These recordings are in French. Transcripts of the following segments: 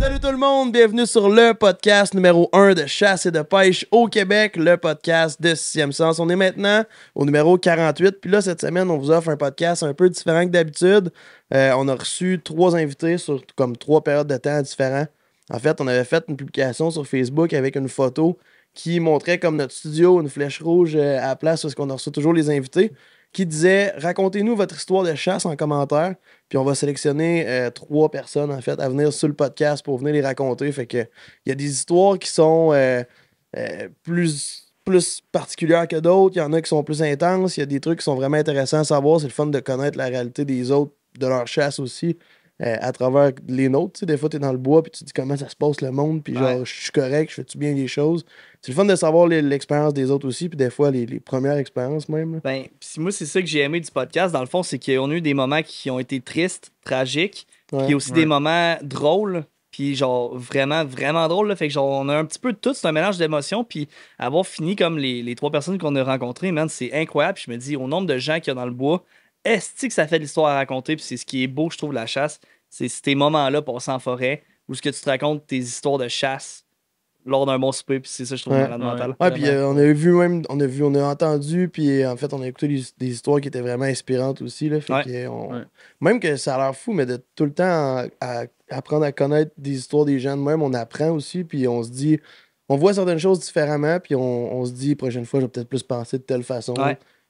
Salut tout le monde, bienvenue sur le podcast numéro 1 de chasse et de pêche au Québec, le podcast de Sixième Sens. On est maintenant au numéro 48, puis là, cette semaine, on vous offre un podcast un peu différent que d'habitude. On a reçu 3 invités sur comme 3 périodes de temps différents. En fait, on avait fait une publication sur Facebook avec une photo qui montrait comme notre studio, une flèche rouge à la place parce qu'on a reçu toujours les invités, qui disait « Racontez-nous votre histoire de chasse en commentaire ». Puis on va sélectionner 3 personnes, en fait, à venir sur le podcast pour venir les raconter. Fait que il y a des histoires qui sont plus particulières que d'autres. Il y en a qui sont plus intenses. Il y a des trucs qui sont vraiment intéressants à savoir. C'est le fun de connaître la réalité des autres, de leur chasse aussi, à travers les nôtres. Tu sais, des fois, tu es dans le bois puis tu te dis comment ça se passe le monde. Puis genre, je suis correct, je fais-tu bien les choses. C'est le fun de savoir l'expérience des autres aussi. Puis des fois, les premières expériences même. Là. Ben, moi, c'est ça que j'ai aimé du podcast. Dans le fond, c'est qu'on a eu des moments qui ont été tristes, tragiques, puis aussi des moments drôles, puis genre vraiment, vraiment drôles. Là. Fait que genre, on a un petit peu de tout, c'est un mélange d'émotions, puis avoir fini comme les 3 personnes qu'on a rencontrées, man, c'est incroyable. Puis je me dis, au nombre de gens qu'il y a dans le bois, est-ce que ça fait de l'histoire à raconter? Puis c'est ce qui est beau, je trouve, de la chasse. C'est ces moments-là passés en forêt, où ce que tu te racontes tes histoires de chasse lors d'un bon souper, puis c'est ça, je trouve, malade mental. Ouais, puis on a vu même, on a entendu, puis en fait, on a écouté des histoires qui étaient vraiment inspirantes aussi. Là, fait que même que ça a l'air fou, mais de tout le temps apprendre à connaître des histoires des gens de même, on apprend aussi, puis on se dit, on voit certaines choses différemment, puis on se dit, prochaine fois, je vais peut-être plus penser de telle façon,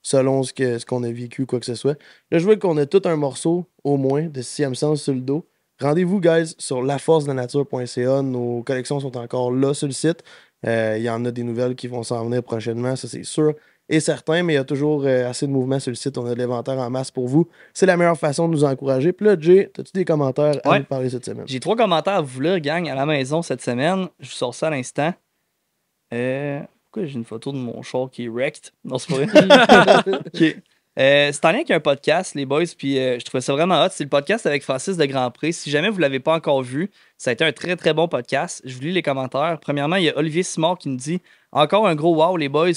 selon ce qu'on a vécu, quoi que ce soit. Là, je vois qu'on a tout un morceau, au moins, de Sixième Sens sur le dos. Rendez-vous, guys, sur laforcedelanature.ca. Nos collections sont encore là sur le site. Il y en a des nouvelles qui vont s'en venir prochainement, ça c'est sûr et certain, mais il y a toujours assez de mouvements sur le site. On a de l'inventaire en masse pour vous. C'est la meilleure façon de nous encourager. Puis là, Jay, as-tu des commentaires à nous parler cette semaine? J'ai 3 commentaires à vous lire, gang, à la maison cette semaine. Je vous sors ça à l'instant. Pourquoi j'ai une photo de mon char qui est wrecked? Non, c'est pas vrai. OK. C'est en lien avec un podcast, les boys, puis je trouvais ça vraiment hot. C'est le podcast avec Francis de Grandpré. Si jamais vous ne l'avez pas encore vu, ça a été un très très bon podcast. Je vous lis les commentaires. Premièrement, il y a Olivier Simard qui nous dit « Encore un gros wow, les boys,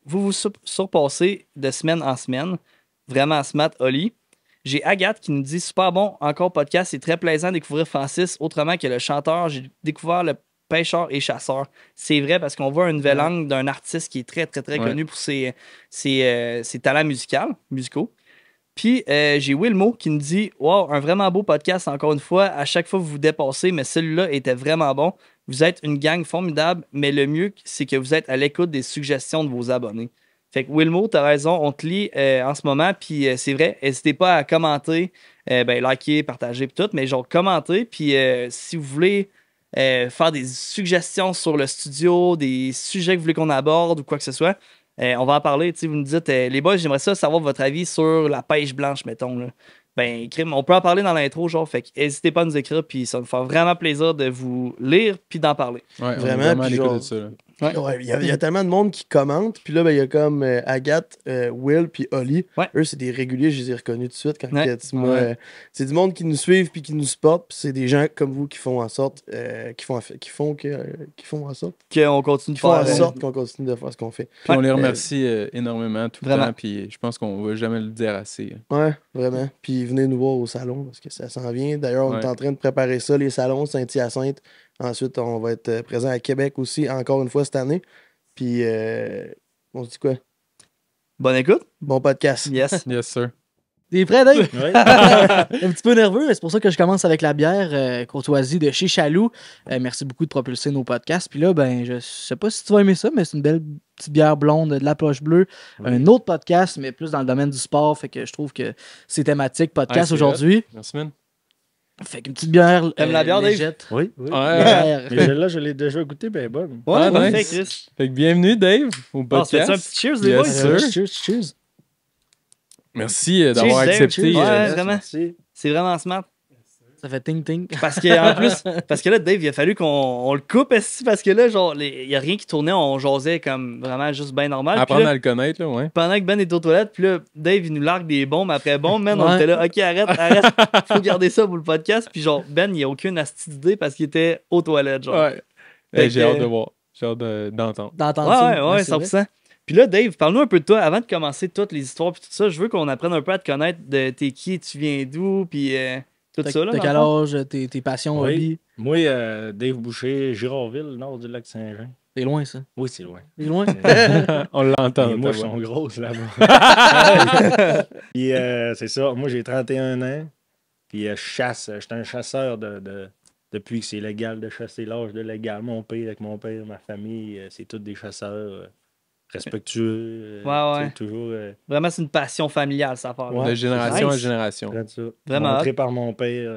vous surpassez de semaine en semaine. Vraiment smart, Oli. » J'ai Agathe qui nous dit « Super bon, encore podcast, c'est très plaisant de découvrir Francis. Autrement que le chanteur, j'ai découvert le pêcheur et chasseur. » C'est vrai parce qu'on voit un nouvel angle d'un artiste qui est très, très, très connu pour ses talents musicaux. Puis, j'ai Wilmo qui nous dit « Wow, un vraiment beau podcast, encore une fois. À chaque fois, vous vous dépassez, mais celui-là était vraiment bon. Vous êtes une gang formidable, mais le mieux, c'est que vous êtes à l'écoute des suggestions de vos abonnés. » Fait que Wilmo, t'as raison, on te lit en ce moment, puis c'est vrai, n'hésitez pas à commenter, liker, partager, puis tout, mais genre commenter, puis si vous voulez faire des suggestions sur le studio, des sujets que vous voulez qu'on aborde ou quoi que ce soit, on va en parler. Vous nous dites, les boys, j'aimerais ça savoir votre avis sur la pêche blanche, mettons. Là. Ben, crime, on peut en parler dans l'intro, genre, fait que n'hésitez pas à nous écrire, puis ça va nous faire vraiment plaisir de vous lire puis d'en parler. Ouais, vraiment à l'écoute genre, de ça. Là. Il y a tellement de monde qui commente. Puis là, ben, il y a comme Agathe, Will, puis Oli. Eux, c'est des réguliers, je les ai reconnus tout de suite. Quand c'est du monde qui nous suivent puis qui nous supportent. Puis c'est des gens comme vous qui font en sorte qui font en sorte qu'on continue de faire en sorte qu'on continue de faire ce qu'on fait. Puis on les remercie énormément tout le temps. Puis je pense qu'on va jamais le dire assez. Ouais, vraiment. Puis venez nous voir au salon parce que ça s'en vient. D'ailleurs, on est en train de préparer ça, les salons Saint-Hyacinthe. Ensuite, on va être présent à Québec aussi, encore une fois cette année. Puis, on se dit quoi? Bonne écoute. Bon podcast. Yes. Yes, sir. T'es prêt, Dave? Oui. Un petit peu nerveux, mais c'est pour ça que je commence avec la bière courtoisie de chez Chaloux. Merci beaucoup de propulser nos podcasts. Puis là, ben, je sais pas si tu vas aimer ça, mais c'est une belle petite bière blonde de la Cloche Bleue. Oui. Un autre podcast, mais plus dans le domaine du sport. Fait que je trouve que c'est thématique podcast aujourd'hui. Merci, man. Fait qu'une petite bière. T'aimes la bière, Dave? Oui. Ouais. Mais celle-là, je l'ai déjà goûtée, ben bonne. Ouais, nice. Chris. Fait que bienvenue, Dave, au podcast. On se fait un petit cheers, les boys? Cheers. Merci d'avoir accepté. Ouais, vraiment. C'est vraiment smart. Ça fait ting-ting. Parce que, en plus, parce que là, Dave, il a fallu qu'on le coupe ici, parce que là, genre, il n'y a rien qui tournait, on jasait comme vraiment juste bien normal. Apprendre à le connaître, là, ouais. Pendant que Ben est aux toilettes, puis là, Dave, il nous largue des bombes après bombes, man, on était là, ok, arrête, faut garder ça pour le podcast. Puis genre, Ben, il n'y a aucune astuce d'idée parce qu'il était aux toilettes, genre. Ouais. J'ai hâte de voir. J'ai hâte d'entendre. Ouais, 100%. Puis là, Dave, parle-nous un peu de toi avant de commencer toutes les histoires puis tout ça. Je veux qu'on apprenne un peu à te connaître de t'es qui, tu viens d'où, puis Tout ça, là. T'as dans quel le fond? âge, tes passions, Oui. hobbies? Moi, Dave Boucher, Girardville, nord du lac Saint-Jean. C'est loin, ça. Oui, c'est loin. C'est loin. On l'entend. Les mouches ta voix. sont grosses là-bas. Puis c'est ça. Moi, j'ai 31 ans. Puis je chasse. J'étais un chasseur depuis que c'est légal de chasser, l'âge de légal. Avec mon père, ma famille, c'est tous des chasseurs respectueux. Ouais. Toujours. Vraiment, c'est une passion familiale, ça part. Ouais. De génération Nice. en génération. Près de ça. Vraiment Montré hot. par mon père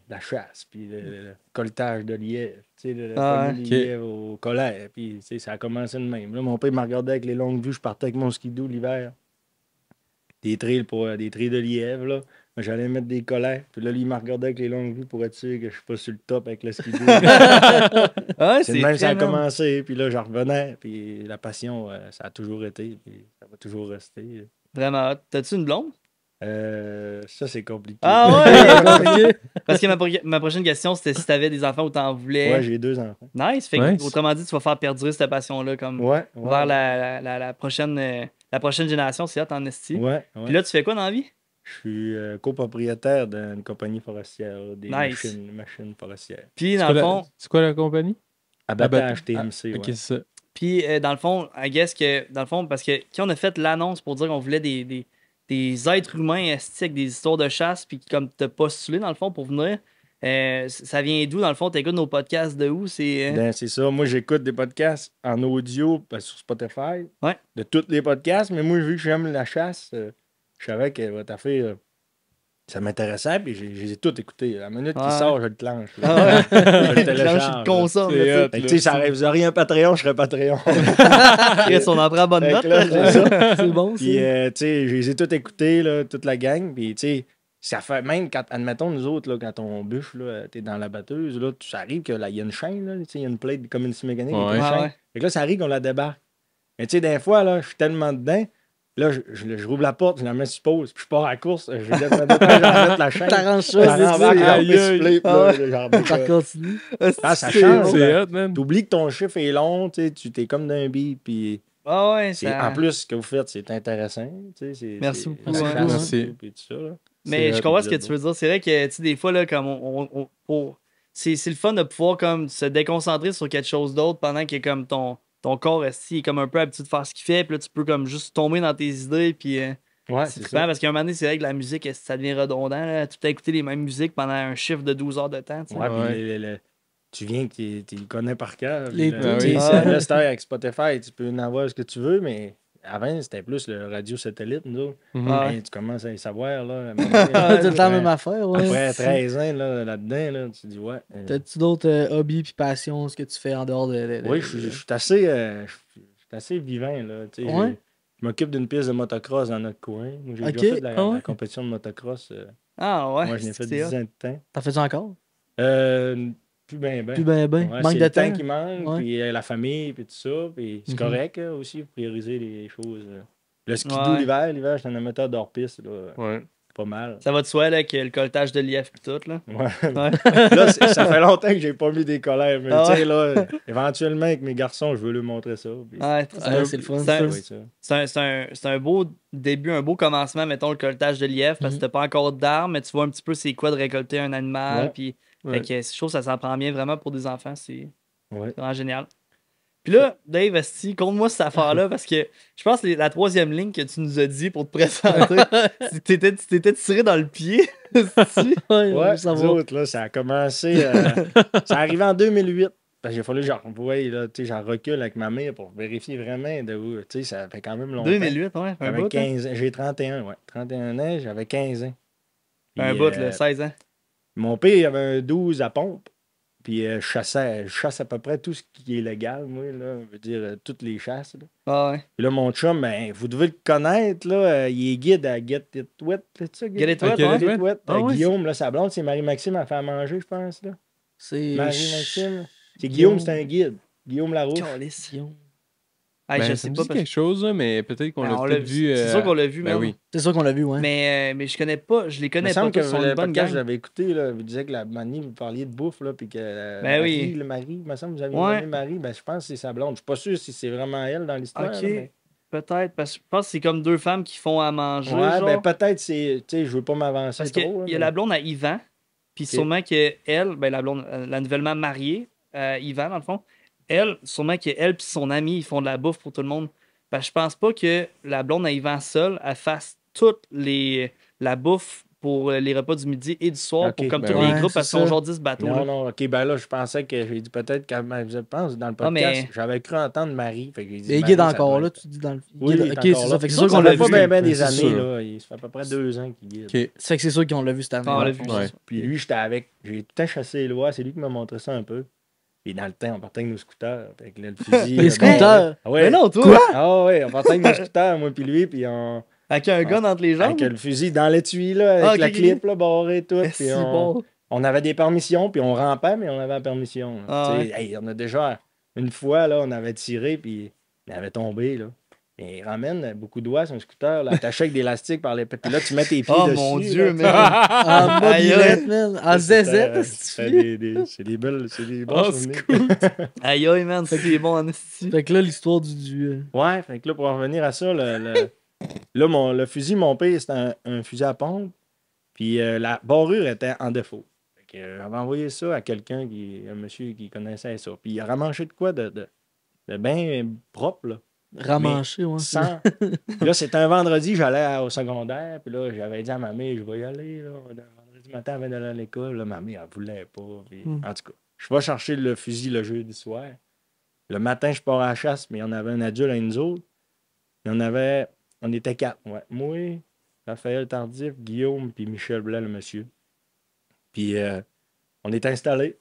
la chasse, puis le colletage de lièvres, tu sais, le Ah pogner des lièvres au collet, puis tu sais, ça a commencé de même. Là, mon père m'a regardé avec les longues vues, je partais avec mon skidoo l'hiver. Des trails de lièvres, là. Mais j'allais mettre des collets, puis là, lui, il m'a regardé avec les longues vues pour être sûr que je suis pas sur le top avec le skidoo. Ouais, C'est de même que ça a vraiment- commencé, puis là, j'en revenais, puis la passion, ça a toujours été, puis ça va toujours rester. Vraiment hot. T'as-tu une blonde? Ça, c'est compliqué. Ah ouais! Parce que ma prochaine question, c'était si t'avais des enfants ou t'en voulais. Ouais, j'ai 2 enfants. Nice. Fait que, Nice. autrement dit, tu vas faire perdurer cette passion-là comme Ouais. vers la prochaine génération. C'est hot en esti. Ouais. Puis là, tu fais quoi dans la vie? Je suis copropriétaire d'une compagnie forestière, des Nice. machines forestières. Puis dans le fond, C'est quoi la compagnie? Abattage TMC, Ok, ouais. c'est ça. puis dans le fond, I guess que dans le fond, parce que quand on a fait l'annonce pour dire qu'on voulait des êtres humains esti, avec des histoires de chasse, puis comme t'as postulé dans le fond pour venir, ça vient d'où dans le fond? T'écoutes nos podcasts de où? C'est Ben, c'est ça. Moi, j'écoute des podcasts en audio sur Spotify. Ouais. De tous les podcasts. Mais moi, vu que j'aime la chasse, je savais que votre affaire, ça m'intéressait. Puis je les ai tous écoutés. La minute qu'il Ouais. sort, je le clenche. Ah ouais. Je le Quand je télécharge. le consomme. C'est là, hot. Fait que, tu sais, ça vous a rien Patreon, je serais Patreon. Chris, on en prend bonne Fait note. que là, là. c'est ça. C'est bon, ça. Puis, tu sais, je les ai tous écoutés, là, toute la gang. Puis, tu sais, ça fait même quand, admettons, nous autres, là, quand on bûche, là, t'es dans la batteuse, là, ça arrive qu'il y a une chaîne, là, tu sais, il y a une plate comme une scie mécanique, Ouais. avec une Ouais, chaîne. ouais. Fait que là, ça arrive qu'on la débarque. Mais, tu sais, des fois, là, je suis tellement dedans, là, je rouvre la porte, je la mets sur pause, puis je pars à la course, je laisse la chaîne. T'arranges Je ça, rembarque, c'est j'en aïe, mets aïe. flip, Ah là, ouais. j'en remets ça pas. continue. Ah, ça C'est- change. C'est hot, man. T'oublies que ton chiffre est long, tu sais, tu t'es comme d'un beat, puis Ah ouais, c'est- ça... en plus, ce que vous faites, c'est intéressant. Tu sais, Merci c'est- beaucoup, la ouais. chasse, Merci. puis tout ça, là. Mais C'est je comprends hot, ce que tu veux dire. C'est vrai que, tu sais, des fois, là, comme c'est le fun de pouvoir comme se déconcentrer sur quelque chose d'autre pendant que comme ton corps esti, est comme un peu habitué de faire ce qu'il fait, puis là, tu peux comme juste tomber dans tes idées, puis Ouais, c'est c'est trippant, ça. parce qu'à un moment donné, c'est vrai que la musique, esti, ça devient redondant, là. Tu peux écouter les mêmes musiques pendant un chiffre de 12 heures de temps, tu sais. Ouais, Ouais. puis tu viens que tu le connais par cœur. Les puis tunes. tu sais, Ah c'est- oui. là, c'est avec Spotify, tu peux en avoir ce que tu veux, mais avant, c'était plus le radio satellite, nous autres. Mhm. Ah ouais. Hey, tu commences à y savoir, là. Ah, tout le temps la même affaire, ouais. Après 13 ans, là-dedans, là, tu dis, ouais. T'as-tu d'autres hobbies puis passions, ce que tu fais en dehors de- Oui, je suis assez, je suis assez vivant, là. Tu sais, Ouais. je m'occupe d'une piste de motocross dans notre coin. Moi, j'ai Ok. déjà fait de Ah ouais. la compétition de motocross. Ah ouais, Moi, je l'ai fait c'est 10 hot. ans de temps. T'en fais-tu encore? Plus ben. Plus ben. Ouais, Manque c'est de le temps temps. qui manque, Ouais. puis la famille, puis tout ça. Puis c'est Mhm. correct aussi, prioriser les choses. Le skidoo Ouais. l'hiver, j'étais un amateur d'hors-piste, là, Ouais. pas mal. Ça va de soi, là, que le colletage de l'IF et tout, là. Ouais. Ouais. Là, ça fait longtemps que j'ai pas mis des colères, mais Ah tu sais, là, éventuellement, avec mes garçons, je veux leur montrer ça. Puis, Ouais, Ouais, c'est le fun. c'est un- ça. c'est un beau début, un beau commencement, mettons, le colletage de l'IF, parce que t'as pas encore d'armes, mais tu vois un petit peu c'est quoi de récolter un animal, Ouais. puis Ouais. fait que je trouve que ça s'en prend bien vraiment pour des enfants, c'est Ouais. vraiment génial. Puis là, Dave, esti, conte-moi cette affaire-là, parce que je pense que la troisième ligne que tu nous as dit pour te présenter, tu t'étais tiré dans le pied. esti. Ouais, Ouais, ça nous va. autres, là, ça a commencé. Ça arrivé en 2008. Parce qu'il a fallu que j'en recule avec ma mère pour vérifier vraiment de où. Tu sais, ça fait quand même longtemps. 2008, ouais, un J'avais bout, 15 ans. J'ai 31, ouais. 31 ans, j'avais 15 ans. un Puis, bout, là, 16 ans. Mon père, il avait un 12 à pompe. Puis je chasse à peu près tout ce qui est légal, moi, là. Je veux dire, toutes les chasses, là. Ah ouais. Puis là, mon chum, ben, vous devez le connaître, là. Il est guide à Get It Wet, c'est ça? Get It Wet, Get It ouais. Wet. Wet. Ah oui, Guillaume, là, sa blonde, c'est Marie-Maxime, elle fait à manger, je pense, là. C'est. Marie-Maxime. C'est Guillaume. Guillaume, c'est un guide. Guillaume Larouche. Calisse. Guillaume. Ah, Ben, je ça sais me pas. dit quelque chose, là, mais peut-être qu'on Ben, l'a on peut-être vu. C'est sûr qu'on l'a vu, Ben même. oui. C'est sûr qu'on l'a vu, ouais. Mais je connais pas, je les Il me connais pas semble que tous, ils sont le une bonne podcast, gang. je l'avais écouté, là, vous disiez que la manie, vous parliez de bouffe, là, puis que Ben oui. Marie, le mari, il me semble que vous avez Ouais. nommé Marie, ben, je pense que c'est sa blonde. Je suis pas sûr si c'est vraiment elle dans l'histoire, Ok. là, mais Peut-être, parce que je pense que c'est comme deux femmes qui font à manger. Ouais, genre. ben peut-être, c'est. Tu sais, je veux pas m'avancer Parce trop. qu'il y a mais- la blonde à Yvan, puis sûrement que elle, ben la blonde, la nouvellement mariée, Yvan, dans le fond, elle, sûrement que elle puis son ami, ils font de la bouffe pour tout le monde. Parce que je pense pas que la blonde à Yvan seule, elle fasse toute la bouffe pour les repas du midi et du soir, Ok, pour comme ben tous ouais, les groupes, c'est parce qu'ils ont ça. genre 10 bateaux. Non, là. non, ok, ben là, je pensais que j'ai dit peut-être quand je pense dans le Ah, mais- podcast, j'avais cru entendre Marie. Fait que j'ai dit, Mais il Marie, guide ça encore, doit là, être- tu dis dans le. Oui, il est Ok, encore c'est là. ça. Fait que c'est Nous sûr autres, qu'on ça l'a fait vu. pas bien des c'est années, sûr. là. Ça fait à peu près 2 ans qu'il guide. Ok. C'est que c'est sûr qu'on l'a vu cette année. Ah, on l'a dans le vu. fond. Ouais. Puis lui, j'étais avec. J'ai tout le temps chassé les lois, c'est lui qui m'a montré ça un peu. Puis dans le temps, on partait avec nos scooters. Avec le fusil. Les le scooters? Ah ouais. Mais non, toi! Ah ouais, on partait avec nos scooters, moi puis lui, puis on. Avec un gun entre les jambes? Avec le fusil dans l'étui, là, avec Ah, ok, la ok, clip, là, barrée et tout. Eh, Puis si on... bon. on avait des permissions, puis on rampait, mais on avait la permission. Là. Ah Tu sais, hey, on a déjà, une fois, là, on avait tiré, puis il avait tombé, là. Et il ramène beaucoup de doigts sur un scooter, là, attaché avec des élastiques par les pieds. Puis là, tu mets tes pieds Oh dessus. mon là, Dieu, tu sais. man! En Aïe, mobilette, man. En C'était- zézette, c'est des belles, c'est des bons Oh, souvenirs. Aïe, aïe, man, c'est bon en esti. Fait que là, l'histoire du. Ouais, fait que là, pour en revenir à ça, là, le fusil, mon père, c'était un fusil à pompe. Puis la barrure était en défaut. Fait que, j'avais envoyé ça à quelqu'un, un monsieur qui connaissait ça. Puis il a ramanché de quoi de bien propre, là. Ramanché, ouais. Sans... Puis là, c'était un vendredi, j'allais au secondaire. Puis là, j'avais dit à ma mère, je vais y aller, là. Le vendredi matin, avant d'aller à l'école. Là, ma mère, elle voulait pas. Puis, en tout cas, je vais chercher le fusil le jeudi soir. Le matin, je pars à la chasse, mais il y en avait un adulte à nous autres. On était 4. Ouais. Moi, Raphaël Tardif, Guillaume, puis Michel Blanc, le monsieur. Puis on est installés.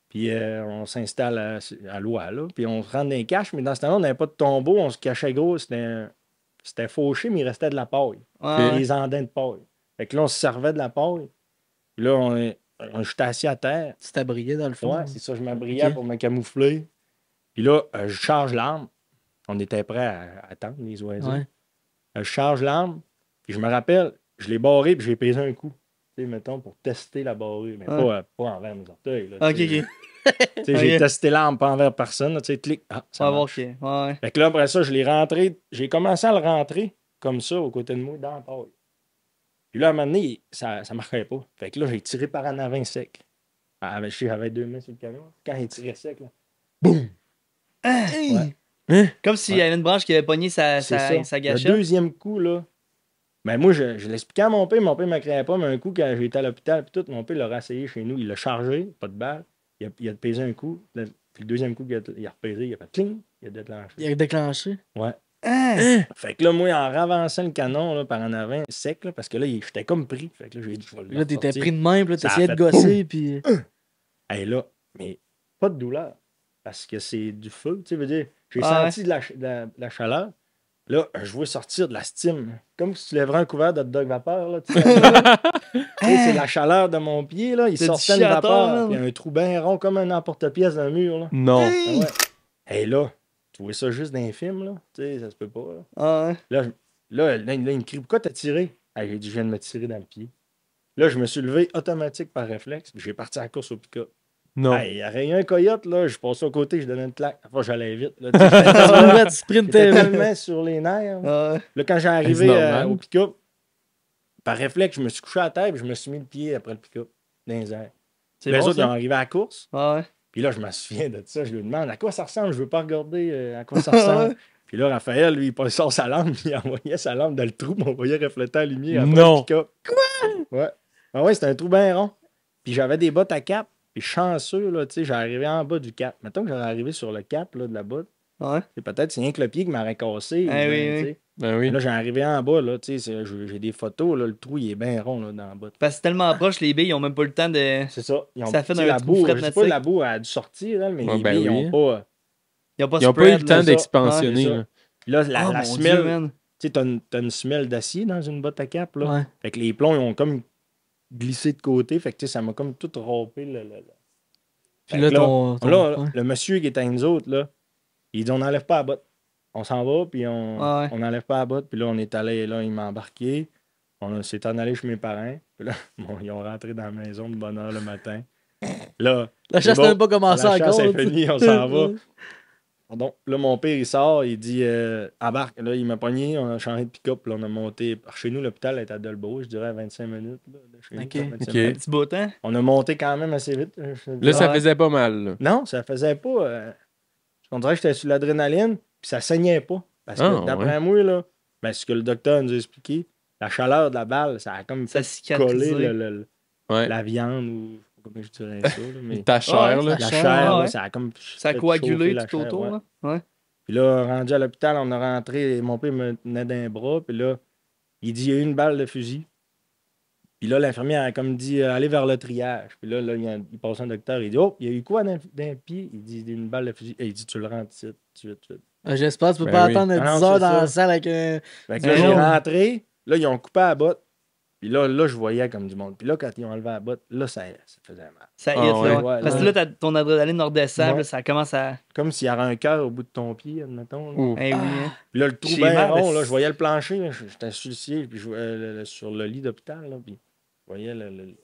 Puis on s'installe à Loire, là. Puis on se rend dans les caches, mais dans ce temps-là, on n'avait pas de tombeau, on se cachait gros. C'était fauché, mais il restait de la paille. Ouais. Des andins de paille. Fait que là, on se servait de la paille. Puis là, j'étais assis à terre. Tu t'abriais dans le fond. Ouais, c'est ça, je m'abriais Ok. pour me camoufler. Puis là, je charge l'arme. On était prêts à attendre les oiseaux. Ouais. Je charge l'arme, puis je me rappelle, je l'ai barré, puis j'ai pesé un coup. Tu sais, mettons, pour tester la barrure, mais pas envers mes orteils. Là, Ok, tu sais. ok. Tu sais, j'ai Ok. testé l'arme, pas envers personne. Là, tu sais, clic. Ah, ça Ça va, marche. ok. Ouais. Fait que là, après ça, je l'ai rentré. J'ai commencé à le rentrer comme ça, aux côtés de moi, dans la paille. Puis là, à un moment donné, ça ne marquait pas. Fait que là, j'ai tiré par en avant sec. J'avais 2 mains sur le canon. Quand il tirait sec, là, boum! Ouais. Comme s'il y avait une branche qui avait pogné sa C'est ça. Le gâchette. deuxième coup, là. Ben moi, je l'expliquais à mon père ne me créait pas, mais un coup, quand j'étais à l'hôpital, puis tout, mon père l'a rassayé chez nous, il l'a chargé, pas de balle, il a pesé un coup, puis le deuxième coup, il a repesé, il a fait cling, il a déclenché. Il a déclenché. Ouais. Hein? Fait que là, moi, en ravançant le canon là, par en avant, sec, là, parce que là, j'étais comme pris. Fait que là, j'ai dit, je vais le Là, t'étais ressortir. pris de même, puis là, Ça a t'essayais de fait gosser, puis. Hey, là, mais pas de douleur, parce que c'est du feu, tu sais, veut dire, j'ai Ah senti de la chaleur. Là, je vois sortir de la steam. Comme si tu lèverais un couvert de hot dog vapeur. Là, tu sais, c'est la chaleur de mon pied. Là. Il C'est du sortait une chiator, vapeur. man. Puis un trou bien rond comme un emporte-pièce d'un mur. Là. Non. Ah ouais. Hey, là, tu vois ça juste dans les films. Là. Tu sais, ça se peut pas. Là, Ah, ouais. là, il me crie, pourquoi t'as tiré? Hey, j'ai dit, je viens de me tirer dans le pied. Là, je me suis levé automatique par réflexe. Puis j'ai parti à la course au pick-up. Non. Hey, il y aurait eu un coyote. Là, je passais au côté, je donnais une claque. Enfin, j'allais vite. Là, tu sais, Tu j'étais sprintais. tellement sur les nerfs. Ah, ouais. Là, quand j'ai arrivé C'est normal. au pick-up, par réflexe, je me suis couché à terre et je me suis mis le pied après le pick-up dans les airs. C'est Les bon, autres, ils ont ça? arrivé à la course. Ah, ouais. Puis là, je me souviens de ça. Je lui demande à quoi ça ressemble. Je veux pas regarder à quoi ça ressemble. Puis là, Raphaël, lui, il sort sa lampe. Il envoyait sa lampe dans le trou. On voyait refléter la lumière après Non. le pick-up. Quoi? Ouais. Ah ouais, c'était un trou bien rond. Puis j'avais des bottes à cap. Puis chanceux, là, tu sais, j'arrivais en bas du cap. Mettons que j'aurais arrivé sur le cap là, de la botte. Ouais. C'est rien que le pied qui m'aurait cassé. Ah oui, tu oui. sais. Ben oui. Là, j'ai arrivé en bas, là, tu sais, j'ai des photos, là, le trou, il est bien rond, là, dans la botte. Parce que c'est tellement proche, les billes, ils ont même pas le temps de. C'est ça. Ils ont, Ça fait tu sais, dans la un trou boue, je sais frénétique. pas, la boue a dû sortir, là, mais Ouais, les ben billes, oui. ils ont pas... Ils ont pas Ils n'ont pas eu le spread, temps là. d'expansionner. c'est ça. là. Puis là, Ah, la mon semelle, Dieu, man. tu sais, t'as une semelle d'acier dans une botte à cap, là. Ouais. Fait que les plombs, ils ont comme glissé de côté, fait que, tu sais, ça m'a comme tout râpé, Puis Fait là, que ton. Ouais. le monsieur qui était à nous autres, là, il dit, on n'enlève pas la botte. On s'en va, puis on Ouais. n'enlève pas la botte. Puis là, on est allé, là, il m'a embarqué. On s'est en allé chez mes parents. Puis là, bon, ils ont rentré dans la maison de bonne heure le matin. Là, La chasse c'est n'a bon, même pas commencé la chasse encore. est là, tu sais. finie, on s'en va. Pardon. Là, mon père, il sort, il dit embarque. Là, il m'a pogné, on a changé de pick-up, là, on a monté. Chez nous, l'hôpital est à Dolbeau, je dirais à 25 minutes. Là, de chez nous, Ok. 25 Ok. minutes. Un petit beau temps. On a monté quand même assez vite. Je te Là, dirais. ça Ouais. faisait pas mal. Là. Non, ça faisait pas. On dirait que j'étais sur l'adrénaline, puis ça saignait pas. Parce que Ah, d'après moi, là, ben, ce que le docteur nous a expliqué, la chaleur de la balle, ça a comme Ça fait coller cicatrisé. Ouais. la viande ou comment je dirais ça. Là, mais Ta chair, Ouais, là. la chair, chair, ouais. là, ça a comme Ça a fait coagulé chauffer la tout chair, autour. ouais. Là. Ouais. Puis là, rendu à l'hôpital, on a rentré, mon père me tenait d'un bras, puis là, il dit, il y a eu une balle de fusil. Puis là, l'infirmière a comme dit, allez vers le triage. Puis là, il passe un docteur, il dit, oh, il y a eu quoi d'un pied? Il dit, une balle de fusil. Et il dit, tu le rentres ici, tout de suite. J'espère que tu peux Ben pas oui. attendre Ah non, 10 heures c'est dans ça. la salle avec un. Fait que Mais là, j'ai non. rentré, là, ils ont coupé la botte. Puis là, je voyais comme du monde. Puis là, quand ils ont enlevé la botte, là, ça faisait mal. Ça hit, Ah, là, ouais. ouais. Ouais, Parce que là. là, ton adrénaline redescend, Ouais. là, ça commence à. Comme s'il y avait un cœur au bout de ton pied, admettons. Là. Ouh. Eh oui, hein. Puis là, le trou J'ai bien mal, rond, mais là, je voyais le plancher. Là, j'étais sur le siège, puis je voyais sur le lit d'hôpital. Là, puis je voyais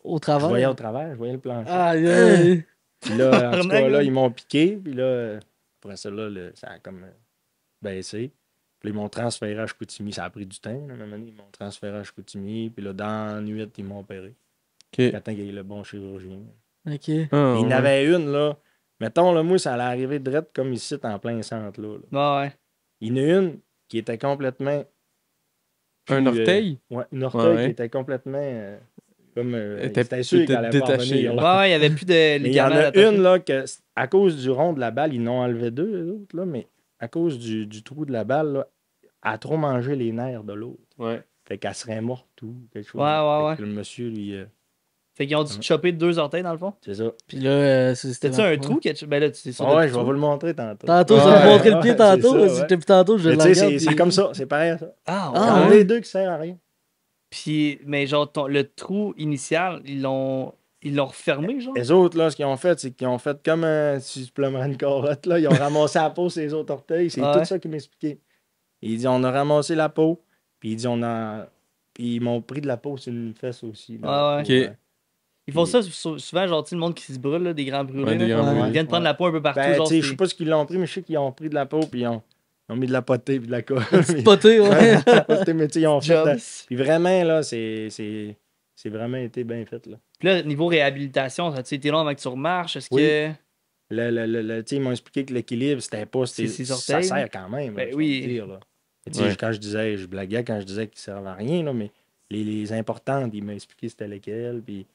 Au je travers. voyais au travers, je voyais le plancher. Aïe, aïe. Puis là, en tout cas, là, Tabarnak, ils m'ont piqué. Puis là, après ça, là, ça a comme baissé. Puis là, ils m'ont transféré à Chicoutimi. Ça a pris du temps. Là, à un moment donné, ils m'ont transféré à Chicoutimi. Puis là, dans la nuit, ils m'ont opéré. Ok. Attends qu'il y ait le bon chirurgien. Ok. Ah, Il y en ouais. avait une, là. Mettons, là, moi, ça allait arriver direct comme ici, en plein centre, là. Ouais, ouais. Il y en a une qui était complètement. Un plus, orteil? Ouais, une orteil Ouais. qui était complètement. Comme. Était- C'était sûr était qu'elle allait pas détaché, revenir, Ouais, là. ouais, il n'y avait plus de Mais il y en ligaments a d'attaché. une, là, que, à cause du rond de la balle, ils n'ont enlevé deux, eux autres, là, mais à cause du trou de la balle, là, elle a trop mangé les nerfs de l'autre. Ouais. Fait qu'elle serait morte ou quelque chose. Ouais, ouais, Fait ouais. que le monsieur, lui, Fait qu'ils ont dû te choper 2 orteils dans le fond. c'est ça. Puis là, C'était-tu un trou? Ben là, tu es sûr Ah ouais, de je vais vous le montrer tantôt. Tantôt, je Ouais, vais te montrer le ouais, pied c'est tantôt. ça, Vas-y, ouais. depuis tantôt, je Mais le tu sais, regarde. c'est comme ça, c'est pareil, ça. Ah, Il y ouais. en a ouais. des deux qui servent à rien. Puis, mais genre, le trou initial, ils l'ont refermé, genre? Les autres, là, ce qu'ils ont fait, c'est qu'ils ont fait comme si tu pleumerais une carotte, là. Ils ont ramassé la peau sur les autres orteils. C'est Ouais. tout ça qu'il m'expliquait. Il dit, on a ramassé la peau, puis il dit, on a... Puis ils m'ont pris de la peau sur une fesse aussi. là, Ouais, ouais. pour, Ok. Ils font ça souvent, genre, tu sais, le monde qui se brûle, là, des grands brûlés. Ouais, des là. grands Ouais. brûlés. Ils viennent prendre la peau un peu partout. Ben, genre, tu sais, je c'est- sais pas ce qu'ils l'ont pris, mais je sais qu'ils ont pris de la peau, puis ils ont mis de la potée, puis de la colle. Petite potée, ouais. Ouais, de la potée, mais tu sais, ils ont fait... Jobs. Puis vraiment, là, c'est vraiment été bien fait, là. Puis là, niveau réhabilitation, ça a-tu été long avant que tu remarches? Est-ce Oui. que. Tu sais, ils m'ont expliqué que l'équilibre, c'était pas... C'est ses ça orteils, sert quand même, Ben là, je oui. vais te dire, là. Tu sais, Ouais. quand je blaguais quand je disais qu'ils servent à rien, là, mais les importantes, il m'a expliqué c'était lesquelles, puis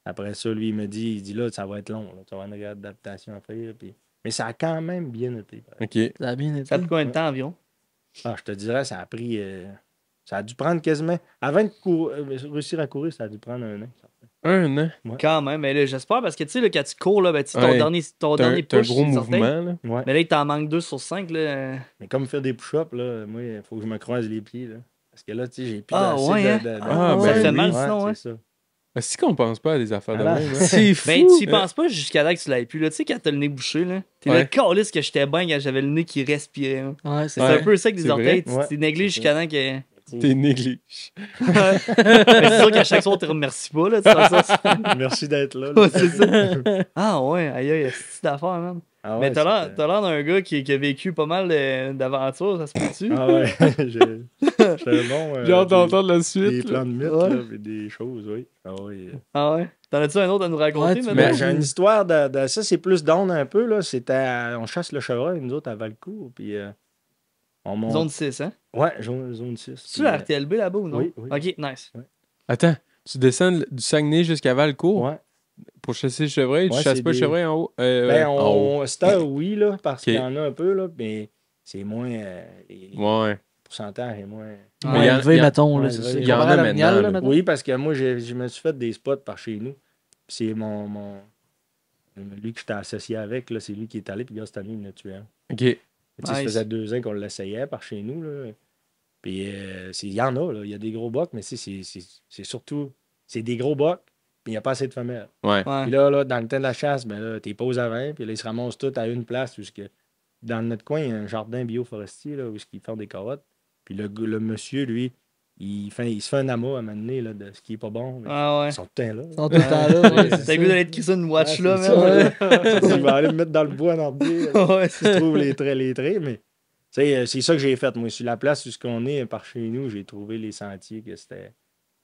après ça, lui, il dit là, ça va être long, là, tu vas avoir une adaptation à faire, puis... Mais ça a quand même bien été. Ok. Ça a bien été. Ça a pris combien de temps environ? Ah, je te dirais, ça a pris... ça a dû prendre quasiment... Avant de réussir à courir, ça a dû prendre 1 an. Un an. Quand même, mais là, j'espère, parce que tu sais, là, quand tu cours, là, ben, tu sais, Ouais. ton dernier T'as un push, gros c'est les orteils. mouvement, là. Ouais. Mais là, il t'en manque 2 sur 5, là. Mais comme faire des push-ups, là, moi, il faut que je me croise les pieds, là. Parce que là, tu sais, j'ai plus Ah, assez ouais, hein? Ah, ça ben fait oui. mal, sinon, hein? c'est ça. Si qu'on pense pas à des affaires de Ah, même, hein. C'est fou. Ben, tu y penses pas jusqu'à là que tu l'avais plus, là. Tu sais, quand t'as le nez bouché, là. T'es là, Ouais. calisse que j'étais bien quand j'avais le nez qui respirait. Là. Ouais, c'est C'est Ouais. un peu ça que des C'est orteils. vrai. Tu négliges C'est jusqu'à temps que. T'es négligé. Mais c'est sûr qu'à chaque fois, on te remercie pas, là. Tu sens ça. Merci d'être là. là. Ouais, c'est ça. Ah ouais, aïe aïe, c'est d'affaires, man. Ah ouais, Mais t'as c'était- l'air d'un gars qui a vécu pas mal d'aventures, ça se peut-tu? Ah ouais, j'étais bon. J'ai hâte des- d'entendre la Des suite. là. plans de mythes, Ouais. là, puis des choses, oui. Ah oui. Ah ouais? T'en as-tu un autre à nous raconter, Ouais, tu maintenant? Ben, j'ai une histoire de ça, c'est plus down un peu, là. C'était on chasse le chevreuil, nous autres, à Valcourt, puis on monte. Zone 6, hein? Ouais, zone 6. C'est-tu la RTLB là-bas ou non? Oui, oui. Ok, nice. Attends, tu descends du Saguenay jusqu'à Valcourt Ouais. pour chasser le chevreuil. Tu Ouais, chasses c'est pas le des- chevreuil en haut? Ben, En haut. c'était oui, là, parce Ok. qu'il y en a un peu, là, mais c'est moins. Les Ouais. pourcentages est moins. Mais Ouais, il y en- élevé, il y en- mettons. là, ouais, c'est il ça. y en a Comparé à maintenant, l'Amiral, là. mettons. Oui, parce que moi, je me suis fait des spots par chez nous. Puis c'est lui que j'étais associé avec, là, c'est lui qui est allé, puis là, cette année, il l'a tué un. Ok. Tu sais, Ça Nice. faisait 2 ans qu'on l'essayait par chez nous. Là. Puis il y en a, là. Il y a des gros bocs, mais c'est surtout. C'est des gros bocs, puis il n'y a pas assez de femelles. Ouais. Ouais. Puis là, dans le temps de la chasse, ben là, t'es poses à 20, puis là, ils se ramassent tous à une place. Dans notre coin, il y a un jardin bioforestier, là, où ils font des carottes. Puis le monsieur, lui, il se fait un amas à un moment donné, là, de ce qui est pas bon. Mais Ah ouais. ils sont tout le temps là. Ils sont tout le temps là. ouais, T'as c'est le goût ça. d'aller te crisser une watch Ouais, là, c'est man. ça. Je vais aller me mettre dans le bois en ordi. Ouais, Tu trouves les traits, mais c'est ça que j'ai fait. Moi, sur la place où on est, par chez nous, j'ai trouvé les sentiers que c'était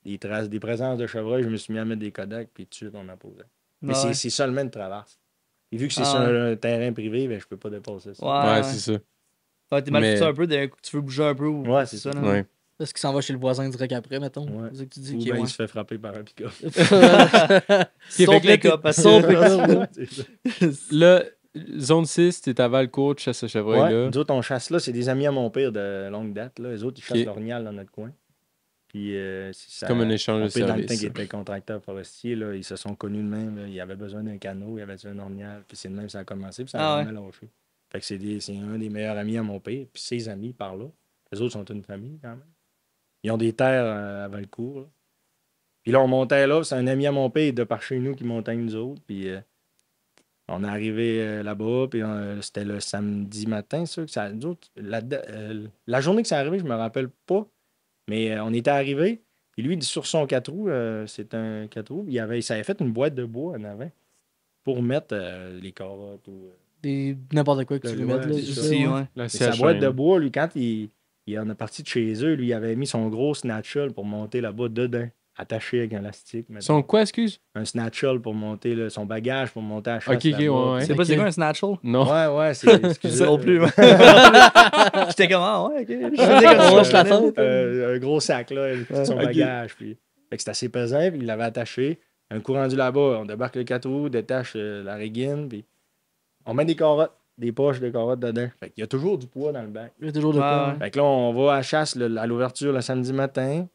des traces, des présences de chevreuil. Je me suis mis à mettre des Kodak, puis tout de suite, on en posait. Mais ouais. c'est seulement une traverse. Et vu que c'est Ah sur ouais. un terrain privé, ben, je peux pas dépasser ça. Ouais, Ouais, c'est ça. Ouais, t'es mal Mais- foutu un peu, d'un coup, tu veux bouger un peu ou Ouais, c'est ça. là. Ouais. Est-ce qu'il s'en va chez le voisin direct après, mettons? Ouais. C'est ça que tu dis? Ou Ok, bien ouais. il se fait frapper par un pick-up. Son fait que là, pick-up, parce son que- pick-up. C'est ça. Là, zone 6, t'es à Valcourt, tu chasses ce Ouais, chevreuil-là. nous autres, on chasse là. C'est des amis à mon père de longue date. Là. Les autres, ils chassent Ok. l'orignal dans notre coin. Puis, ça, Comme un échange mon de père, dans le temps services. qu'il était contracteur forestier, là, ils se sont connus de même. Là. Il avait besoin d'un canot, il avait besoin d'un orignal. Puis c'est de même que ça a commencé. Puis ça a Ah vraiment lâché. Fait que c'est un des meilleurs amis à mon père. Puis ses amis par là. Les autres sont une famille quand même. Ils ont des terres à Valcourt. Là. Puis là, on montait là. C'est un ami à mon père de par chez nous qui montait avec nous autres. Puis on est arrivé là-bas. Puis c'était le samedi matin, ça. Que ça nous autres, la journée que c'est arrivé, je me rappelle pas. Mais on était arrivé. Puis lui, sur son 4 roues, c'est un 4 roues. Ça avait fait une boîte de bois en avant pour mettre les carottes ou. N'importe quoi que tu veux Ouais, mettre là. c'est c'est ça. ça, Si, ouais. ouais. La Mais sa CH1. boîte de bois, lui, quand il en est parti de chez eux, lui, il avait mis son gros snatchel pour monter là-bas dedans, attaché avec un élastique. mettons. Son quoi, excuse? Un snatchel pour monter son bagage, pour monter à la chasse. Ok, ok, là-bas. ouais, ouais. C'est pas Ok. c'est quoi un snatchel? Non. Ouais, c'est. Excusez. Non plus. J'étais comme, ah ouais, ok. Je faisais On comme lâche la ça. tente. Un gros sac, là, avec tout son Ok. bagage. Puis, fait que c'était assez pesant, puis il l'avait attaché. Un coup rendu là-bas, on débarque le 4 roues, détache la régine, puis on met des carottes, des poches de carottes dedans. Fait qu'il y a toujours du poids dans le bac. Il y a toujours de Ouais, quoi. ouais. hein. Fait que là, on va à la chasse à l'ouverture le samedi matin.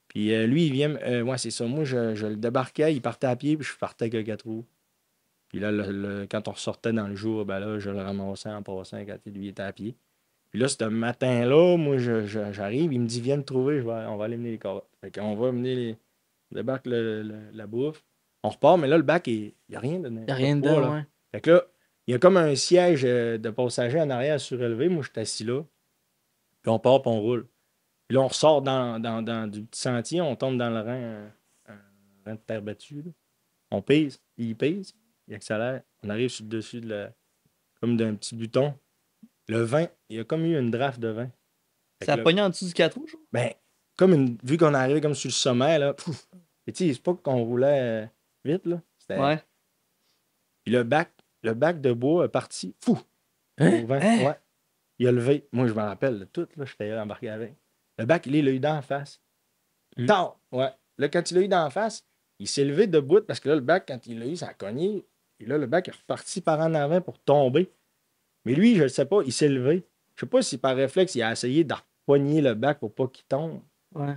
Puis lui, il vient. Ouais, c'est ça. Moi, je le débarquais, il partait à pied, puis je partais avec le 4 roues. Puis là, quand on ressortait dans le jour, ben là, je le ramassais en passant quand lui était à pied. Puis là, ce matin-là, moi, j'arrive, il me dit, viens me trouver, on va aller mener les carottes. Fait qu'on va mener on débarque la bouffe. On repart, mais là, le bac, il n'y a rien dedans. Il n'y a rien Pas de dedans, poids, là. ouais. Fait que là, il y a comme un siège de passager en arrière surélevé. Moi, je suis assis là. Puis on part, puis on roule. Puis là, on ressort dans du petit sentier, on tombe dans le rang, un rang de terre battue. Là. On pèse, il accélère. On arrive sur le dessus comme d'un petit bouton. Le vin, il y a comme eu une draft de vin. Fait Ça que a là, pogné en dessous du 4 roues, genre? ben, vu qu'on est arrivé comme sur le sommet, là, pouf, et tu sais, c'est pas qu'on roulait vite, là. C'était- Ouais. Puis le bac de bois est parti, fou, Hein? au vent. Hein? Ouais. Il a levé. Moi, je me rappelle de tout, là, j'étais embarqué avec. Le bac, il l'a eu d'en face. Tant! Ouais. Là, quand il l'a eu d'en face, il s'est levé debout parce que là, le bac, quand il l'a eu, ça a cogné. Et là, le bac est reparti par en avant pour tomber. Mais lui, je ne sais pas, il s'est levé. Je sais pas si par réflexe, il a essayé d'empoigner le bac pour pas qu'il tombe. Ouais.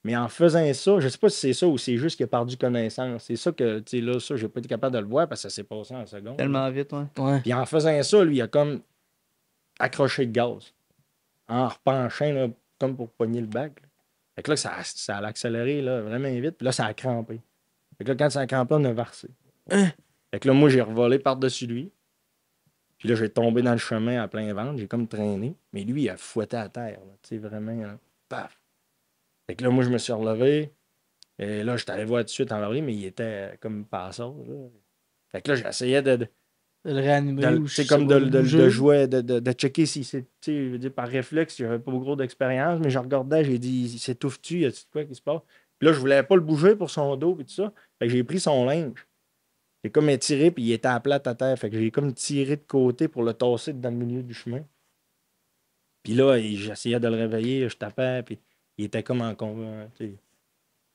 Mais en faisant ça, je sais pas si c'est ça ou c'est juste qu'il a perdu connaissance. C'est ça que, tu sais, là, ça, j'ai pas été capable de le voir parce que ça s'est passé en seconde. Tellement vite, ouais. Ouais. Puis en faisant ça, lui, il a comme accroché le gaz. En repenchant, là, comme pour pogner le bac. Là. Fait que là, ça a accéléré là, vraiment vite. Puis là, ça a crampé. Fait que là, quand ça a crampé, on a versé. Fait que là, moi, j'ai revolé par-dessus lui. Puis là, j'ai tombé dans le chemin à plein ventre. J'ai comme traîné. Mais lui, il a fouetté à terre. Tu sais, vraiment, là, paf. Fait que là, moi, je me suis relevé. Et là, j'étais allé voir tout de suite en enlever, mais il était comme passeur. Là. Fait que là, j'essayais de De le réanimer ou je c'est sais comme pas, de bouger. jouer, de checker si c'est. Tu sais, je veux dire, par réflexe, j'avais pas beaucoup d'expérience, mais je regardais, j'ai dit, il s'étouffe-tu, y a-tu de quoi qui se passe? Puis là, je voulais pas le bouger pour son dos et tout ça. Fait que j'ai pris son linge. J'ai comme étiré, puis il était à plat à terre. Fait que j'ai comme tiré de côté pour le tasser dans le milieu du chemin. Puis là, j'essayais de le réveiller, je tapais, puis il était comme en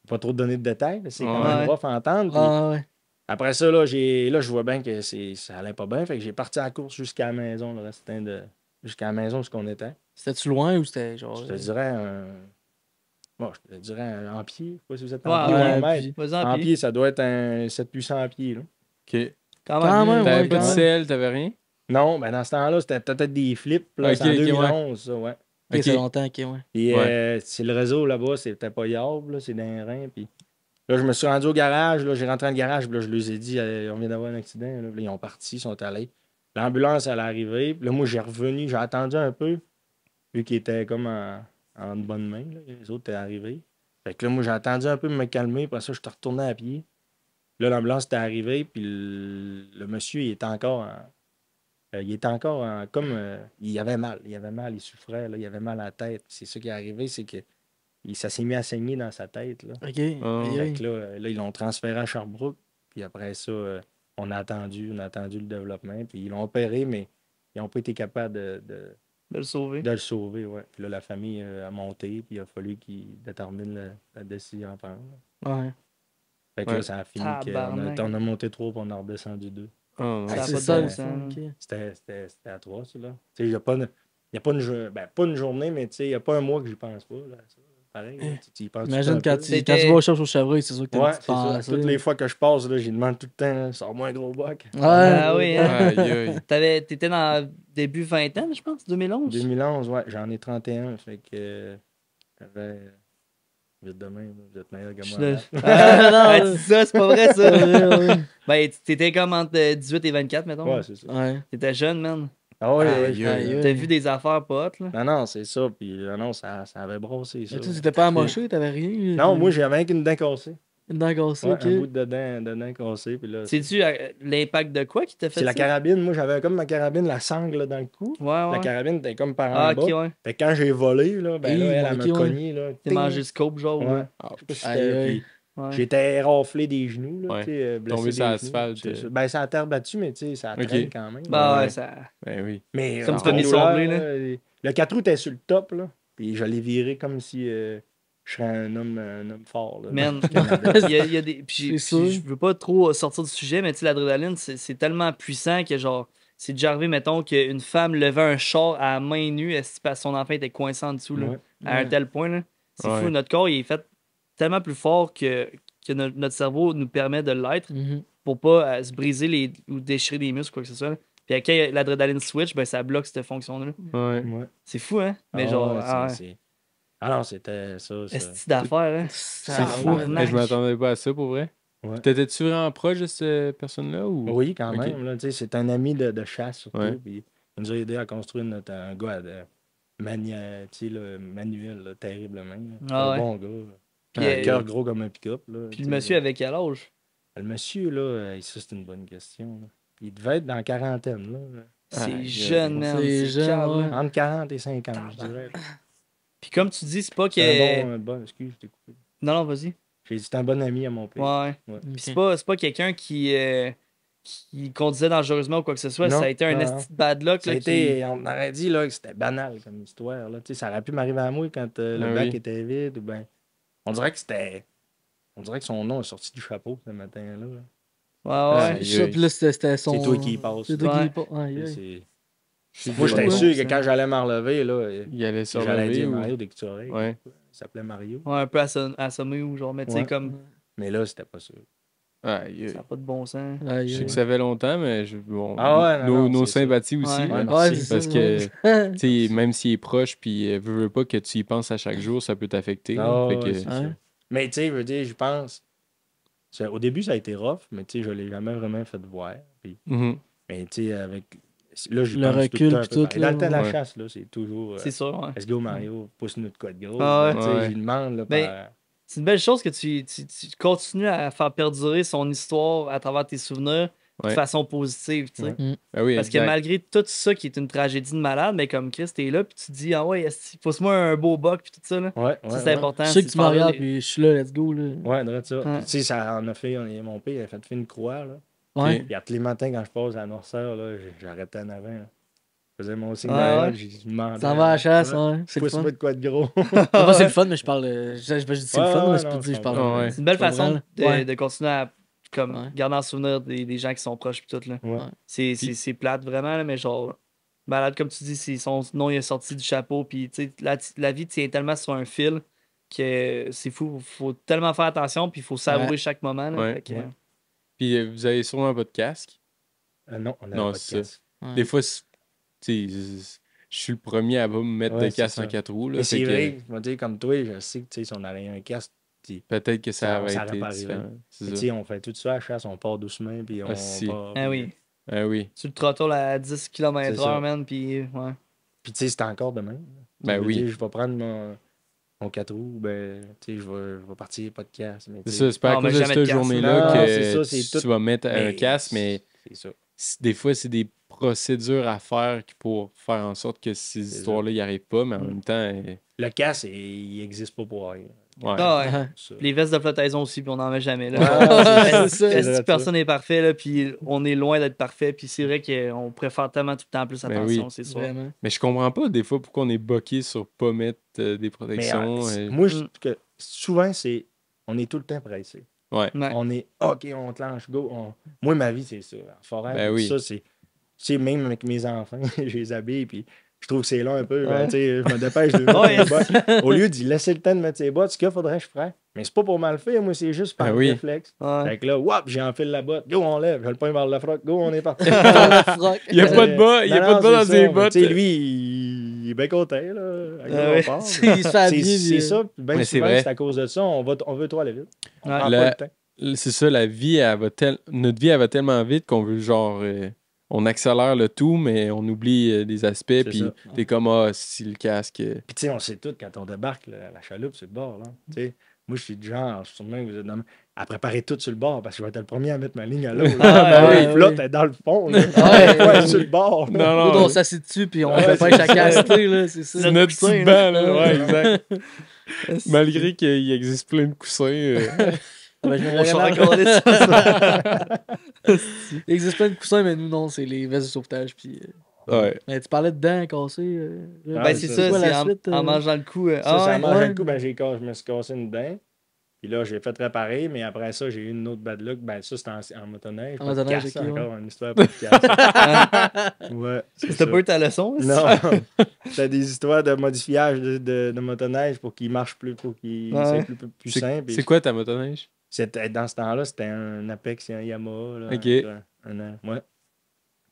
pas trop donner de détails, c'est quand même Ouais. rough à entendre. Puis Ah ouais. après ça, là, je vois bien que ça allait pas bien. Fait que j'ai parti à la course jusqu'à la maison. Le restant jusqu'à la maison où on était. C'était-tu loin ou c'était genre. Je te dirais bon, je te dirais en pied. Je sais pas si vous êtes en Ouais, pied ou ouais, en mètre. puis- Vas-y En en pied. pied. Ça doit être un 700-800 pieds. Là. Ok. Quand Quand même. même, T'avais ouais, pas de quand même. sel, t'avais rien? Non, ben dans ce temps-là, c'était peut-être des flips. Là, Ok, c'est en ok, 2011, ça, ouais. Ok, Ok. c'est longtemps, ok, ouais. Puis Ouais. c'est le réseau là-bas, c'était pas Yable, là, c'est dans les reins. Puis là, je me suis rendu au garage, là, j'ai rentré dans le garage, puis là, je leur ai dit, on vient d'avoir un accident. Là. Puis là, ils ont parti, ils sont allés. L'ambulance, elle est arrivée. Puis là, moi, j'ai revenu, j'ai attendu un peu, vu qu'il était comme en bonne main. Là. Les autres étaient arrivés. Fait que là, moi, j'ai attendu un peu me calmer. Après ça, je suis retourné à pied. Là, l'ambulance était arrivée, puis le monsieur, il était encore comme... il avait mal. Il avait mal, il souffrait, là, il avait mal à la tête. C'est ça qui est arrivé, c'est que ça s'est mis à saigner dans sa tête. Là. OK. Fait que là, ils l'ont transféré à Sherbrooke. Puis après ça, on a attendu le développement. Puis ils l'ont opéré, mais ils n'ont pas été capables De le sauver. de le sauver. Ouais. Puis là, la famille a monté, puis il a fallu qu'ils déterminent la décision à prendre. Ouais. Fait que là, ça a fini Tabarnak. on a monté 3, puis on a redescendu 2. Oh, non. Ça a C'est pas de ça, bon ça. sens. OK. C'était à 3, ça, là. Tu sais, il n'y a pas une journée, mais tu sais, il n'y a pas un mois que j'y pense pas, là. Ça, pareil, là, tu y penses tout le Imagine temps un quand peu. tu vas au chercher au chevreuil, c'est sûr que t'as Ouais, une c'est petite ça. pensée. Toutes les fois que je passe, là, j'y demande tout le temps, sors-moi un gros boc. Ouais. Ah oui, hein? Aïe, aïe. T'étais dans début vingtaine, je pense, 2011. 2011, ouais, j'en ai 31, fait que j'avais... Vite demain, vous êtes meilleur que Je moi. le- Ah, tu dis ça, c'est pas vrai, ça. Ouais. Ben, t'étais comme entre 18 et 24, mettons. Ouais, c'est ça. Ouais. T'étais jeune, man. Ah ouais, Aïe, ouais. aïe. T'as vu des affaires potes, là. Non, c'est ça, puis non, ça avait brossé, ça. Mais toi, t'étais pas amoché, t'avais rien. Non, moi, j'avais rien qu'une dent cassée. Une dent cassée, Ouais, ok. un bout de dent cassé, puis là... Sais-tu l'impact de quoi qui t'a fait C'est la ça? carabine. Moi, j'avais comme ma carabine, la sangle là, dans le cou. Ouais, ouais. La carabine était comme par en Ah, bas. ok, ouais. Fait que quand j'ai volé, là, ben là, elle Ok, m'a ouais. cogné. Là, T'es ting. mangé le scope, genre. Ouais. Ouais. Je sais pas si Aïe, c'était- aïe. puis Ouais. J'étais raflé des genoux. Là, Ouais. tu sais, blessé Tombé des sur genoux. l'asphalte. C'est ça. Ben, ça a terre battue, mais tu sais, ça Ok. traîne quand même. Bah ouais, Ouais. ça. Ben oui. Mais Comme en tu t'as mis douleur, sablé, là. Le 4 roues était sur le top, là. Puis je l'ai viré comme si je serais un homme fort. Là, Man, dans le Canada. il y a des. Puis, C'est puis sûr. je veux pas trop sortir du sujet, mais tu sais, l'adrénaline, c'est tellement puissant que, genre, c'est déjà arrivé, mettons, qu'une femme levait un char à main nue, parce que son enfant était coincé en dessous, là, Ouais. à un Ouais. tel point, là. C'est Ouais. fou, notre corps, il est fait tellement plus fort que notre cerveau nous permet de l'être Mhm. pour pas se briser ou déchirer des muscles, quoi que ce soit. Là. Puis quand l'adrénaline switch, ben, ça bloque cette fonction-là. Ouais. Ouais. C'est fou, hein? Mais Ah genre, ouais, ah ouais. Ah non, c'était ça. Est-ce d'affaires, hein? C'est Ça fou. va. Mais je m'attendais pas à ça pour vrai. Ouais. T'étais-tu vraiment proche de cette personne-là ou? Oui, quand Ok. même. Là, tu sais, c'est un ami de chasse, surtout. Ouais. Puis il nous a aidé à construire un gars manuel, là, terriblement. Là. Ah un ouais. bon gars. Puis, Un cœur gros comme un pick-up. Là, Puis tu le sais, monsieur là. avec quel âge? Le monsieur, là, ça, c'est une bonne question. Là. Il devait être dans la quarantaine. Là. C'est Aïe, jeune, man. C'est jeune, calme, ouais. là. Entre 40 et 50, je dirais. Puis comme tu dis, c'est pas que. C'est un bon excuse, je t'ai coupé. Non, vas-y. J'ai dit, c'est un bon ami à mon père. Ouais. Ouais. Puis Ok. c'est pas quelqu'un qui conduisait dangereusement ou quoi que ce soit. Non, Ça a été un non. esti de bad luck. Ça a Là, été, on aurait dit là, que c'était banal comme histoire. Là. Tu sais, ça aurait pu m'arriver à moi quand le Ah bac oui. était vide. Ou ben, on dirait que c'était. On dirait que son nom est sorti du chapeau ce matin-là. Là. Ouais, ouais. Aïe, Ça, puis là, c'était son. C'est toi qui y passes. C'est toi qui Ouais. y passes. Aïe, aïe. Moi, j'étais Ouais. sûr que quand j'allais m'en relever, là, Il allait se j'allais relever dire ou? Mario dès que tu aurais. Ouais. Il s'appelait Mario. Ouais, un peu assommé ou genre, mais tu sais, Ouais. comme. Mais là, c'était pas sûr. Aïe, Ça n'a pas de bon sens. Aïe, je sais aïe. que ça fait longtemps, mais bon, Ah ouais, non, non, nos c'est ça. sympathies aussi. Ouais. là. Ouais, Ouais, merci. c'est Parce ça, que, ouais. tu sais, même s'il est proche, puis veux pas que tu y penses à chaque jour, ça peut t'affecter. là. Ah Fait ouais, que- c'est Ouais. ça. Mais tu sais, je veux dire, je pense. Au début, ça a été rough, mais tu sais, je l'ai jamais vraiment fait voir. Puis, Mhm. mais tu sais, avec. Là, j'y Le pense recul, tout le temps un puis peu tout, pareil. Dans le temps de la ouais. chasse, là, c'est toujours. C'est sûr, ouais. Let's go Mario, pousse-nous de quoi de gros. Ah ouais. Ben, tu sais, Ouais. j'y demande. Là, Ben, par- C'est une belle chose que tu continues à faire perdurer son histoire à travers tes souvenirs de Ouais. façon positive, tu sais. Ouais. Ben oui, Parce que exact. malgré tout ça qui est une tragédie de malade, mais comme Chris, t'es là, puis tu te dis, ah ouais, pousse-moi un beau buck, puis tout ça, là. Ouais, Ça, ouais, c'est ouais. important. Je sais c'est que de tu me faire regardes, les- puis je suis là, let's go, là. Ouais, de ça. Ouais. Puis, tu sais, ça en a fait. Mon père, il a fait une croix, là. Ouais. Ok. Puis à tous les matins, quand je passe à la Noirceur, là, j'arrêtais en avant. Là. Je faisais mon signe Ouais, derrière, ouais. puis je demandais. Ça va à la chasse, ouais. C'est le fun. Pousse-moi de quoi de gros. Moi, c'est le fun, mais je parle. Je dis c'est le Ouais, fun, ouais, mais c'est non, pas dit, je je parle. comprends. Ouais. C'est une belle Tu comprends, façon là? de, Ouais. de continuer à comme, Ouais. garder en souvenir des gens qui sont proches, puis tout, là. Ouais. C'est plate, vraiment, là, mais genre, malade, comme tu dis, son nom il est sorti du chapeau, puis tu sais, la vie tient tellement sur un fil que c'est fou. Faut tellement faire attention, puis il faut savourer Ouais. chaque moment. Là, Ouais. fait que, Ouais. Puis vous avez sûrement pas de casque. Non, on a Non, pas de c'est casque. Ouais. Des fois, tu sais, je suis le premier à pas me mettre Ouais, de c'est casque ça. en 4 roues. Là, Mais fait c'est que vrai, je vais dire comme toi, je sais que tu sais, si on avait un casque, peut-être que ça Ça avait aurait été pas arrivé. différent. C'est mais tu ça. sais, on fait tout ça à la chasse, on part doucement, puis on Ah, si. part. ah puis- oui. Ah oui. Tu le trottoles à 10 C'est ça. km/h, man, puis ouais. Puis tu sais, c'est encore demain. Ben Je veux oui. dire, je vais prendre mon 4 roues, ben, tu sais, je vais partir podcast. Mais, tu C'est sais, ça, c'est pas à Ah, mais cause de jamais de cette casque. journée-là Non, que c'est ça, c'est tu tout. vas mettre un casque, mais c'est ça. des fois, c'est des procédures à faire pour faire en sorte que ces C'est histoires-là n'y arrivent pas, mais en même temps, Le casque, il n'existe pas pour rien. ouais. Ah ouais. Ah, Ça. Puis les vestes de flottaison aussi, puis on n'en met jamais. Là. Ouais, c'est ça. c'est Est-ce vrai, que personne n'est parfait, là, puis on est loin d'être parfait, puis c'est vrai qu'on préfère tellement tout le temps plus Ben attention, oui. c'est sûr. Vraiment. Mais je comprends pas des fois pourquoi on est bloqué sur pas mettre des Mais protections. moi, je trouve que souvent, on est tout le temps pressé. Ouais. Ouais. On est OK, on te lance, go. Moi, ma vie, c'est ça. En forêt, Ben oui. ça, c'est. Tu sais, même avec mes enfants, je les habille, puis je trouve que c'est long un peu. Ouais. Tu sais, je me dépêche de mettre Ouais. mes bottes. Au lieu d'y laisser le temps de mettre ses bottes, ce qu'il faudrait que je ferais. Mais c'est pas pour mal faire, moi, c'est juste par Ben oui. réflexe. Ouais. Fait que là, whop, j'enfile la botte. Go, on lève. Je le pointe vers le froc. Go, on est parti. Il y a pas de bas, il y a pas de bas dans ses bottes. Tu sais, lui, il est bien content, là. Avec Ah le ouais. report. Il se fait habiller, C'est puis- ça. Puis bien Mais c'est souvent, vrai. c'est à cause de ça. On veut trop aller vite. On Ouais. prend La- pas le temps. C'est ça, la vie, notre vie, elle va tellement vite qu'on veut genre. On accélère le tout, mais on oublie des aspects, C'est puis ça. t'es comme, si le casque. Puis, tu sais, on sait tout quand on débarque, la chaloupe sur le bord. Là. Tu sais, moi, je suis du genre, sûrement que vous êtes à préparer tout sur le bord parce que je vais être le premier à mettre ma ligne à l'eau. Ah, ouais, Puis là, ouais. t'es dans le fond. Là. Ouais. Ouais, sur le bord. là. Non, Nous, non, on s'assied dessus, puis on Ouais, fait c'est pêche à ça. caster, là, c'est ça. c'est notre coussin, petit là. banc, là. Ouais, exact. Est-ce- Malgré qu'il existe plein de coussins. Ben, je me On s'en regarde. raccordait de ça. Il existe plein de coussins, mais nous, non, c'est les vestes de sauvetage. Puis, Ouais. mais tu parlais de dents cassées. Ah, Ben, c'est c'est ça. ça, quoi c'est la suite, en mangeant le coup. Ça, ça mange ouais. un coup, ben, je me suis cassé une dent. Puis là, j'ai fait réparer, mais après ça, j'ai eu une autre bad luck. Ben, ça, c'était en motoneige. En Pas de motoneige, casse, ok, ouais. encore une histoire pas de casse. Ouais, c'est C'était ça. pas eu ta leçon? aussi? Non, c'était des histoires de modifiage de motoneige pour qu'il marche plus, pour qu'il Ouais. soit plus simple. C'est quoi ta motoneige? Dans ce temps-là, c'était un Apex et un Yamaha. Là, Ok. Ouais.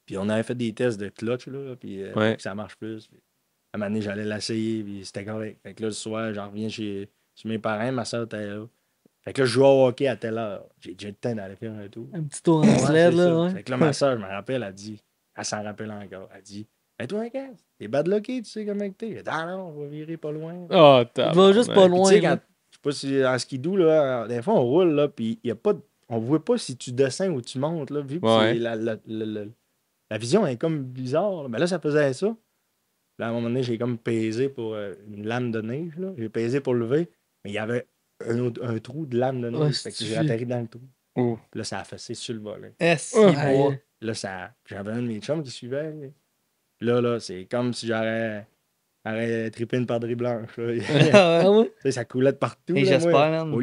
Puis on avait fait des tests de clutch, là, puis Ouais. pour que ça marche plus. Puis, à un moment donné, j'allais l'essayer, puis c'était correct. Fait que là, le soir, j'en reviens chez mes parents, ma soeur était là. Fait que là, je jouais au hockey à telle heure. J'ai déjà le temps d'aller faire un tour. Un petit tour en Ouais, sled, c'est là. ça. Ouais. Fait que là, ma soeur, je me rappelle, elle s'en rappelle encore. Elle dit, mets-toi un casque. T'es bad lucky, tu sais comment que t'es. J'ai dit, ah non, on va virer pas loin. Oh, Il va juste pas Puis, loin. tu sais, là. quand, je sais pas si en skidoo, là, des fois, on roule, là, puis il y a pas on voit pas si tu descends ou tu montes, là, vu que Ouais. c'est la vision est comme bizarre. Là. Mais là, ça faisait ça. Là, à un moment donné, j'ai comme pesé pour une lame de neige, là. J'ai pesé pour lever, mais il y avait un trou de lame de neige. Ouais, fait que c'est j'ai fou. atterri dans le trou. Oh. Puis là, ça a fessé sur le volet. Est-ce Oh. qu'il boit? Aïe. Là, j'avais un de mes chums qui suivait. Là, c'est comme si j'aurais trippé une perdrix blanche. Là. Tu Ah ouais? sais, ça coulait de partout. Et là, j'espère, moi. man.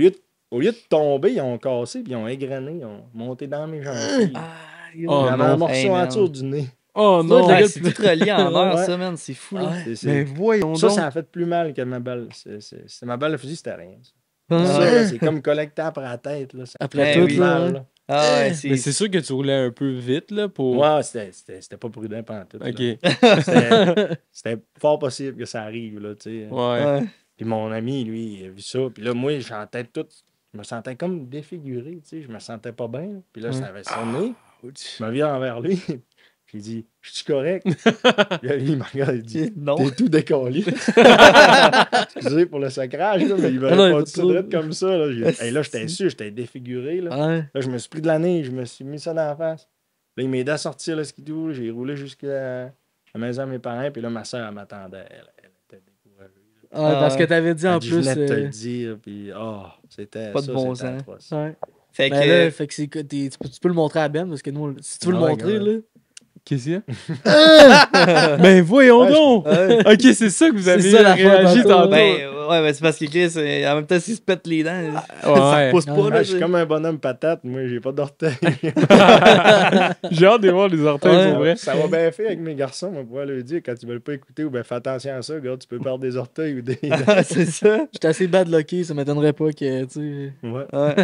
Au lieu de tomber, ils ont cassé, puis ils ont égrené, ils ont monté dans mes gencives. Oh, J'avais non. un morceau Hey, en man. dessous du nez. Oh Ouais, non! la Ouais, gueule c'est plus- tout relié en l'air, Ouais. ça, man. C'est fou, là. C'est- voyons Ça a fait plus mal que ma balle. C'est ma balle de fusil, c'était rien. Ça, Ah, là, c'est comme collecté après la tête. Là. Ça Après fait tout, plus là, mal, ouais. là. Ah ouais, Mais c'est sûr que tu roulais un peu vite, là, pour... Ouais, c'était pas prudent pendant tout. là. Ok. C'était fort possible que ça arrive, là, tu sais. Ouais. Ouais. Puis mon ami, lui, il a vu ça. Puis là, moi, j'entends tout. Je me sentais comme défiguré, tu sais. Je me sentais pas bien. Puis là, ça avait sonné. Je me viens envers lui. J'ai dit, je suis correct. Puis là, lui, il me regarde, il dit, Non. t'es tout décollé. Excusez pour le sacrage, là, mais il m'a Ah non, il y a répondu pas ça trop. direct comme ça. Là, Hey, là j'étais sûr, j'étais défiguré. Là. Ouais. Là, je me suis pris de la nez, je me suis mis ça dans la face. Là, il m'a aidé à sortir le skidoo. J'ai roulé jusqu'à la maison de mes parents. Puis là, ma soeur, elle m'attendait. Elle était découragée. Ah, Ah parce ouais. que t'avais dit en Elle dit, plus. je venais de te le dire. Puis, c'était Pas de ça, bon c'était sens. atroce. Ouais. Fait Ben que. là, fait que tu peux le montrer à Ben, parce que nous, si tu veux le Ouais, montrer, ouais. là. Qu'est-ce qu'il y a? Ben voyons Ouais, donc! Ok, c'est ça que vous C'est avez ça, la fois réagi tantôt, tantôt. Ben, ouais, mais c'est parce que Chris, en même temps, s'il se pète les dents, ça Ouais. pousse pas, Ah, là. Je suis comme un bonhomme patate. Moi, j'ai pas d'orteil. J'ai hâte de voir les orteils Ouais. pour vrai. Ça va bien faire avec mes garçons. On va pouvoir leur dire quand ils veulent pas écouter ou ben fais attention à ça. Regarde, tu peux perdre des orteils ou des. C'est ça. J'étais assez bad lucky, ça m'étonnerait pas que, tu sais. Ouais. Ouais.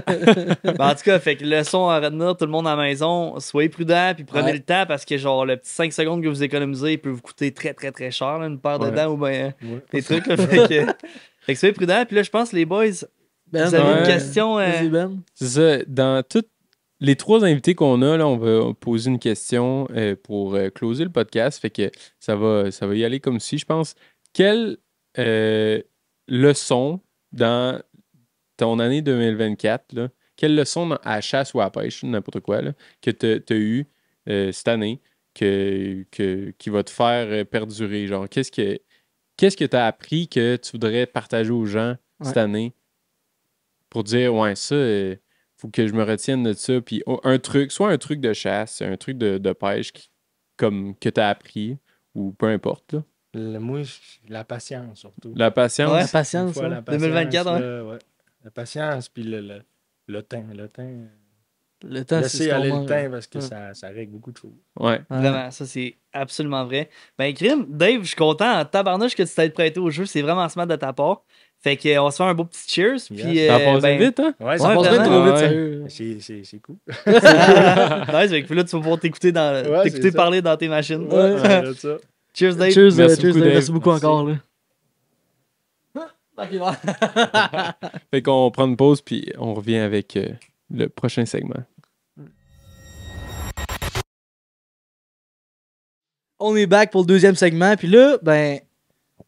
Ben, en tout cas, fait que leçon à retenir, tout le monde à la maison, soyez prudents, puis prenez Ouais. le temps parce que, genre, le petit 5 secondes que vous économisez peut vous coûter très, très, très cher, là, une paire de Ouais. dents ou ben Ouais. des trucs. Là, fait que soyez prudents. Puis là, je pense, les boys, Ben, vous avez ouais. une question. Vas-y, Ben. C'est ça. Dans toutes les 3 invités qu'on a, là, on va poser une question pour closer le podcast. Fait que ça va y aller comme si, je pense. Quel leçon dans ton année 2024, là, quelle leçon à la chasse ou à la pêche, n'importe quoi, là, que tu as eu cette année qui va te faire perdurer? Genre, qu'est-ce que tu as appris que tu voudrais partager aux gens cette année pour dire, ouais, ça, faut que je me retienne de ça. Puis un truc, soit un truc de chasse, un truc de pêche comme que tu as appris, ou peu importe. Là. Moi, la patience surtout. La patience. Ouais. La patience, Une fois, ouais. la patience, 2024, là, ouais. La patience, puis le temps. Le temps, c'est Laisser ce qu'on aller le mange. temps parce que Ouais. ça règle beaucoup de choses. Ouais. Vraiment, ça c'est absolument vrai. Ben, Grim, Dave, je suis content en tabarnouche que tu t'aies prêté au jeu. C'est vraiment smart de ta part. Fait que, on va se faire un beau petit cheers. Puis, Yes. Ça a passé ben, vite, hein? Ouais, Ça Ouais, passe bien vraiment. trop vite, Ouais. sérieux. c'est cool. nice, fait que là, tu vas pouvoir t'écouter Ouais, t'écouter c'est ça. parler dans tes machines. Ouais, là, ça. Cheers, Dave. Cheers, Merci cheers, beaucoup, Dave. Dave. Merci beaucoup Merci. encore. Là. Fait qu'on prend une pause, puis on revient avec le prochain segment. On est back pour le deuxième segment. Puis là, ben,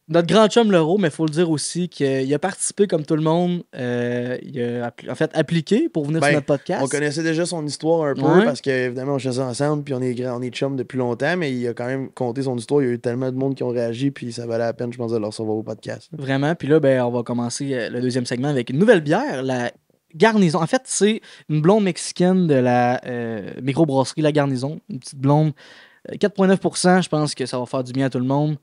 notre grand chum Leroux, mais il faut le dire aussi qu'il a participé comme tout le monde. Il a en fait appliqué pour venir Ben, sur notre podcast. On connaissait déjà son histoire un peu Ouais. parce qu'évidemment, on chassait ensemble puis on est chums depuis longtemps, mais il a quand même conté son histoire. Il y a eu tellement de monde qui ont réagi puis ça valait la peine, je pense, de le recevoir au podcast. Vraiment. Puis là, ben, on va commencer le deuxième segment avec une nouvelle bière, la Garnison. En fait, c'est une blonde mexicaine de la microbrasserie La Garnison. Une petite blonde. 4,9%, je pense que ça va faire du bien à tout le monde.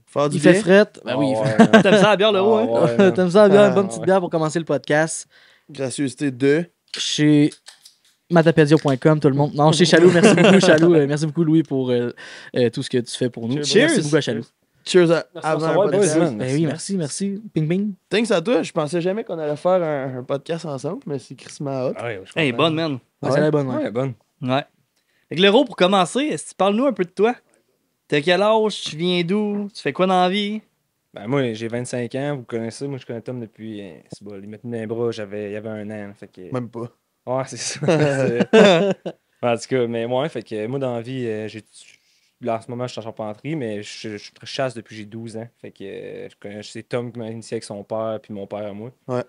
Faire du Il fait bien. fret. Ben oui, il fait... T'aimes ça la bière, le haut, hein? Ah, ouais, man. T'aimes ça, la bière, une Ah, bonne petite ouais. bière pour commencer le podcast. Gracieuseté de. Chez matapedia.com, tout le monde. Non, chez Chaloux, merci beaucoup, Chaloux. Merci beaucoup, Louis, pour tout ce que tu fais pour nous. Cheers. Merci beaucoup à Chaloux. Cheers Merci, avant ça un va, podcast. boys, man. Ben oui, merci. Ping, ping. Thanks à toi. Je pensais jamais qu'on allait faire un podcast ensemble, mais c'est crissement hot. Ouais, je Hey, comprends. bonne, man. Ah, c'est la bonne, ouais. Ouais, bonne. Ouais. Fait que Léro, pour commencer, est-ce que tu parles-nous un peu de toi? T'as quel âge? Tu viens d'où? Tu fais quoi dans la vie? Ben, moi, j'ai 25 ans, vous connaissez. Moi, je connais Tom depuis. C'est bon, il m'a tenu dans les bras, il y avait un an. Fait que... Même pas. Ouais, c'est ça. En tout cas, mais ouais, fait que moi, dans la vie, là, en ce moment, je suis en charpenterie, mais je chasse depuis que j'ai 12 ans. Fait que c'est Tom qui m'a initié avec son père, puis mon père à moi. Ouais.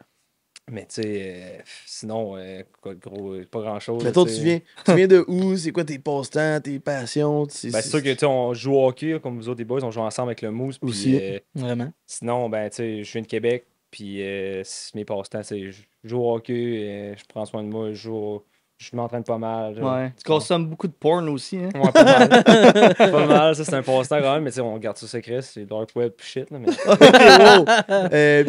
Mais tu sais, sinon, quoi de gros, pas grand-chose. Mais toi, tu tu sais. viens de où? C'est quoi tes passe-temps, tes passions? Ben, c'est sûr que tu sais, on joue au hockey, là, comme vous autres, des boys, on joue ensemble avec le Mousse. Puis, Aussi. Vraiment. sinon, ben, tu sais, je viens de Québec, puis mes passe-temps, c'est je joue au hockey, je prends soin de moi, je m'entraîne pas mal. Ouais. Tu consommes beaucoup de porn aussi, hein? Ouais, pas mal. Pas mal, ça, c'est un passe-temps quand même, mais tu sais, on garde ça secret, c'est dark web pis shit, là, mais...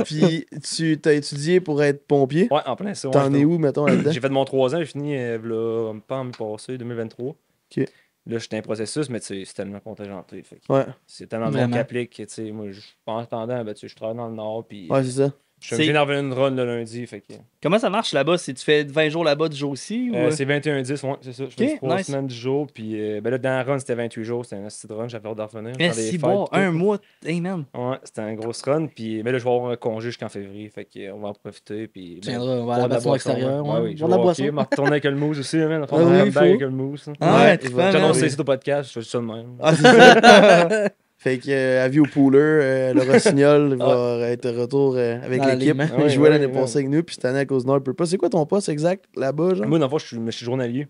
Puis tu t'as étudié pour être pompier. Ouais, en plein ça. ouais, T'en es où, mettons, là-dedans? J'ai fait mon 3 ans, j'ai fini, là, pas en mi-passé, 2023. Ok. Là, j'étais en processus, mais tu sais, c'est tellement contingenté. Fait que Ouais, c'est tellement de monde Vraiment. qui applique, que, tu sais, moi, en attendant, ben, tu sais, je travaille dans le Nord, puis ouais, c'est ça. je suis obligé d'en revenir une run le lundi, fait que... Comment ça marche là-bas? Si tu fais 20 jours là-bas du jour aussi? Ou... C'est 21-10, ouais, c'est ça. Je fais Ok, 3 nice. semaines du jour, puis ben là, dans la run, c'était 28 jours, c'était un petit run, j'avais hâte d'en revenir. Mais dans les si fêtes, bon, pis tout. un mois. Hey, man. Ouais, c'était un gros run, puis mais là, je vais avoir un congé jusqu'en février, fait que, on va en profiter, puis... Tu ben, viendras, on va à boire la de baston boisson, extérieure. ouais. Ouais, Oui, je boire de la vais boisson. hockey, retourner avec le mousse aussi, man. Ah oui, On il faut. avec le mousse. Hein. Ah, Ouais, tu il fais, va- man. J'annonce oui. ça au podcast, je fais ça de même. Ah, c'est ça. Fait que, avis au pooler, le Rossignol va être de retour avec Dans l'équipe. l'alignement. Il Ouais, jouait ouais, l'année ouais. passée avec nous, puis cette année à cause de Nord, il peut pas. C'est quoi ton poste exact là-bas, genre? Moi, dans le fond, je suis journalier.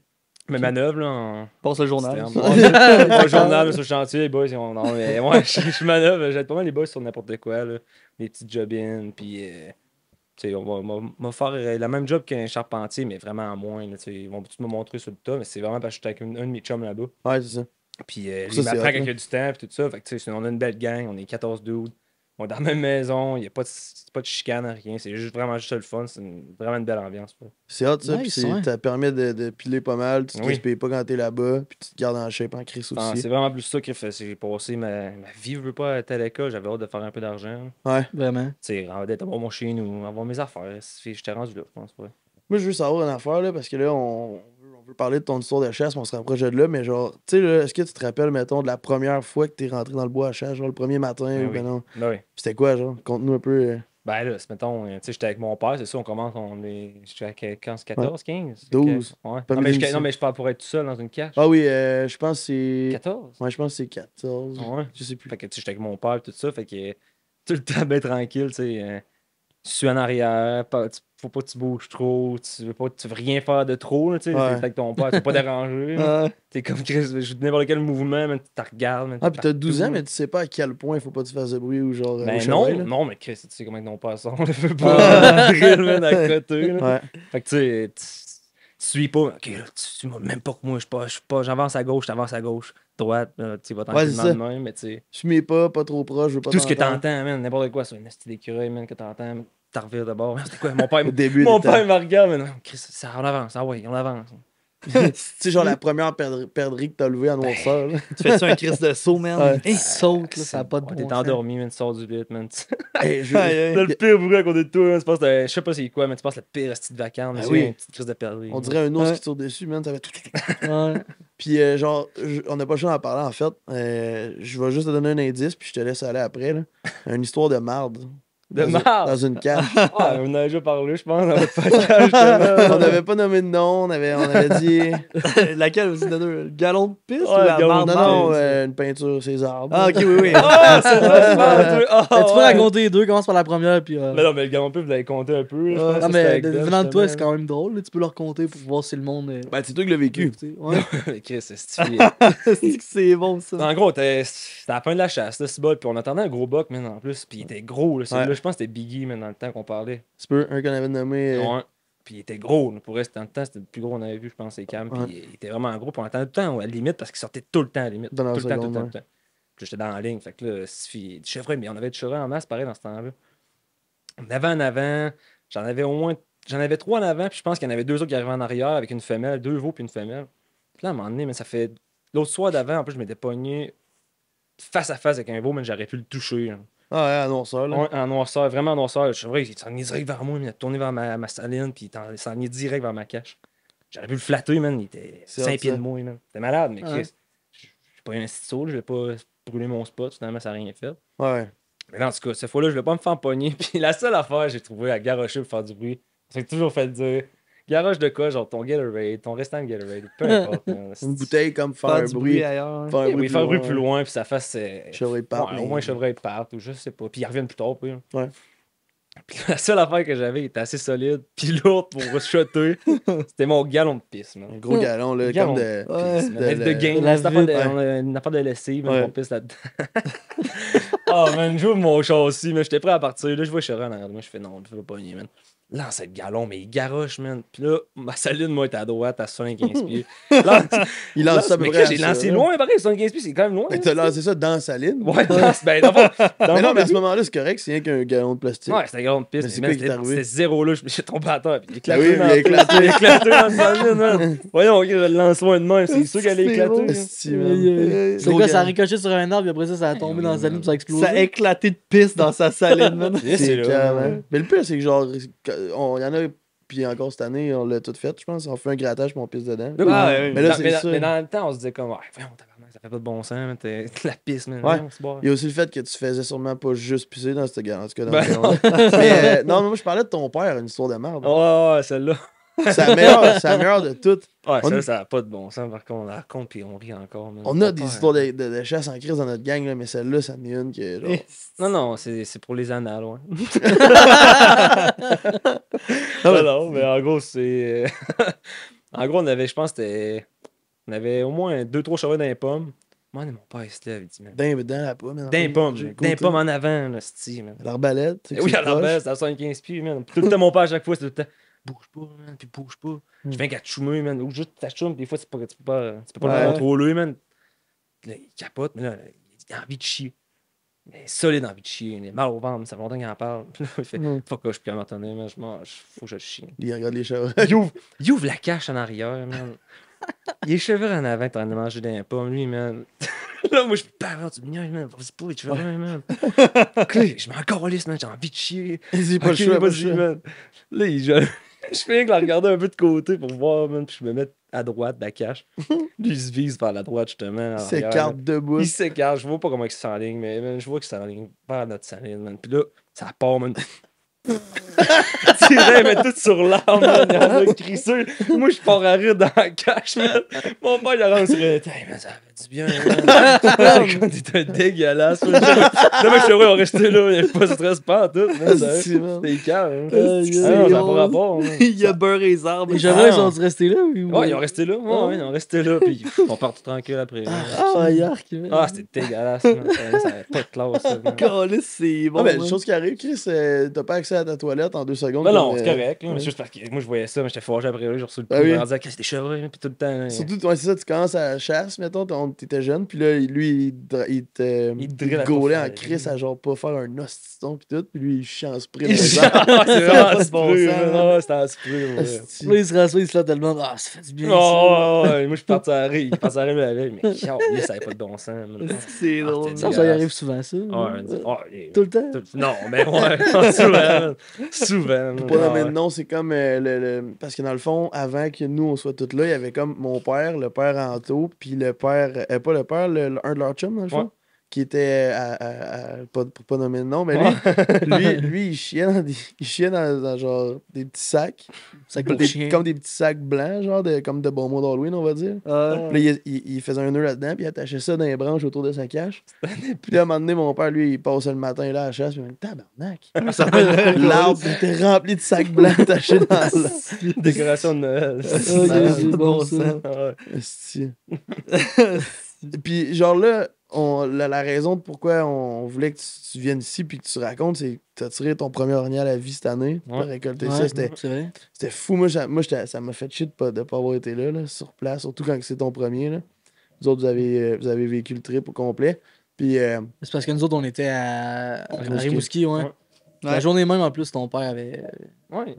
Mais manœuvre, là, en... Passe le journal. C'était pas journal, mais sur le chantier, les boys, non, mais ouais, je suis manœuvre, j'aide pas mal les boys sur n'importe quoi, là. Des petites job-in, puis, tu sais, on va faire la même job qu'un charpentier, mais vraiment en moins, là, tu sais, ils vont tout me montrer sur le tas, mais c'est vraiment parce que j'étais avec un de mes chums là-bas, Ouais, c'est ça. puis Ça, il c'est m'apprend hot, quand il y là. a du temps, puis tout ça, fait que, tu sais, on a une belle gang, on est 14 dudes, on est dans la même maison, il n'y a pas de chicane, rien, c'est juste vraiment juste le fun, c'est vraiment une belle ambiance, quoi. C'est hot, ça. Nice, Puis ouais. ça permet de piler pas mal. Tu te Oui. gaspilles pas quand t'es là-bas. Puis tu te gardes en shape en crise Enfin, aussi. c'est vraiment plus ça qui fait, j'ai passé ma vie, je veux pas être à l'école, j'avais hâte de faire un peu d'argent. Ouais. Vraiment. Tu sais, d'être avoir mon chien ou avoir mes affaires. J'étais rendu là, je pense. Ouais. Moi, je veux savoir une affaire, là, parce que là, on veut parler de ton histoire de chasse, mais on se rapproche de là. Mais genre, tu sais, là, est-ce que tu te rappelles, mettons, de la première fois que t'es rentré dans le bois à chasse, genre le premier matin Ben ou oui. ben non? Ben oui. C'était quoi, genre? Conte-nous un peu. Ben là, mettons, tu sais, j'étais avec mon père, c'est ça, on commence, j'étais à 14, 15? 12. Ouais. Pas Non mais, mieux non, mais je parle pour être tout seul dans une cache. Ah oui, je pense que c'est. 14? Ouais, je pense que c'est 14. Ouais. Je sais plus. Fait que, tu sais, j'étais avec mon père et tout ça, fait que, tu tout le temps bien tranquille, tu sais. Tu suis en arrière, faut pas que tu bouges trop, tu veux rien faire de trop, là, tu sais. Ouais. T'es avec ton père, tu veux pas déranger. Ouais. T'es comme Chris, n'importe quel mouvement, man, tu te regardes. Man, Ah, t'es puis t'as 12 ans, partout. mais tu sais pas à quel point il faut pas que tu fasses de bruit ou genre. au Ben chevet, là. non, mais Chris, tu sais comment ton père sort, il fait pas drill, man, à côté. Là. Ouais. Fait que tu sais, tu suis pas, ok, là, tu m'as même pas que moi, je suis pas, j'avance à gauche, t'avances à gauche, droite, tu sais, va Ouais, c'est tranquillement ça. de même, mais tu sais. Je m'y pas trop proche, je veux pas Tout ce que t'entendre. t'entends, man, n'importe quoi, c'est une astuce d'écureuil, man, que t'entends, man, t'en revires de bord. C'était quoi, mon père, Au début, mon t'étais- père me regarde, man, Chris, ça, on avance, ah ouais, on avance. Tu sais, genre la première perdrix que t'as levée en noirceur, là. Tu fais-tu un crise de saut, man? Ouais. Tu sautes, là, ça n'a pas de Ouais, bon t'es sens. endormi, man, tu sors du lit, man. Hey, Aïe, aïe. C'est le pire bruit à côté de toi, man, tu passes je sais pas c'est quoi, mais tu passes la pire petite vacance, Ah c'est oui. une petite crise de perdrix. On dirait un ours Ouais. qui tire dessus, man. Ça fait tout. Ouais. Puis, genre, on n'a pas le choix d'en parler, en fait. Je vais juste te donner un indice, puis je te laisse aller après, là. Une histoire de marde. De Dans marde? Dans une cage. Ah, on en a déjà parlé, je pense, dans votre podcast, justement. On n'avait pas nommé de nom, on avait dit. Laquelle vous donné le galon de piste Ouais, ou la le galon marde? de Non, marde. une peinture, ces arbres. Ah, ok, oui, oui. Ah, c'est vrai, c'est vrai, toi. Ah, Tu peux ouais. raconter les deux, commence par la première, puis. Mais non, mais le galon pif, vous l'avez compté un peu, là, je pense. Non, ça, mais c'était avec Ben, venant de toi, c'est justement. quand même drôle. Là. Tu peux le raconter pour voir si le monde. Ben, c'est toi qui l'as vécu. Ouais. Mais Chris, c'est C'est que c'est bon, ça. En gros, c'était à la fin de la chasse, là, ce bol, puis on attendait un gros buck, man, en plus, puis il était gros, là, Ouais. là je pense que c'était Biggie, man, dans le temps qu'on parlait. Tu peux, un qu'on avait nommé. Ouais. Puis il était gros, là, pour rester dans le temps, c'était le plus gros qu'on avait vu, je pense, c'est Cam, puis Ouais. il était vraiment gros, puis on attendait tout le temps à la limite, parce qu'il sortait tout le temps à la limite, Dans la tout le temps, tout le seconde, temps, ouais. tout le temps. Puis j'étais dans la ligne, fait que là, du chevreuil, mais on avait du chevreuil en masse, pareil, dans ce temps-là. On avait en avant, j'en avais 3 en avant, puis je pense qu'il y en avait 2 autres qui arrivaient en arrière avec une femelle, 2 veaux puis une femelle. Puis là, à un moment donné, mais ça fait l'autre soir d'avant, en plus, je m'étais pogné face à face avec un veau, mais j'aurais pu le toucher. Là. Ah, ouais, annonceur, là. Ouais, en noirceur, vraiment en noirceur. Le chevreuil, il s'en est direct vers moi, il a tourné vers ma saline, puis il s'en est direct vers ma cache. J'aurais pu le flatter, man. Il était C'est 5 hot, pieds ça. de moi, man. C'était malade, mais Ouais. Chris, j'ai pas eu un saut, je l'ai pas brûlé mon spot, finalement, ça n'a rien fait. Ouais. Mais là, en tout cas, cette fois-là, je voulais pas me faire pogner. Puis la seule affaire, j'ai trouvé à garocher pour faire du bruit. On s'est toujours fait dire garoche de quoi, genre ton Gatorade, ton restant de Gatorade, peu importe. man. Une bouteille comme faire Faire un du bruit. bruit ailleurs. Faire un Oui, bruit faire plus bruit loin, plus ouais. loin, puis ça fasse. Chevreuil part, Ouais, mais- au moins chevreuil parte, ou je sais pas. Puis ils reviennent plus tard, puis. Ouais. Puis la seule affaire que j'avais était assez solide, puis l'autre pour shotter, c'était mon galon de pisse, man. Un gros galon, là, Galon. comme de. Ouais. pisse, De game, la c'est une affaire de- vide, on a une affaire de lessive, man, Ouais. qu'on pisse là-dedans. Oh man, j'ouvre mon châssis, mais j'étais prêt à partir. Là, je vois Cherin en arrière de moi, je fais non, je veux pas pogner, man. Lance le galon, mais il garoche, man. Puis là, ma saline, moi, est à droite, à 75 pieds. Là, Il lance ça à peu mais près. j'ai à lancé ça, loin, pareil, 75 pieds, c'est quand même loin. Mais hein. t'as lancé ça dans sa ligne. Ouais, ben, dans le fond, Mais non, mais à ce moment-là, c'est correct, c'est rien qu'un galon de plastique. Ouais, c'était un galon de Mais piste. c'est mais quoi qui t'est C'était arrivé? c'était zéro là, j'ai tombé à terre. Puis il Ben oui, dans il a la piste, éclaté. il a éclaté dans sa ligne, man. Voyons, ok, je le lance loin de même, c'est sûr qu'elle a C'est éclaté. bon. là. Esti, man. C'est Gros quoi, ça a galon. ricoché sur un arbre, puis après ça a tombé dans la saline, puis ça a explosé. Ça a éclaté de piste dans sa saline, man. C'est là. calme, hein. Mais le pire, c'est que genre, il y en a, puis encore cette année, on l'a tout fait, je pense. On fait un grattage, puis on pisse dedans. Là, oui. Ah, ouais, Mais là, Dans- c'est mais, ça. mais dans le temps, on se disait comme, ouais, voyons, tabarnak, ça fait pas de bon sens, man, t'es la piste, man. Ouais. Voyons, c'est bon. Il y a aussi le fait que tu faisais sûrement pas juste pisser dans ce galon. En tout cas, dans Ben ce galon-là. Mais non, mais moi, je parlais de ton père, une histoire de merde. Ouais, celle-là. C'est la meilleure de toutes. Ouais, On- celle-là, ça a pas de bon sens, par contre, on la raconte, puis on rit encore, man. On a Mon des père, histoires de chasse en crise dans notre gang, là, mais celle-là, ça en est une que. Genre... Non, c'est pour les annales, ouais. Ah ouais. Non, mais en gros, c'est. En gros, on avait, je pense, c'était. On avait au moins 2-3 chevreuils dans les pommes. Moi, mon père, il se lève, il dit, man. Dans la pomme. Dans les pommes, dans les pommes en avant, là, c'est man. L'arbalète. tu sais que Oui, c'est à la proche. base, c'était à 75 pieds, man. Tout le temps, mon père, à chaque fois, c'était tout le temps. Bouge pas, man, puis bouge pas. Je viens qu'à te choumer, man. Ou juste ta choume, des fois, tu peux pas Ouais. le contrôler, man. Là, il capote, mais là, il a envie de chier. Mais solide envie de chier. Il a mal au ventre, ça fait longtemps qu'il en parle. Puis là, il fait, Mm. fuck, je suis plus à m'entendre, man. Je mange, faut que je chie. Il regarde les cheveux. Il ouvre la cache en arrière, man. Il est cheveux en avant, t'en as mangé dans les pommes, lui, man. Là, moi, je suis pas tu me niaises, man. Vas-y pas, les cheveux, man. Clé, je m'en calisse, man. J'ai envie de chier. Il pas le Ok, choix, pas le vas-y, choix. man. Là, je fais rien que la regarder un peu de côté pour voir, man. Puis je me mets à droite de la cache. Lui, il se vise vers la droite, justement. Il s'écarte debout. Il s'écarte. Je vois pas comment il s'enligne, mais man, je vois qu'il s'enligne vers notre saline, man. Puis là, ça part, man. tirait, mais tout sur l'arme, man. Il y en a qui crissent. Moi, je pars à rire dans la cache, man. Mon père, il rentre sur le hey, mais ça fait du bien, man. Quand t'étais dégueulasse. Non, mais je suis heureux, on restait là. Il n'y avait pas de stress, pas en tout. C'était calme. Non, ça n'a pas rapport. Il a beurré les arbres. Les jeunes, ils sont restés là? Oui, Ouais, ils ont resté là. Ouais, ils ont resté là. Puis on part tout tranquille après. Ah, c'était dégueulasse, man. Ça n'avait pas de classe, ça, man. Calisse, c'est bon. Ah, ben, man. la chose qui arrive, Chris, t'as pas accès à ta toilette en 2 secondes. Non, non, comme, c'est correct. Là, mais c'est juste parce que moi, je voyais ça, mais j'étais fâché après. J'ai reçu le coup. Ah oui. Je me disais que c'était chevreux, puis tout le temps. Surtout, ouais, c'est ça, tu commences à la chasse, mettons, t'étais jeune, puis là, lui, il te Il te drillait à gaulait pas en faire. crise à genre pas faire un hostiston, pis tout, puis lui, il chie en spray. Ah, c'est dans les arbres. vraiment pas de un bon spray, sens, man. man. Ah, c'était un spray, ouais. Asti. Là, il se rassoit, il se flotte tellement. Ah, ça fait du bien. Oh, ouais, moi, je suis parti à rire. Il passait à rire la veille, mais ça avait pas de bon sens, man. C'est drôle. c'était Ça y arrive souvent, ça. Ouais, Tout le temps. Non, mais ouais, souvent, man. Souvent. Pour pas nommer de nom, c'est comme parce que dans le fond, avant que nous on soit tous là, il y avait comme mon père, le père Anto, puis le père, pas le père, un de leurs chums dans le fond, Ouais. qui était pour pas nommer de nom, mais lui il chiait dans genre des petits sacs, Ça pour chien. comme des petits sacs blancs, genre comme de bons mots d'Halloween, on va dire. Puis là, il faisait un nœud là-dedans, puis il attachait ça dans les branches autour de sa cache. Puis là, à un moment donné, mon père, lui, il passait le matin là à la chasse, puis il me dit tabarnak. L'arbre il était rempli de sacs blancs attachés dans l'arbre. Décoration de Noël. C'est bon, ça. Ouais. Esti. Puis genre là, la raison de pourquoi on voulait que tu viennes ici puis que tu racontes, c'est que tu as tiré ton premier orignal à vie cette année. Tu as Ouais. récolté ça. C'était C'est vrai. fou. Moi, ça m'a fait chier de pas avoir été là, sur place, surtout quand c'est ton premier. Là. Vous autres, vous avez vécu le trip au complet. Puis C'est parce que nous autres, on était à Rimouski. Rimouski, ouais. Ouais. La journée même, en plus, ton père avait Ouais,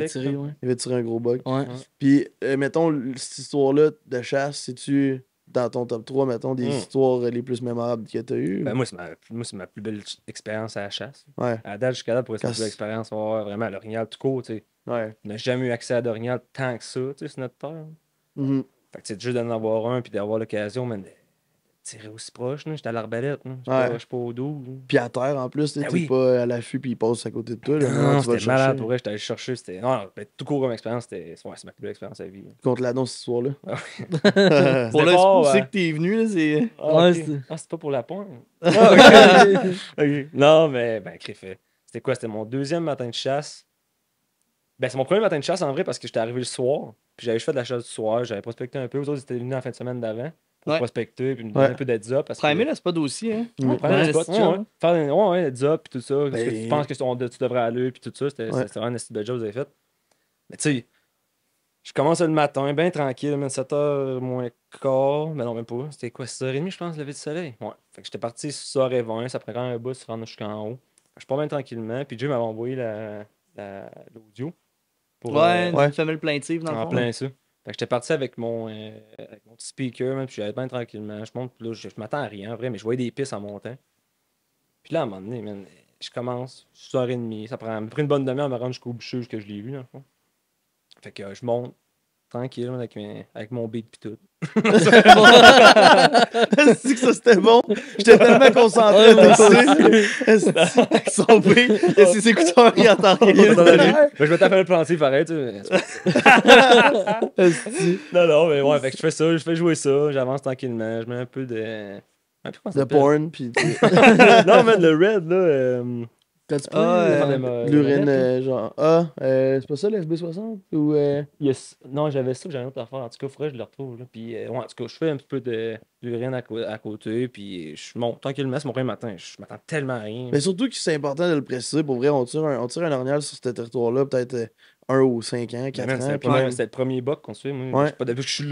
tiré, ouais. il avait tiré un gros bug. Ouais. Puis mettons, cette histoire-là de chasse, c'est-tu dans ton top 3, mettons, des histoires les plus mémorables que tu as eues? Ben, moi, c'est ma plus belle expérience à la chasse. Ouais. À date, jusqu'à là, pour être Quand ma plus belle expérience, ouais, vraiment, à l'orignal tout court, tu sais. Ouais. On n'a jamais eu accès à l'orignal tant que ça, tu sais, sur notre terre. Mhm. Fait que c'est juste d'en avoir un, puis d'avoir l'occasion, mais de tirer aussi proche, là. J'étais à l'arbalète, là. Ouais. Je suis pas au dos. Là. Puis à terre, en plus, t'es Ben oui. pas à l'affût puis il passe à côté de toi. Là, Non, tu vas le c'était malade chercher. pour vrai, j'étais allé le chercher. C'était. Non, ben, tout court comme expérience, c'était. Ouais, c'est ma plus belle expérience à vie. là. Contre la cette histoire-là. Ah Pour C'était le fort, c'est ouais. que t'es venu, là, c'est. Ah, Ouais, ok. c'est- Ah, c'est pas pour la pointe. Ah, ok. Ok. Non, mais, ben, criffé. C'était quoi? C'était mon deuxième matin de chasse. Ben, c'est mon premier matin de chasse en vrai parce que j'étais arrivé le soir. Puis j'avais juste fait de la chasse du soir. J'avais prospecté un peu. Aux autres, ils étaient venus la fin de semaine d'avant pour Ouais. prospecter puis me donner Ouais. un peu d'heads-up. Parce que. T'as aimé le spot aussi, hein? Mm. Prendre Ouais, le spot, c'est ouais, chill, ouais. hein. Faire un heads-up puis tout ça. Parce que Ben- tu penses que tu devrais aller puis tout ça. C'était vraiment un style de job que vous avez fait. Mais tu sais, je commence le matin, bien tranquille, même 7h moins quart. Mais non, même pas. C'était quoi, 6h30, je pense, lever du soleil? Ouais. Fait que j'étais parti 6h20, ça prend quand même un bout de se rendre jusqu'en haut. Je pars bien tranquillement. Puis Jay m'avait envoyé l'audio. Pour, Ouais, ouais. une famille plaintive dans le en fond. plein ça. Fait que j'étais parti avec mon petit speaker, man, puis j'allais bien tranquillement. Je monte, puis là, je m'attends à rien, en vrai, mais je voyais des pistes en montant. Puis là, à un moment donné, man, je commence, 6h30, ça m'a pris une bonne demi-heure à me rendre jusqu'au bûcher, que je l'ai vu, dans le fond. Fait que je monte, tranquille, man, avec mon beat pis tout. Est-ce que ça c'était bon? J'étais tellement concentré dessus. Avec son bruit, et ses écouteurs, il entend rien. Ben, je me tape le plantier, pareil, tu sais. Non, mais ouais, fait que je fais ça, je fais jouer ça, j'avance tranquillement, je mets un peu de. Ah, puis comment ça De s'appelle? porn, puis Non, man, le red, là. T'as-tu pris? l'urine, genre, c'est pas ça le FB60? Ou, Non, j'avais ça, j'avais une autre affaire. En tout cas, il faudrait que je le retrouve. Là. Puis, ouais, en tout cas, je fais un petit peu d'urine à côté. Puis, je monte tranquillement. C'est mon premier matin. Je m'attends tellement à rien. Mais surtout que c'est important de le préciser. Pour vrai, on tire un orignal sur ce territoire-là, peut-être 1 ou 5 ans, 4 Man, ans. c'était le premier buck qu'on tuait. Moi, Ouais. je sais pas, depuis que je suis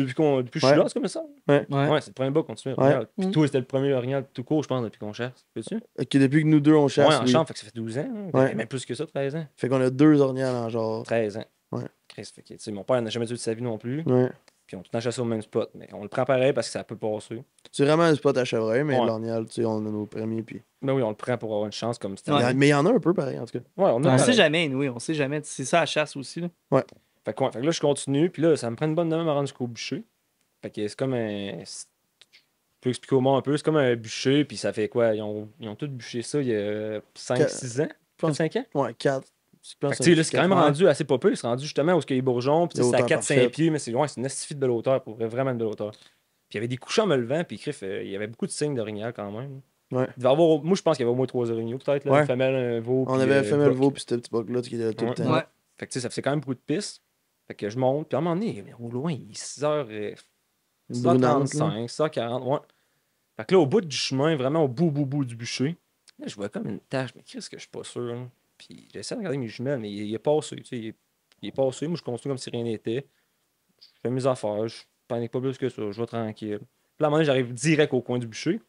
Ouais. là, c'est comme ça. Ouais. Ouais, c'est le premier buck qu'on tuait. Ouais. Puis, Mm. toi, c'était le premier orignal tout court, je pense, depuis qu'on chasse. Peux-tu? Ok, depuis que nous deux on Ouais, chasse, en oui. chambre, fait que ça fait 12 ans. Hein. Ouais. Même plus que ça, 13 ans. Fait qu'on a 2 orignales en genre. 13 ans. Ouais. Chris, fait que, tu sais, mon père n'a jamais tué de sa vie non plus. Ouais. Puis, on a tout le temps chassé au même spot. Mais on le prend pareil parce que ça peut passer. C'est vraiment un spot à chevreuil, mais Ouais. l'orignal, tu sais, on a nos premiers. Puis... Mais oui, on le prend pour avoir une chance comme c'était. Ouais. Mais il y en a un peu pareil, en tout cas. Ouais, on a On pareil. sait jamais, oui, on sait jamais. C'est ça la chasse aussi, là. Fait que, ouais, fait que là, je continue, puis là, ça me prend une bonne demi à me rendre jusqu'au bûcher. Fait que c'est comme un. Je peux expliquer au monde un peu, c'est comme un bûcher, puis ça fait quoi? Ils ont tous bûché ça il y a 5-6 ans? pense- 5 ans? Ouais, 4. pense Fait que, tu sais, là, c'est quand même Ouais. rendu assez populaire. C'est rendu justement où il y a les bourgeons. Puis tu sais, c'est à Hauteur 4-5 parfaite. pieds, mais c'est une astuce de l'auteur, pour vrai, vraiment de l'auteur. Puis il y avait des couchants me levant, puis Criff, il y avait beaucoup de signes d'orignal quand même. Ouais. Il devait avoir, moi, je pense qu'il y avait au moins 3 orignaux, peut-être. Là, Ouais. Une femelle, un veau. On puis, avait fait le Buck. veau, puis c'était le petit bug là qui était là tout le Ouais. temps. Ouais. Fait que tu sais, ça faisait quand même beaucoup de pistes. Fait que je monte, puis à un moment donné, mais au loin, il est 6h, Une brunante, 6h35, 6h40, ouais. Fait que là, au bout du chemin, vraiment au bout du bûcher, là, je vois comme une tache, mais qu'est-ce que je suis pas sûr, là. Puis j'essaie de regarder mes jumelles, mais il est passé, tu sais, il est passé. Moi, je continue comme si rien n'était. Je fais mes affaires, je panique pas plus que ça, je vais tranquille. Puis là, à un moment donné, j'arrive direct au coin du bûcher.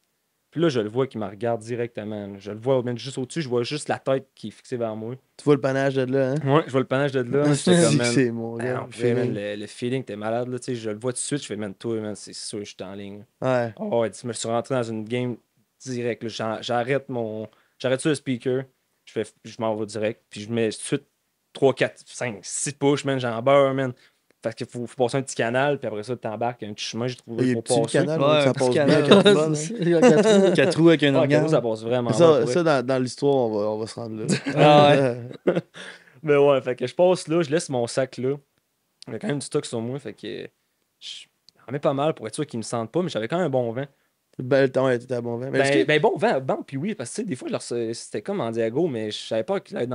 Puis là, je le vois qui me regarde directement, là. Je le vois même juste au-dessus, je vois juste la tête qui est fixée vers moi. Tu vois le panache de là, hein? Ouais, je vois le panache de là. J'étais comme, man, C'est mon ah, gars. non, pour vrai, man, le feeling, t'es malade, là, tu sais, je le vois tout de suite, je fais, man, toi, man, c'est sûr, je suis en ligne. Ouais. Oh, ouais, je me suis rentré dans une game direct, là. J'arrête sur le speaker, je m'en vais direct, puis je mets tout de suite 3, 4, 5, 6 push, man, j'en beurre, man. Parce qu'il faut passer un petit canal, puis après ça, t'embarques un petit chemin, j'ai trouvé Il est pour petit le passer. canal, Ouais, ça un passe petit bien canal. quand tu vas, hein. 4 trous avec un Ah, organe. ça passe vraiment Ça, bien, ça dans l'histoire, on va se rendre là. Ah ouais. Mais ouais, fait que je passe là, je laisse mon sac là. Il y a quand même du stock sur moi, fait que j'en mets pas mal pour être sûr qu'ils me sentent pas, mais j'avais quand même un bon vent. Ben, le temps était à bon vent. Mais est-ce que- Ben bon vent, puis oui, parce que tu sais, des fois, c'était comme en diago, mais je savais pas qu'il allait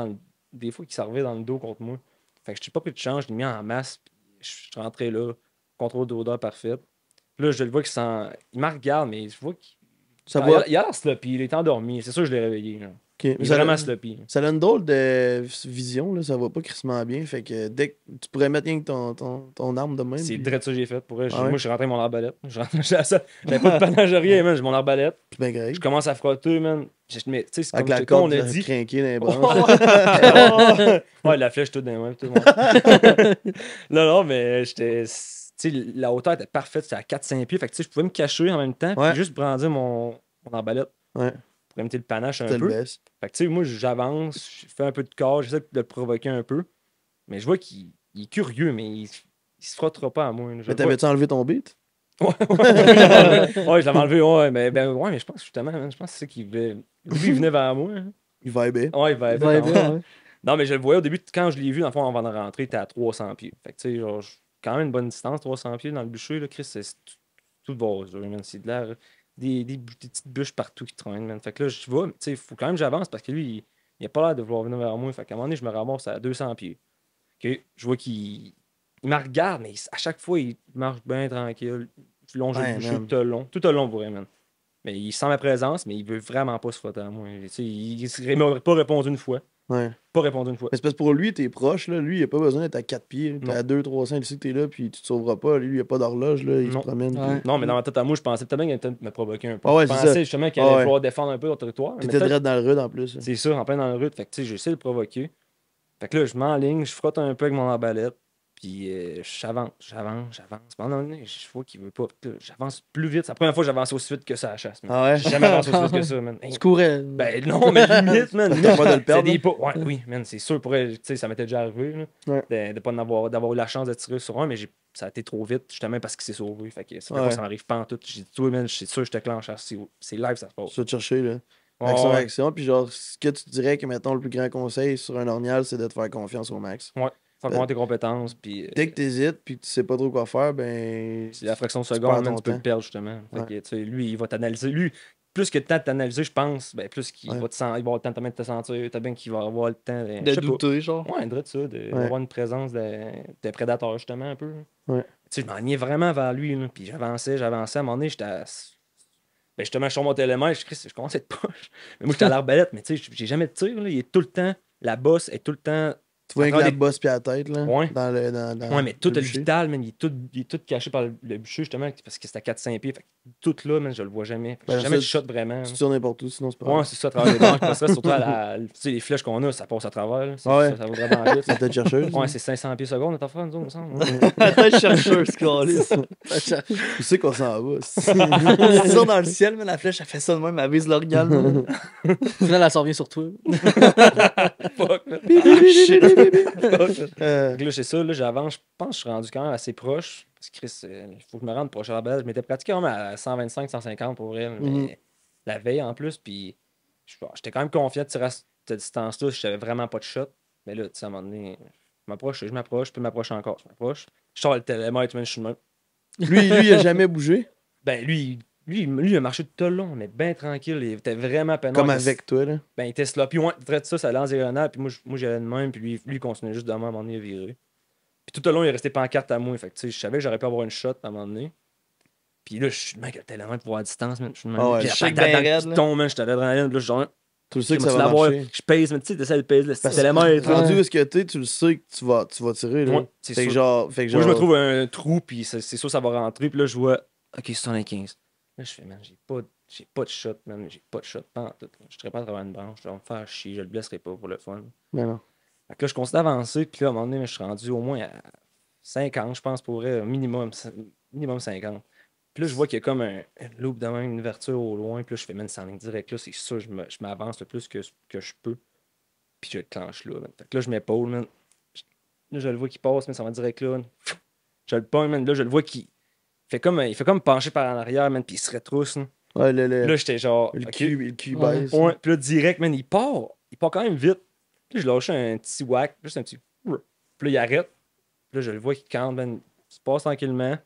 des fois qu'il servait dans le dos contre moi. Fait que je n'ai pas pris de chance, je l'ai mis en masse, puis je suis rentré là, contrôle d'odeur parfait. Puis là, je le vois qu'il sent. Il me regarde, mais je vois qu'il. ça il va. a l'air sloppy, il est endormi, c'est sûr que je l'ai réveillé. Là. Ok. Il Mais est ça, vraiment sloppy. ça a une drôle de vision, là. Ça va pas crissement bien. Fait que dès que tu pourrais mettre rien que ton arme de même. C'est puis- direct ça que j'ai fait. Pour vrai. Ah ouais? Moi, je suis rentré avec mon arbalète. J'avais pas de panache à rien, man. J'ai mon arbalète. C'est bien grave. Je commence à frotter, man. Mais, tu sais, c'est Avec comme, la comme on corde a dit. crinquée dans les branches. Ouais, la flèche toute dans les mains. Tout le monde. Non, mais j'étais. Tu sais, la hauteur était parfaite. C'était à 4-5 pieds. Fait que, tu sais, je pouvais me cacher en même temps. Ouais. Puis juste brandir mon arbalète. Ouais. Pour imiter le panache un C'était le peu. best. Fait que, tu sais, moi, j'avance. Je fais un peu de corps. J'essaie de le provoquer un peu. Mais je vois qu'il est curieux, mais il se frottera pas à moi. Je Mais le vois. t'avais-tu enlevé ton beat? Ouais, je l'avais enlevé, ouais, mais je pense justement, man, je pense que c'est ça qu'il voulait. Lui, il venait vers moi. Hein. Il vibait. Ouais, il va Ouais, quand même. ouais. Non, mais je le voyais au début, quand je l'ai vu, dans le fond, avant de rentrer, il était à 300 pieds. Fait que, tu sais, genre, quand même une bonne distance, 300 pieds dans le bûcher, là, Chris, c'est tout vaseux, man. C'est de l'air, des petites bûches partout qui traînent, man. Fait que là, je vois, tu sais, il faut quand même que j'avance parce que lui, il a pas l'air de vouloir venir vers moi. Fait qu'à un moment donné, je me ramasse à 200 pieds. OK, je vois qu'il me regarde, mais à chaque fois, il marche bien tranquille. Je longe Ouais, le bûcher man. tout le long, pour man. Mais il sent ma présence, mais il veut vraiment pas se frotter à moi. Tu sais, il m'a pas répondu une fois. Ouais. Pas répondu une fois. Mais c'est parce que pour lui, t'es proche, là. Lui, il a pas besoin d'être à 4 pieds. T'es Non. à 2-300, il sait que t'es là, puis tu te sauveras pas. Lui, il a pas d'horloge, là. Il se Non. promène. Ouais. puis- Non, mais dans ma tête à moi, je pensais peut-être bien qu'il allait me provoquer un peu. Ah ouais, je c'est pensais ça. justement qu'il Ah allait ouais. vouloir défendre un peu ton territoire. mais T'étais peut-être- direct dans le rude en plus. C'est ça, en plein dans le rude. Fait que tu sais, j'essaie de le provoquer. Fait que là, je m'enligne, je frotte un peu avec mon arbalète. Puis j'avance. Pendant un moment donné, je vois qu'il veut pas. Puis là, j'avance plus vite. C'est la première fois que j'avance aussi vite que ça à la chasse. Man. Ah ouais? J'ai jamais avancé aussi vite que ça, man. Hey, Tu courais. ben non, mais limite, man. T'as limite. peur de le perdre, C'est des hein? pas. Ouais, oui, man, c'est sûr. Pour elle, tu sais, ça m'était déjà arrivé là, Ouais. de pas d'avoir eu la chance de tirer sur un, mais ça a été trop vite, justement parce qu'il s'est sauvé. Fait que Ouais. ça m'arrive pas en tout. J'ai dit, toi, man, c'est sûr, je te clenche. C'est live, ça se passe. Ça te chercher, là. Ouais, Action, ouais. action. Puis genre, ce que tu dirais que, mettons, le plus grand conseil sur un ornial, c'est de te faire confiance au max. Faut avoir tes compétences. Puis, Dès que t'hésites, puis que tu sais pas trop quoi faire, ben. c'est la fraction de perds seconde, ton man, tu peux temps. le perdre, justement. Fait Ouais. que, tu sais, lui, il va t'analyser. Lui, plus que le temps de t'analyser, je pense, ben, plus qu'il Ouais. va il va avoir le temps de te sentir. T'as bien qu'il va avoir le temps De je sais pas. douter, genre. Ouais, de ça, d'avoir une présence de prédateur, justement, un peu. Ouais. Tu sais, je m'en vraiment vers lui, là, puis j'avançais. À un moment donné, j'étais à. Ben, justement, je suis sur mon télémètre, je commence à être poche. Mais moi, j'étais à l'arbalète, mais tu sais, j'ai jamais de tir, là. Il est tout le temps. La bosse est tout le temps. Tu vois avec Attends, la des- bosse puis la tête, là. Ouais. Dans le. Dans Ouais, mais tout le bûcher. vital, man, il est tout caché par le bûcher, justement, parce que c'est à 4-5 pieds. Fait que tout là, man, je le vois jamais. Fait que Ben, j'ai jamais ça, de shot vraiment. Tu tires n'importe où, sinon c'est pas Ouais, grave. c'est ça, à travers les branches. Parce que surtout tu sais, les flèches qu'on a, ça passe à travers. Là. Ouais. Ça va vraiment vite. C'est peut-être chercheuse. Ouais, c'est 500 pieds seconde, notre affaire, nous autres, il me semble. Attends, chercheur, ce câlisse. Tu sais qu'on s'en va. C'est ça dans le ciel, mais la flèche, elle fait ça de même, elle vise l'organe. man. Au final, elle s'en vient sur toi. Fuck, là. Shit. Euh, Fait que là, c'est ça, là, j'avance, je pense que je suis rendu quand même assez proche. Parce que Chris, il faut que je me rende proche à la base. Je m'étais pratiqué vraiment à 125, 150 pour vrai, mais Mhm. la veille en plus, puis j'étais quand même confiant de tirer à cette distance-là si j'avais vraiment pas de shot. Mais là, tu sais, à un moment donné, je m'approche, je peux m'approcher encore, je m'approche. Je sors le télémètre, man, je suis le même. Lui, il a jamais bougé. Ben, lui, il a marché tout le long, mais bien tranquille. Il était vraiment peinard. Comme avec toi, là. Ben, il était sloppy. Ouais, traite ça allait en diagonale. Puis moi j'allais de même. Puis lui, il continuait juste de même. À un moment donné, il a viré. Puis tout le long, il est resté pancarte à moi. Fait que, tu sais, je savais que j'aurais pu avoir une shot à un moment donné. Puis là, je suis le mec, le télémètre pour voir à distance, man. Je suis le Ah ouais, puis le shake après, ben dans le raide, là. piton, man, j'étais à l'adrénaline. Puis là, genre, Tu le sais que comment ça tu va l'avoir? marcher. Je pèse, mais tu sais, t'essaies de peser le Parce télémètre. que rendu où est-ce que t'es, tu le sais que tu vas tirer, là. Ouais, c'est Fait que sûr. genre... Moi, je me trouve un trou, puis c'est sûr ça va rentrer. Puis là, je vois, OK, 75. Là, je fais, man, j'ai pas de shot, man. J'ai pas de shot. Pas en tout. Je serais pas à travers une branche. Je vais me faire chier. Je le blesserai pas pour le fun. Mais non. Fait que là, je continue d'avancer. Puis là, à un moment donné, je suis rendu au moins à 50, je pense, pour vrai. Minimum 50. Puis là, je vois qu'il y a comme un loop de même, une ouverture au loin. Puis là, je fais, man, c'est en ligne directe. Là, c'est sûr, je m'avance le plus que je peux. Puis je le clenche là, man. Fait que là, je m'épaule, man. Là, je le vois qu'il passe, mais ça va direct là. Je le pogne, man. Là, je le vois qu'il il fait comme pencher par en arrière, man. Puis il se retrousse, là. Ouais, Là, j'étais genre. le OK. cul Ouais. baisse. Ouais, puis là, direct, man, il part. Il part quand même vite. Puis là, je lâche un petit whack, juste un petit. Puis là, il arrête. Puis là, je le vois qu'il campe, man. Il se passe tranquillement.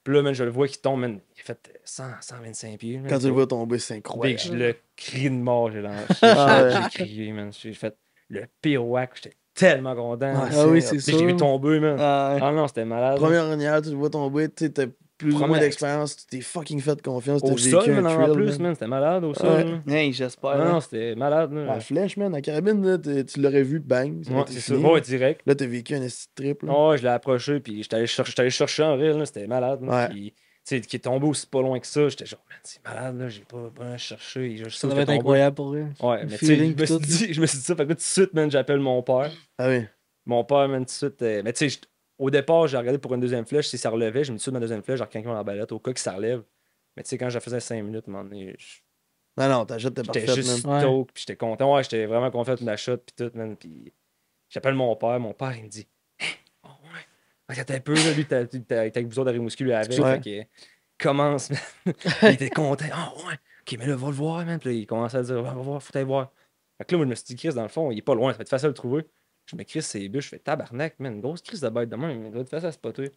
Puis là, man, je le vois qu'il tombe, man. Il a fait 125 pieds. Man. Quand tu le vois tomber, c'est Big, incroyable. je le crie de mort, j'ai lancé. Ah ouais. J'ai crié, man. J'ai fait le pire whack. J'étais tellement content. Ah, Ah oui, c'est c'est Puis j'ai vu sûr. tomber, man. Ah, Ah non, c'était malade. Première ornière, tu le vois tomber, tu sais, t'as plus ou moins Première d'expérience, tu t'es fucking fait confiance, t'as Au vécu sol, un man, en thrill, plus, man. C'était malade au sol. Ouais. man. hey, j'espère. Ah hein. non, c'était malade. Là. La flèche, man, la carabine, là, tu l'aurais vu, bang. Ça aurait Ouais, été c'est ça. fini. Ouais, direct. Là, t'as vécu un esti de trip, là. Oh, je l'ai approché, puis j'étais allé chercher en rire, là, c'était malade. Là. Ouais. Puis, tu sais, qui est tombé aussi pas loin que ça, j'étais genre, man, c'est malade, là, j'ai pas cherché. Ça devait être incroyable pour eux. Ouais, Le mais tu sais, feeling pis tout, je me suis dit ça, fait que là, tout de suite, man, j'appelle mon père. Ah oui. Mon père, man, tout de suite. Mais tu sais, au départ, j'ai regardé pour une deuxième flèche, si ça relevait, je me suis dit, ma deuxième flèche, j'ai quelqu'un dans la balette, au cas que ça relève. Mais tu sais, quand je faisais 5 minutes, à un moment donné, Non, t'achètes, t'es j'étais parfaite, juste man. Ouais. stoked, puis j'étais content. Ouais, j'étais vraiment confiant de la shot, puis tout, man. Puis j'appelle mon père, il me dit, hein, oh ouais. Regarde un peu, là, lui, t'es avec vous autres à Rimouski, lui, avec. Ouais. Fait que, commence, man. Il était content. Ah ouais, ok, mais là, va le voir, man. Puis là, il commence à dire, va voir, faut aller voir. Fait que là, moi, je me suis dit, Chris, dans le fond, il est pas loin, ça va être facile de le trouver. Je me crie ses bûches, je fais tabarnak, man, une grosse crise de bête de même, mais il doit être facile à spotter.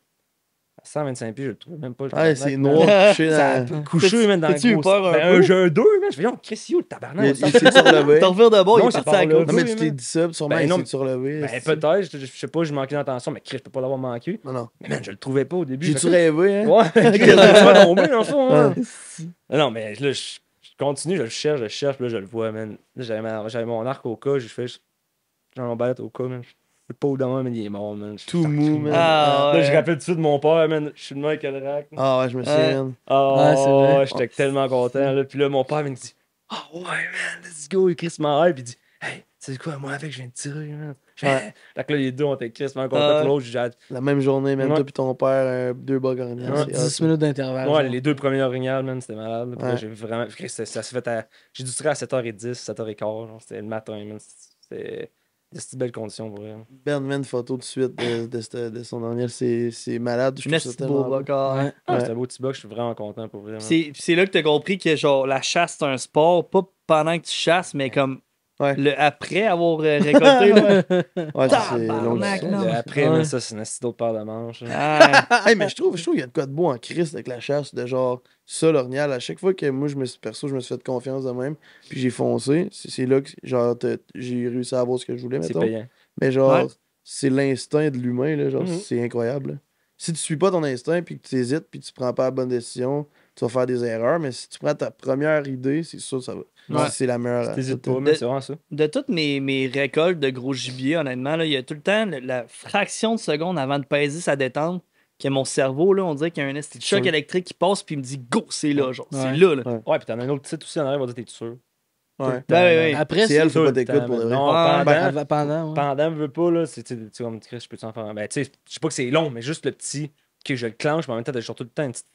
À 125 pieds, je le trouve même pas. Le Ouais, tabarnak, c'est man. noir, couché Ça a dans... couché, man, dans le t'as-tu eu gros. peur un Ben, peu? j'ai un 2, man. Je fais, non, Chris, il est où, le tabarnak? Il s'est relevé. T'en reviens d'abord, Non, il est c'est parti à pas la là. Non, mais Oui, tu t'es man. dit ça, puis sûrement, Ben il non, s'est relevé. Ben, peut-être, je sais pas, j'ai manqué d'attention, mais Chris, je peux pas l'avoir manqué. Non, non. Mais man, je le trouvais pas au début. J'ai-tu Fait que- rêvé, hein? Ouais, Chris, je vais tomber, dans le fond, hein. Ouais. Non, mais là, je continue, je le cherche, puis là, je le vois, man. Là, j'avais mon arc au cas, j'ai fait, j'ai mon balette au cas, man. Le pauvre d'homme, man, il est mort, man. Tout mou, man. Ah, Là, je ouais. rappelle tout de suite mon père, man. Je suis le mec à le rack. Ah ouais, je me souviens. Ouais, c'est vrai. Oh, j'étais tellement content. Là. Puis là, mon père, il me dit, ah ouais, man, let's go. Il crie ce hype, puis il dit, hey, c'est quoi, moi avec, je viens de tirer, man. Ouais. Fait que là, les deux, on était crissement contents Ouais. pour l'autre. J'ai La même journée, même Ouais. toi puis ton père, 2 bas gagnants. Ouais. c'est hot, 10 minutes d'intervalle. Ouais, genre. les deux premiers orignales, man, c'était malade. Puis là, Ouais. j'ai vraiment. Ça s'est fait à. J'ai dû tirer à 7h10, 7h15. Genre, c'était le matin, man. C'était des belles conditions pour vrai. Ben met une photo de suite de son dernier. C'est malade. Je Une trouve ça petite tellement beau beau. record. Ouais. Ah, Ouais. c'était un beau petit bug, je suis vraiment content pour vrai. man. C'est là que t'as compris que genre la chasse c'est un sport, pas pendant que tu chasses, mais comme Ouais. le après avoir récolté. là. Ouais, ça, c'est long. Tabarnak, ça. non. Après, Ouais. man, ça, c'est une astuce d'autre paire de manches. là. Ah, Hey, mais je trouve qu'il y a de quoi de beau en Christ avec la chasse, de genre, ça, l'orignal. À chaque fois que moi, je me suis fait confiance de même, puis j'ai foncé, c'est là que, genre, j'ai réussi à avoir ce que je voulais, C'est mettons. payant. Mais genre, Ouais. c'est l'instinct de l'humain, là, genre, Mhm. c'est incroyable. Là. Si tu suis pas ton instinct, puis que tu hésites, puis tu prends pas la bonne décision, tu vas faire des erreurs, mais si tu prends ta première idée, c'est sûr que ça va. Ouais. C'est la meilleure. à T'hésites tout, pas, hein. mais c'est vraiment ça. de toutes mes récoltes de gros gibier, honnêtement, là, il y a tout le temps la fraction de seconde avant de peser sa détente que mon cerveau, là, on dirait qu'il y a un esti de choc sûr. électrique qui passe puis il me dit go, c'est là, genre, c'est Ouais. là, là. Ouais. Ouais, puis t'en as un autre titre aussi en arrière, on va dire t'es sûr. Ouais. Ben oui, oui. Après, C'est elle, faut Tout pas le t'écouter temps, pour de man. vrai. Non, Ouais, pendant, pendant, ouais. pendant, veux pas, là, c'est, tu sais, comme Chris, je peux t'en faire. Ben, tu sais, je sais pas que c'est long, mais juste le petit, que je le clenche, mais en même temps, t'as genre tout le temps une petite.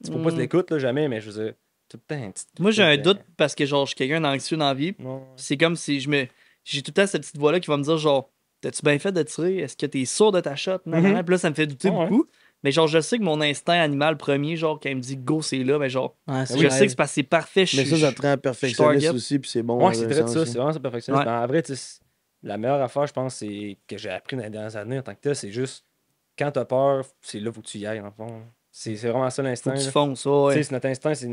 Tu peux pas se Mm. l'écoute, là, jamais, mais je veux dire, tout le temps une petite. Moi, j'ai un euh, doute parce que genre je suis quelqu'un d'anxieux dans la vie. Non. C'est comme si j'ai tout le temps cette petite voix-là qui va me dire genre t'as-tu bien fait de tirer? Est-ce que t'es sûr de ta shot? Non, non, Mhm. non. Puis là, ça me fait douter Ah ouais. beaucoup. Mais genre, je sais que mon instinct animal premier, genre, quand il me dit go, c'est là, mais genre, Ouais, c'est je vrai. sais que c'est parce que c'est parfait. Mais ça te rend perfectionniste target. aussi, puis c'est bon. Ouais, c'est vrai de ça, c'est vraiment ça perfectionniste. Ouais. Mais en vrai, tu sais, la meilleure affaire, je pense, c'est que j'ai appris dans les dernières années en tant que tel, c'est juste quand t'as peur, c'est là où tu y ailles, en fond. C'est vraiment ça Faut l'instinct. que tu là. fonces, Tu ouais. sais, c'est notre instinct, c'est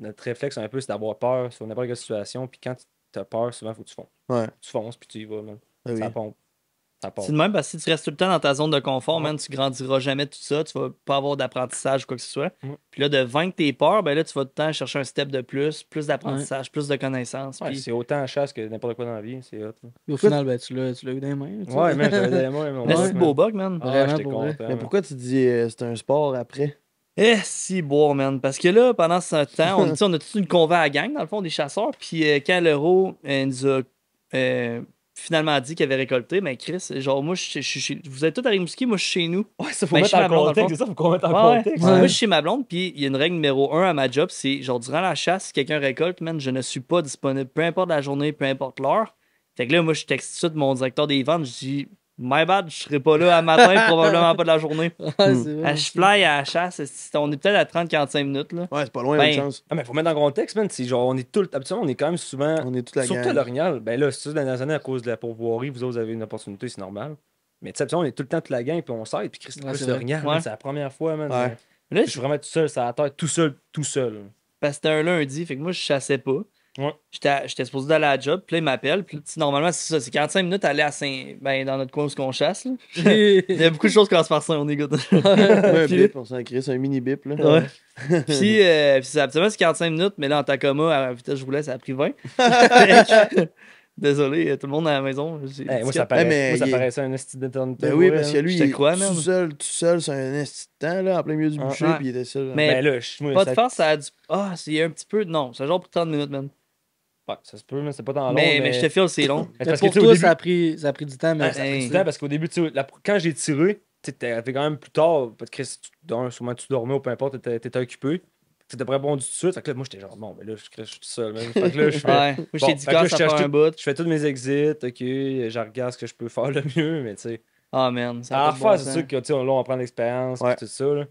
notre réflexe un peu, c'est d'avoir peur sur n'importe quelle situation. Puis quand t'as peur, souvent, il faut que tu fonces. Ouais. Tu fonces, puis tu y vas, man. Ah oui. Ça pompe. Ça pompe. C'est de même parce que si tu restes tout le temps dans ta zone de confort, man, tu grandiras jamais tout ça, tu vas pas avoir d'apprentissage ou quoi que ce soit. Ouais. Puis là, de vaincre tes peurs, ben là, tu vas tout le temps chercher un step de plus d'apprentissage, plus de connaissances. Ouais, puis- c'est autant en chasse que n'importe quoi dans la vie. C'est hot. Là. Au final, ben, tu l'as eu dans les mains. tu sais. Ouais, mais j'avais des mots, Mais ouais, c'est beau bug, man. Ah, Vraiment, j'étais pour vrai. content. Mais man. pourquoi tu dis c'est un sport après? Si boire, man. Parce que là, pendant ce temps, tu sais, on a toute une conva à la gang, dans le fond, des chasseurs. Puis quand l'euro nous a finalement dit qu'il avait récolté, mais Chris, genre, moi, vous êtes tous à Rimouski, moi, je suis chez nous. Ouais, ça faut Ben, mettre chez ma en blonde, dans le contexte. fond. C'est ça, faut qu'on mette en Ouais, contexte. Moi, je suis chez ma blonde, puis il y a une règle numéro 1 à ma job, c'est genre, durant la chasse, si quelqu'un récolte, man, je ne suis pas disponible, peu importe la journée, peu importe l'heure. Fait que là, moi, je texte tout de suite mon directeur des ventes, je dis, my bad, je serai pas là à matin, probablement pas de la journée. Ouais, c'est vrai. Je fly à la chasse, on est peut-être à 30-45 minutes, là. Ouais, c'est pas loin, Ben, une chance. Ah, mais faut mettre en contexte, man. C'est genre, on est tout. Habituellement, on est quand même souvent. On est toute la Surtout à gang. l'Orignal. Ben là, c'est ça, dans les dernières années, à cause de la pourvoirie, vous autres avez une opportunité, c'est normal. Mais tu sais, habituellement, on est tout le temps toute la gang, puis on sort, puis Christ, Ouais, c'est c'est vrai. l'Orignal, Ouais. man, c'est la première fois, man. Ouais. Là, Je suis vraiment tout seul, ça à terre, tout seul. parce que c'était un lundi, fait que moi, je chassais pas. Ouais. J'étais supposé d'aller à la job, puis là, il m'appelle. Puis là, tu sais, normalement, c'est ça, c'est 45 minutes à aller à ben, dans notre coin où on chasse. Là. Il y a beaucoup de choses qui commencent par ça, on est good. Un Puis- bip, on s'en crée, c'est un mini bip, là. Ouais. Puis, absolument, c'est 45 minutes, mais là, en Tacoma, à la vitesse que je voulais, ça a pris 20. Fait que, désolé, tout le monde à la maison. Moi, ça, mais moi, ça il est- paraissait un esti d'éternité. Ben oui, ouais, parce que lui, Je te il est crois, tout man. seul, c'est un instant, là, en plein milieu du bûcher, Ouais. puis il était seul. Mais- Ben là, moi, pas ça... de force, ça a du. Ah, c'est un petit peu. Non, c'est genre pour 30 minutes, man. Ouais, ça se peut, mais c'est pas dans long. Mais je te file, c'est long. Mais Mais parce pour que, tu sais, toi, au début... ça a pris du temps, mais Ah, ça a pris du temps parce qu'au début, tu sais, quand j'ai tiré, tu sais, t'avais quand même plus tard, parce que Chris, sûrement tu dormais ou peu importe, t'étais occupé. Tu t'as pas répondu tout de suite. Fait que là, moi, j'étais genre, bon, ben là, je suis tout seul, même. Fait que là, je fais. Ouais. Moi, je t'ai dit fait que là, quand je ça cherche fait un tout- bout. Je fais tous mes exits, ok, je regarde ce que je peux faire le mieux, mais tu sais. Ah, man. Ça a À pas de bon refaire, c'est sens. sûr que, tu sais, là, on prend de l'expérience, Ouais. pis tout ça, là.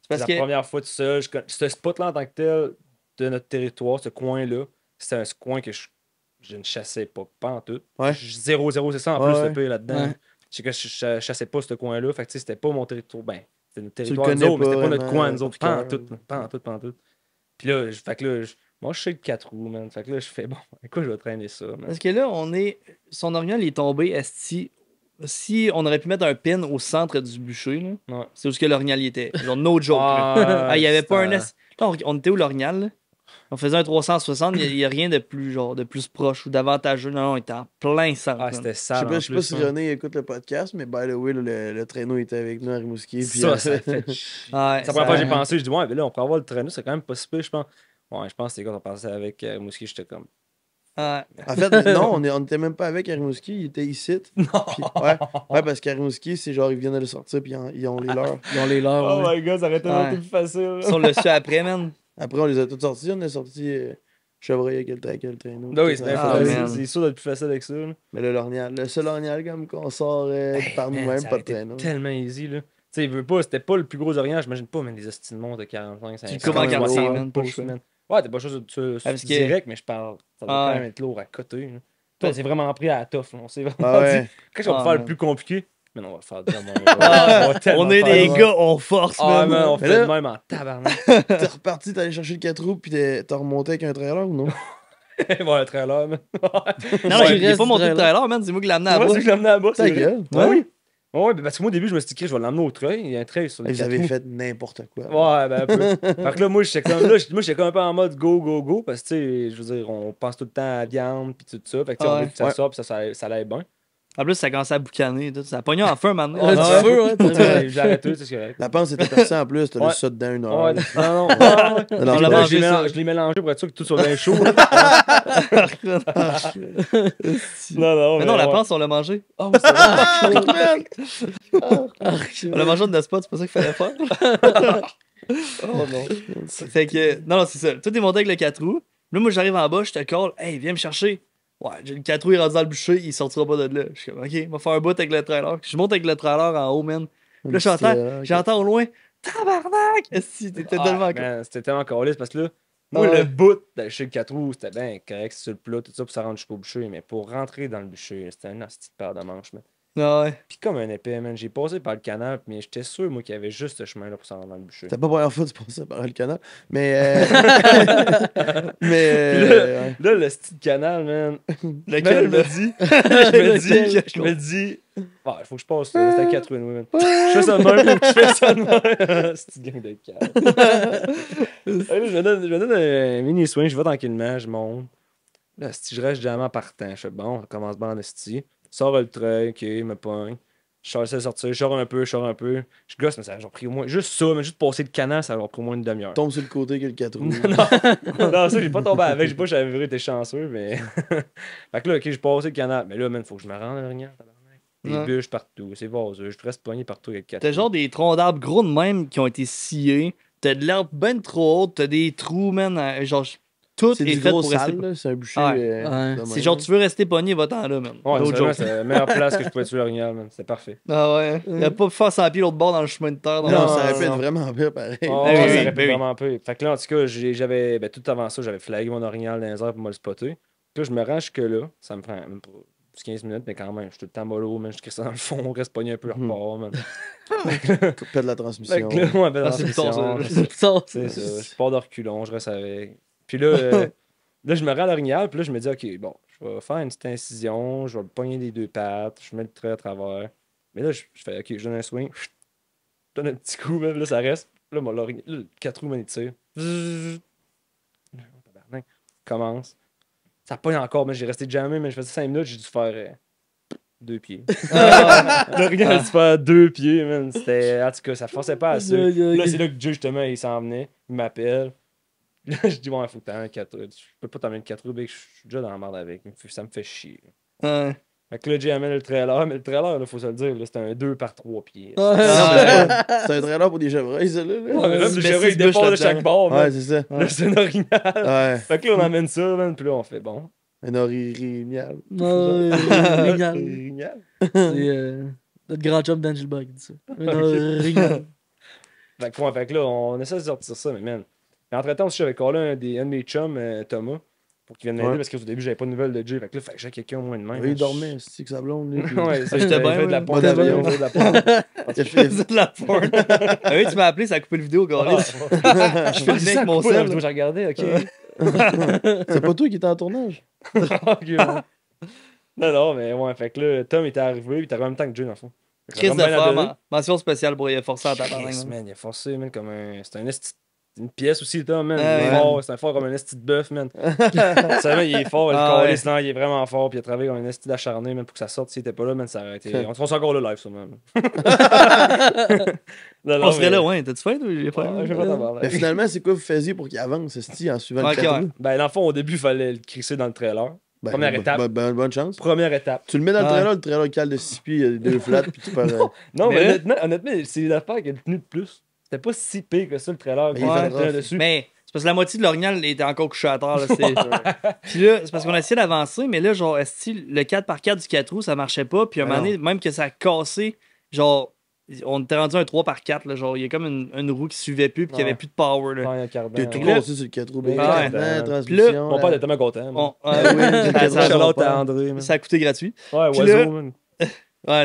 C'est parce C'est que. la première fois tout seul. Ce spot-là, en tant que tel, de notre territoire, ce coin-là, c'était un coin que je ne chassais pas en tout. Ouais. 0-0, c'est ça en Ouais, plus, ouais. le pays là-dedans. Ouais. C'est que je chassais pas ce coin-là. Fait que tu sais, c'était pas mon territoire. Ben, c'était notre le territoire, nous connais autres, mais c'était pas pas notre vraiment, coin, nous autres. par Pas en cœur. tout. Pas en tout, pas en tout. Puis là, fait que là, moi, je sais le 4 roues, man. Fait que là, je fais, bon, écoute, je vais traîner ça, man. Parce que là, son orignal est tombé, esti. Si on aurait pu mettre un pin au centre du bûcher, là, Ouais. c'est où ce que l'orignal y était. Genre, no joke. là. Ah, il y avait pas un c'était- est. Là, on était où l'orignal? Là? On faisait un 360, il y a rien de plus, genre, de plus proche ou d'avantageux. Non, on était en plein centre. Ah, man. c'était Je sale. sais en pas, je sais pas plus, si hein. René écoute le podcast, mais by the way, là, le traîneau était avec nous à Rimouski. Puis, Ça fait chier. Ouais, C'est la première fois que j'ai pensé, je dis, ouais, mais là, on peut avoir le traîneau, c'est quand même pas si pire, je pense. Ouais, je pense que c'est quand on passait avec Mouski, j'étais comme. Ouais. En fait, non, on était même pas avec à Rimouski, il était ici. Non! Puis, ouais, parce qu'à Rimouski, c'est genre, ils viennent de le sortir, puis ils ont les leurs. Ils ont les leurs. Oh ouais. my god, ça aurait tellement Ouais. été plus facile. Ça, on l'a su après, man. Après, on les a tous sortis. On a sorti Chevreuil avec le traîneau. Ben oui, Tout c'est bien ça. Ah, facile. man. C'est sûr d'être plus facile avec ça. Là. Mais là, l'ornial, le seul ornial comme qu'on sort par Man, nous-mêmes, ça pas aurait de été traîneau. tellement easy. Là. Tu sais, il veut pas, c'était pas le plus gros orient, j'imagine pas, mais des estimons de 45, 50. comment quand même quartier, lourd, man, pas le pouces, choix. man. Ouais, t'es pas chose de parce que- direct, mais je parle. Ça doit Ah, quand ouais. même être lourd à côté. Là. Toi, c'est vraiment pris à la toffe. Là. On s'est vraiment Ah ouais. dit. Quand on va Ah, faire man. le plus compliqué, mais non, on va le faire de même. Ah, va tellement On est faire des de gars, on force, Ah, man. man, on Mais fait là- de même en tabarnak. T'es reparti, t'es allé chercher le 4 roues, puis t'as remonté avec un trailer ou non? Bon, le trailer, man. Non, Ouais, il est reste pas du monté le trailer. trailer, man. C'est moi qui l'ai amené à Moi, bas. c'est que je l'ai amené à bas, Ta c'est vrai. gueule. Ouais, oui. Ouais, parce que moi, au début, je me suis dit, je vais l'emmener au trail. Il y a un trail sur le Vous avez 4 roues. fait n'importe quoi. Ouais, ben un peu. Fait que là, moi, j'étais comme, moi, j'étais comme un peu en mode go, parce que, tu sais, je veux dire, on pense tout le temps à la viande, puis tout ça. Fait que, tu sais, on Ouais. veut que ça Ouais. sorte, puis ça allait bien. En plus, ça commençait à boucaner. Tout. Ça a pogné en feu, man. Ah, du feu, ouais, t'as raison. J'ai arrêté, c'est correct. La panse était percée en plus, t'as Ouais. laissé ça dedans une heure. Ouais, là. non, Non, On l'a Là, mangé, ça. je l'ai mélangé pour être sûr que tout soit bien chaud. là. non, Mais non, la ouais. panse, on l'a mangé. Oh, c'est vrai. On l'a mangé de spot, c'est pas ça qu'il fallait faire. Oh non. Fait que, non, c'est ça. Tout est monté avec le 4 roues. Là, moi, j'arrive en bas, je te call. Hey, viens me chercher. Ouais, j'ai le 4 roues, il est rendu dans le bûcher, il sortira pas de là. Je suis comme, ok, on va faire un bout avec le trailer. Je monte avec le trailer en haut, man. Puis là, j'entends au loin, tabarnak! Esti, t'étais tellement con. Man, c'était tellement caliste parce que là, Moi, Ouais. le bout d'aller chez le 4 roues, c'était bien correct, c'est sur le plat, tout ça, pour ça rentre jusqu'au bûcher. Mais pour rentrer dans le bûcher, c'était une petite paire de manches, man. Ah ouais. Puis comme un épée, man, j'ai passé par le canal, mais j'étais sûr, moi, qu'il y avait juste ce chemin-là pour s'en rendre dans le bûcher. C'était pas la première fois que tu passais par le canal. Mais. Puis là, le style canal, man. Lequel, je me là? dis, je me dis, ah, il faut que je passe ça. C'était 4 win man. Je fais ça de même, je fais ça de même. C'est une gang de calme. Je me donne un mini swing, je vais tranquillement, je monte. Là, si je reste jamais en partant, je fais bon, on commence bien en esti. Sors le treuil, ok, il me pogne. Je sors de sortir, je sors un peu. Je gosse, mais ça a genre pris au moins. Juste ça, mais juste passer le canal, ça a genre pris au moins une demi-heure. Tombe sur le côté que le 4 roues. Non, ça, j'ai pas tombé avec. Je sais pas, j'avais vu, été chanceux, mais. Fait que là, ok, j'ai passé le canal. Mais là, man, faut que je me rende à l'orignal, tabarnak. Des Ouais. bûches partout, c'est vaseux. Je reste pogné partout avec 4. T'as genre des troncs d'arbres gros de même qui ont été sciés. T'as de l'herbe ben trop haute. T'as des trous, man. Genre, tout C'est est du fait gros pour rester. sale, là. C'est un bûcher. Ouais. Ouais. de C'est même, genre, là. tu veux rester pogné, va-t'en là, man. Ouais, No joke. c'est la meilleure place que je pouvais tuer l'orignal, man. C'était parfait. Ah ouais. Il a pas pu faire 100 pieds l'autre bord dans le chemin de terre. Non, Non, ça aurait non, pu être non. vraiment pire, pareil. Oh, oui, ça oui, aurait pu oui. vraiment peu. Fait que là, en tout cas, j'avais. Ben, tout avant ça, j'avais flagué mon orignal dans les airs pour me le spotter. Puis là, je me rends jusque-là. Ça me prend même pas 15 minutes, mais quand même, je suis tout le temps mollo, man. Je crie ça dans le fond, on reste pogné un peu repart, man. Pète la Fait transmission. que là, ouais, ben, Ah, dans c'est la bizarre, session, ça. C'est ça. c'est ça. Je pars de reculons, je reste avec. Puis là, là, je me rends à l'orignal, puis là, je me dis, OK, bon, je vais faire une petite incision, je vais le pogner des deux pattes, je mets le trait à travers. Mais là, je fais, OK, je donne un swing, je donne un petit coup, même, là, ça reste. Là, mon l'orignal, là, le 4 roues, man, il tire. Tabarnak. Commence. Ça pogne encore, mais j'ai resté jamais, mais je faisais 5 minutes, j'ai dû faire 2 pieds. L'orignal a dû faire 2 pieds, man. C'était, en tout cas, ça forçait pas assez. Là, c'est là que Jay, justement, il s'en venait, il m'appelle. Là, je dis, ouais, faut que t'amènes 4 roues. Je peux pas t'amener 4 roues, je suis déjà dans la merde avec. Ça me fait chier. Ouais. Fait que là, Jay amène le trailer, mais le trailer, là, faut se le dire, là, c'était un 2 par 3 pieds. Non, mais c'est un trailer pour des chevreuils, ça, là. Ouais, mais là, Tu le mets chevreuil, 6 il départ de bûches chaque bord, Ouais, man. c'est ça. Là, c'est un orignal. Ouais. Fait que là, on amène ça, man, puis là, on fait bon. Un orignal. Orignal. Orignal. C'est notre grand chum d'Angel Bug, dit ça. Un orignal. Fait que, ouais, fait que là, on essaie de sortir ça, mais man. Mais entre-temps, aussi, j'avais callé un de mes chums, Thomas, pour qu'il vienne m'aider Ouais. parce qu'au début, j'avais pas de nouvelles de Jay. Fait que là, fait que j'ai quelqu'un au moins de main. Il dormait, c'est que sa blonde, lui. puis- Ouais, ça, J'étais bien, de la ouais. porte. Bon avion. De la porte. Il a fait- C'est de la porn. Ah oui, tu m'as appelé, ça a coupé le vidéo, gars. Je fais le mec avec mon sel. J'ai regardé, ok. C'est pas toi qui étais en tournage? Ok, ouais. Non, mais ouais, fait que là, Tom était arrivé, puis il était en même temps que Jay, dans le fond. Chris de fer, mention spéciale pour y forcer à ta Chris, man, il a forcé, man, comme un. C'est un esti. Une pièce aussi, Tom, man. Ah, Il est ouais. fort, c'est un fort comme un esti de bœuf, man. Seulement, il est fort, le Ah, calé, ouais. sinon, il est vraiment fort, puis il a travaillé comme un esti d'acharné, man, pour que ça sorte. S'il était pas là, man, ça aurait été. On serait encore là live, sûrement. Non, On serait là, ouais. T'as-tu fait, toi? J'ai Ouais, je vais pas t'en parler. Mais finalement, c'est quoi vous faisiez pour qu'il avance, esti, en suivant Ok, le 4 ouais. roues? Ben, dans le fond, au début, il fallait le crisser dans le trailer. Ben, Première étape. Bonne chance. Première étape. Tu le mets dans Ouais. le trailer cale de 6 pieds, il y a des deux flats, puis tu pars. Non, Mais mais là- honnêtement, c'est l'affaire qui a tenu de plus. C'était pas si pire que ça, le trailer. Mais qu'il il était fait rough. dessus. Mais c'est parce que la moitié de l'orignal était encore couché à terre. Là, Puis là, c'est parce qu'on a essayé d'avancer, mais là, genre, le 4x4 du 4 roues, ça marchait pas. Puis à un Ah moment donné, même que ça a cassé, genre, on était rendu un 3x4. Là, genre, il y a comme une roue qui suivait plus, puis qu'il y avait Ouais. plus de power. Là. Ouais, il y a un cardan. T'es tout là- cassé sur le 4 roues. Ben, Ouais. transmission. Mon père était tellement content. Bon, Ah oui, j'ai le 4 ça- roues à mon Charlotte père. à André. man. ça a coûté gratuit. Ouais, Puis oiseau, là- man. Ouais,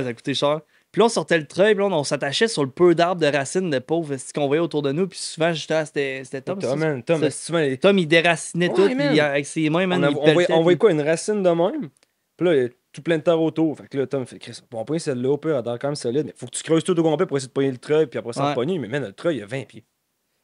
ça a coûté cher. Puis là, on sortait le treuil, puis là, on s'attachait sur le peu d'arbres de racines de pauvres qu'on voyait autour de nous. Puis souvent, justement, c'était Tom. Tom, ça? man, Tom, Ça- est-ce que tu m'as- Tom, il déracinait Ouais, tout, man. puis avec ses mains, man, il on pelletait, voyait puis- quoi, une racine de même? Puis là, il y a tout plein de terre autour. Fait que là, Tom fait, Chris, bon, point celle-là, au pire, elle a l'air quand même solide, mais faut que tu creuses tout au complet pour essayer de pogner le treuil, puis après ça, Ouais. pogner. Mais man, le treuil, il y a 20 pieds.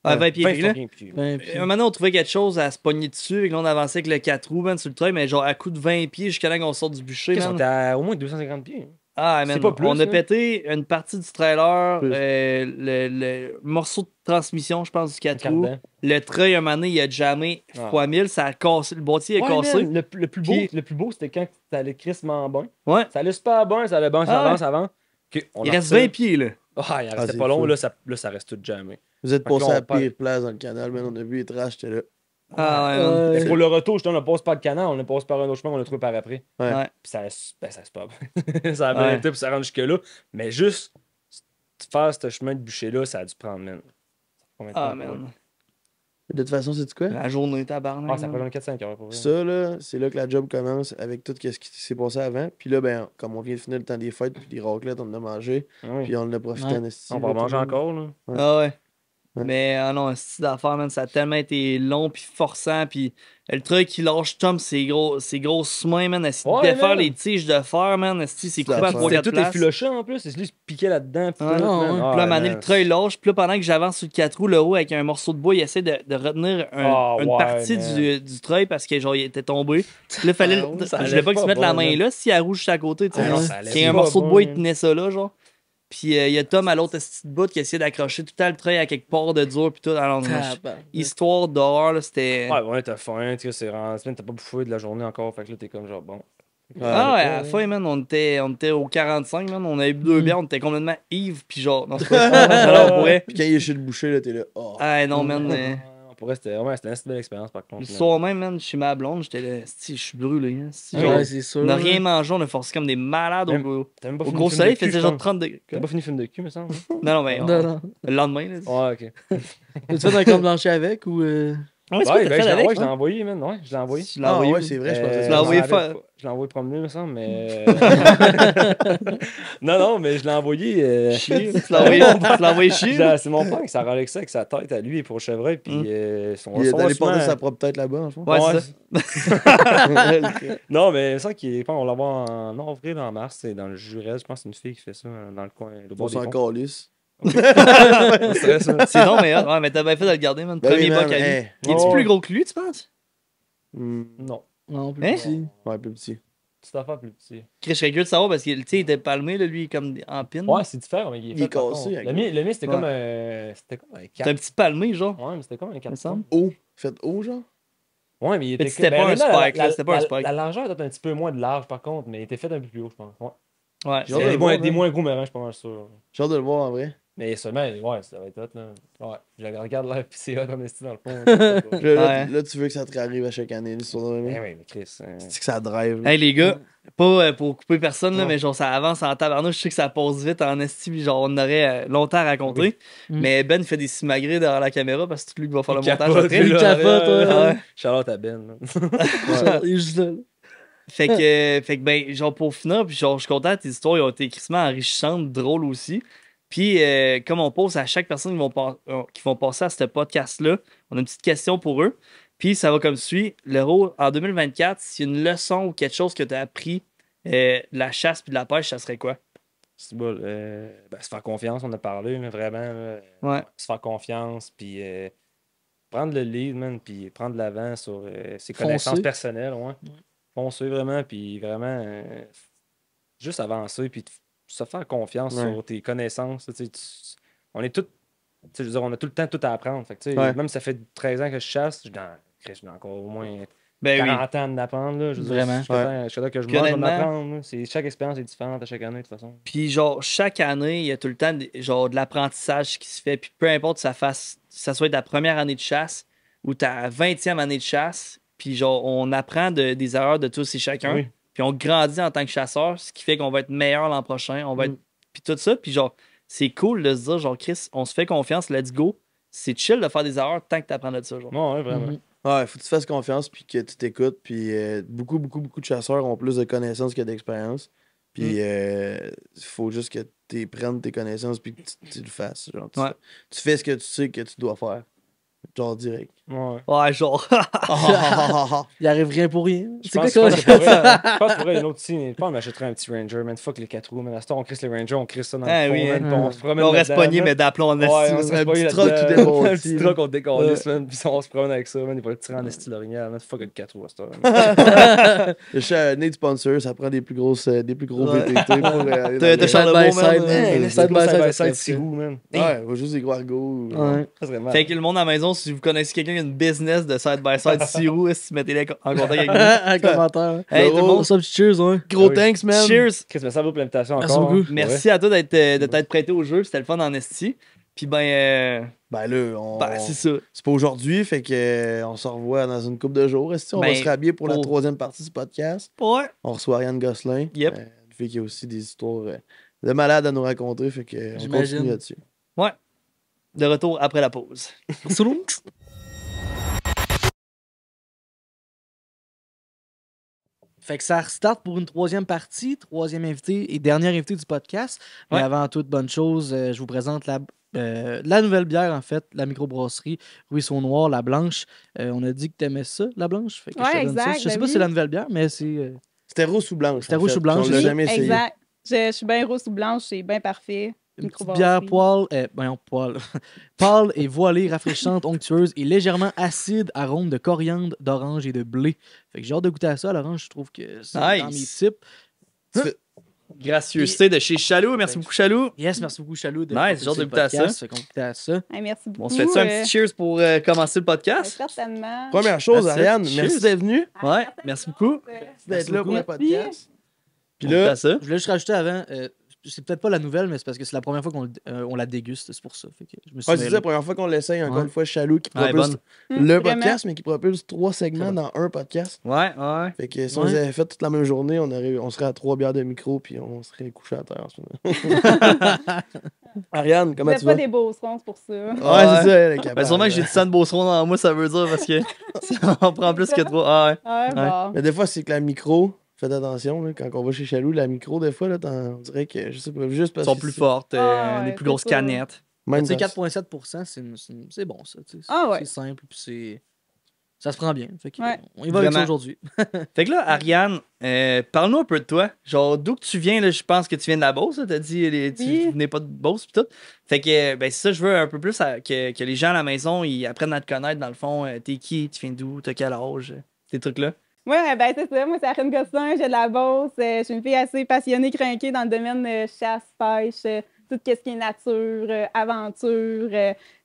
Ouais, 20 pieds. Puis là, fucking pieds. Ben, puis- un moment donné, on trouvait quelque chose à se pogner dessus, et là, on avançait avec le 4 roues, man, sur le treuil, mais genre à coup de 20 pieds jusqu'à là qu'on sort du bûcher, Chris, on man. était à au moins 250 pieds. Ah, c'est man, pas plus, on a hein. pété une partie du trailer, Plus. le morceau de transmission, je pense, du 4 roues. Cardan. Le treuil, un moment donné, il a jammé Ah. fois 1000, ça a cassé, le boîtier est Ouais, cassé. man, le plus beau, Puis- le plus beau, c'était quand ça allait crissement bien. Ouais, Ça allait super bien, ça allait bien, ça Ah avance avant. Ok, on il en reste retire. 20 pieds, là. Ah, il en Ah, restait c'est pas long, fou. là, ça reste tout jamais. Vous êtes Fait que passé là, à on parle- pire place dans le canal, man. On a vu les trash, j'étais là. Ah, ouais, man. Mais pour le retour, justement, on ne passe pas le canal, on le passe par un autre chemin, on l'a trouvé par après. Ouais. Ouais. Puis ça se pas ça a bien Ouais. été, puis ça rentre jusque-là. Mais juste faire ce chemin de bûcher-là, ça a dû prendre, man. Combien de Ah, temps, man. De toute façon, c'est quoi? La journée, tabarnak. Ah, ça man. fait 4-5 heures pour vrai. Ça, là, c'est là que la job commence avec tout ce qui s'est passé avant. Puis là, ben, comme on vient de finir le temps des fêtes, puis des raclettes, on en a mangé. Ah oui. Puis on en a profité Ouais. en esti. On va là, manger tout le monde. encore, là. Ouais. Ah ouais. Ouais. Mais non, c'est d'affaires, man. Ça a tellement été long puis forçant. Puis le truc qui lâche Tom, ses grosses mains, man. Essayer de Ouais, défaire man. les tiges de fer, man. C'est C'est coupé à l'affaire. 3-4 Tout est places. filoché en plus. Et lui, il se piquait là-dedans. Puis Ouais. tout, Ah, man. ouais. Ah, Puis là, mané, man. le treuil lâche. Puis là, pendant que j'avance sur le 4 roues, le roue avec un morceau de bois, il essaie de retenir Ah, une ouais, partie man. du treuil parce que genre il était tombé. Puis là, fallait. Ah, ouais, ça je voulais allait pas qu'il se pas mette la bon, main man. là si elle rouge juste à côté. Tu sais, Ah, genre, non, ça allait qu'il y a un pas morceau de bon, bois, il man. tenait ça là, genre. Puis il y a Tom à l'autre petite bout qui essayait d'accrocher tout le temps le treuil à quelque part de dur. Puis tout. Alors, histoire d'horreur, là, c'était. Ouais, t'as faim, tu sais, c'est vraiment. T'as pas bouffé de la journée encore, fait que là, t'es comme genre, bon. Ah ouais, à la fin, man, on était au 45, man, on avait bu 2 bières, on était complètement ivre, puis genre, non, c'est pas alors, on pourrait. Puis quand il est chez le boucher, là, t'es là. Oh. Ah non, man, Pour vrai, c'était une belle expérience, par contre. le soir même, man, chez ma blonde, j'étais là, si, je suis brûlé, hein, si, Ouais, genre, c'est sûr. on n'a rien mangé, on a forcé comme des malades Même- au T'as même pas au fini gros le film soleil, de il cul, faisait je genre pense. 30 degrés. T'as pas fini le film de cul, me semble. Non, mais Non, non. le lendemain, là. Ouais, ok. Tu fais un corps blanchi avec ou. Ouais, c'est quoi, t'as fait je avec, l'ai hein? envoyé, man. Ouais, je l'ai envoyé. Tu l'as Ah, envoyé ouais, où? c'est vrai, je pensais que Tu l'as envoyé je faire- l'ai envoyé promener, me semble, mais. Non, mais je l'ai envoyé. Chier. Tu l'as envoyé chier? C'est mon père qui s'arrange avec ça, avec sa tête à lui et pour chevreuil. Puis son Il est allé souvent- porter sa propre tête là-bas, en fond. Ouais, Ouais, c'est ça. Non, mais ça qui est. On l'a voir en avril, en mars, c'est dans le Jurel. Je pense que c'est une fille qui fait ça dans le coin. Le On bord des s'en fonds. calisse. C'est ça. C'est non, mais ouais, mais t'as bien fait de le garder, man. Ben Premier oui, man, buck à lui. hey. Il est-tu Ouais. plus gros que lui, tu penses? Non. Non, plus Hein? petit. Ouais, plus petit. Petite affaire plus petit. Chris, je serais curieux de savoir parce qu'il il était palmé, là, lui, comme en pin. Ouais, c'est différent, mais il est Il est fait, par cassé, contre. avec Le mien, c'était Ouais. comme un. C'était comme un C'est 4. un petit palmé, genre. Ouais, mais c'était comme un me 4. semble. Haut. Fait haut, genre. Ouais, mais il était. c'était pas un honnêtement, spike, là, c'était pas un spike. La largeur était un petit peu moins de large, par contre, mais il était fait un peu plus haut, je pense. Ouais. Ouais. Genre Des de moins, voir, des man. moins gros marins, je suis pas mal sûr. J'ai hâte de le voir en vrai. Mais seulement, ouais, ça va être hot, là. Ouais, je regarde là, puis c'est hot en esti dans le fond. Là, tu veux que ça te réarrive à chaque année, l'histoire de Mais même. oui, mais Chris. C'est que ça drive. là. Hey les gars, pas pour couper personne, là, Ouais. mais genre ça avance en tabarnouche, je sais que ça passe vite en esti, puis genre on aurait longtemps à raconter. Oui. Mais Ben fait des simagrées derrière la caméra parce que c'est lui qui va faire le Il montage capote, après. lui, Il là, capote, là. ouais. Charlotte à Ben. là. Il est juste là. Fait que ben, genre pour finir, puis genre je suis content, tes histoires ils ont été crissement enrichissantes, drôles aussi. Puis comme on pose à chaque personne qui vont passer à ce podcast-là, on a une petite question pour eux. Puis ça va comme suit. L'Euro, en 2024, s'il y a une leçon ou quelque chose que tu as appris de la chasse puis de la pêche, ça serait quoi? C'est bon. Se faire confiance, on a parlé, là, vraiment. Là. Ouais. Se faire confiance, puis prendre le lead, man, puis prendre l'avant sur ses Foncer. connaissances personnelles, ouais. Foncer vraiment, puis vraiment juste avancer, puis se faire confiance Ouais. sur tes connaissances. Tu sais, on est tous, tu sais, je veux dire, on a tout le temps tout à apprendre. Fait que, tu sais, Ouais. même si ça fait 13 ans que je chasse, j'ai encore au moins Ben oui. 40 ans d'apprendre. Là, je veux dire, Vraiment. jusqu'à temps que je Puis mange, je vais honnêtement- m'apprendre. Là. Chaque expérience est différente à chaque année, de toute façon. Puis genre, chaque année, il y a tout le temps genre, de l'apprentissage qui se fait. Puis peu importe si ça soit ta première année de chasse ou ta 20e année de chasse, puis genre, on apprend des erreurs de tous et chacun. Oui. Puis on grandit en tant que chasseur, ce qui fait qu'on va être meilleur l'an prochain. On va être... Puis tout ça, puis genre, c'est cool de se dire, genre, Chris, on se fait confiance, let's go. C'est chill de faire des erreurs tant que tu apprends de ça. Genre. Ouais, vraiment. Mhm. Ouais, faut que tu fasses confiance puis que tu t'écoutes. Puis beaucoup de chasseurs ont plus de connaissances que d'expérience. Puis il faut juste que tu prennes tes connaissances puis que tu le fasses. Genre, Ouais. tu fais ce que tu sais que tu dois faire. Genre direct. Ouais. Ouais, genre. Il arrive rien pour rien. Je C'est pense quoi que ça? je pense pour une autre aussi. Je pense qu'on achèterait un petit Ranger, man. Fuck les 4 roues, man. À ce temps, on crisse les Rangers, on crisse ça dans Ah le fond, oui, man. hein. Puis on se promène on reste là-dedans, pogné, man. mais d'aplomb en Ouais, esti. on là. se reste pogné petit truck là-dedans. tout démonté, Un petit là. truck, on décalisse, man. Puis on se promène avec ça, man. Il va le tirer en esti l'orignal, man. Fuck le 4 roues à ce temps, man. Le chat Nate Sponsor, ça prend des plus gros Ouais. VTT pour aller dans T'as les- Charles Side by Lebeau, man. side, Hey, man. un Side by side, ça serait 6 roues, man. Ouais, faut juste des gros argots. Ouais. Ça serait mal. Fait que le monde à la maison, si vous connaissez quelqu'un qui a une business de side-by-side 6 roues, mettez-les en contact avec nous. Un commentaire. Hey, tout le monde, Ça, petit cheers, ouais. Gros Oui. thanks, man. cheers! Chris, merci beaucoup pour l'invitation Merci encore. beaucoup. Merci à toi de t'être prêté au jeu, c'était le fun en esti. Puis ben, Ben là, c'est ça. c'est pas aujourd'hui, fait que on se revoit dans une couple de jours. Est-ce qu'on va Ben, se rhabiller pour la pour- troisième partie du podcast? Ouais. On reçoit Ariane Gosselin. Yep. Une fille qui a aussi des histoires de malades à nous raconter, fait que on J'imagine. continue là-dessus. De retour après la pause. Selon. Fait que ça restart pour une troisième partie, troisième invité et dernier invité du podcast. Mais Ouais. avant toute bonne chose, je vous présente la nouvelle bière, en fait, la microbrasserie Ruisseau Noir, la blanche. On a dit que t'aimais ça, la blanche. Fait que Ouais, je te donne ça. exact, Je sais ben pas si oui. c'est la nouvelle bière, mais c'est. C'était rouge ou blanche. C'était en rouge fait, ou blanche, puis On l'a oui. jamais essayé. Exact. Je suis bien rousse ou blanche, c'est bien parfait. Une petite bière poêle, pâle et voilée, rafraîchissante, onctueuse et légèrement acide, arôme de coriandre, d'orange et de blé. Fait que j'ai hâte de goûter à ça. L'orange, je trouve que c'est dans mes Nice. types. Gracieuseté de chez Chaloux. Merci beaucoup, Chaloux. Yes, merci beaucoup, Chaloux. Nice, j'ai hâte de goûter à ça. Fait qu'on goûte à ça. Hey, merci beaucoup. On se fait-tu un petit cheers pour commencer le podcast? Certainement. Première chose, That's it. Ariane, Cheers. merci d'être venue. Ouais, merci beaucoup. D'être là pour le beaucoup. podcast. Puis On goûte là, à ça. Je voulais juste rajouter avant, c'est peut-être pas la nouvelle, mais c'est parce que c'est la première fois qu'on la déguste, c'est pour ça. Fait que je me suis c'est ça, mêlé. la première fois qu'on l'essaye, encore Ouais. une fois, Chaloux qui Ouais, propulse bonne. le Vraiment. podcast, mais qui propulse 3 segments dans un podcast. Ouais, ouais. Fait que si on Ouais. les avait fait toute la même journée, on serait à 3 bières de micro puis on serait couché à terre en ce moment. Ariane, Vous comment n'êtes tu pas vas? des beaux sons, c'est pour ça. Ouais, c'est ça, elle est capable. Ben, sûrement que j'ai du sang de Beauceron dans moi, ça veut dire, parce que ça en prend plus que toi. Ah ouais. Ah, bon. Mais des fois, c'est que la micro, faites attention, là, quand on va chez Chaloux, la micro, des fois, là, on dirait que, je sais pas, juste Elles parce sont que plus c'est- fortes, Ah, des ouais, plus c'est grosses ça. canettes. Même Tu sais, dans- 4,7%, c'est bon, ça. Tu sais. Ah ouais. C'est simple, puis c'est. Ça se prend bien. Fait que, Ouais. on y va avec ça Vraiment. aujourd'hui. Fait que là, Ariane, parle-nous un peu de toi. Genre, d'où que tu viens, là, je pense que tu viens de la Beauce, là, t'as dit, tu Oui. venais pas de Beauce pis tout. Fait que, ben, c'est ça, je veux un peu plus que les gens à la maison, ils apprennent à te connaître, dans le fond. T'es qui, tu viens d'où, t'as quel âge, ces trucs-là. Ouais, ben c'est ça. Moi, c'est Ariane Gosselin, j'ai de la Beauce. Je suis une fille assez passionnée, crinquée dans le domaine chasse, pêche, tout ce qui est nature, aventure.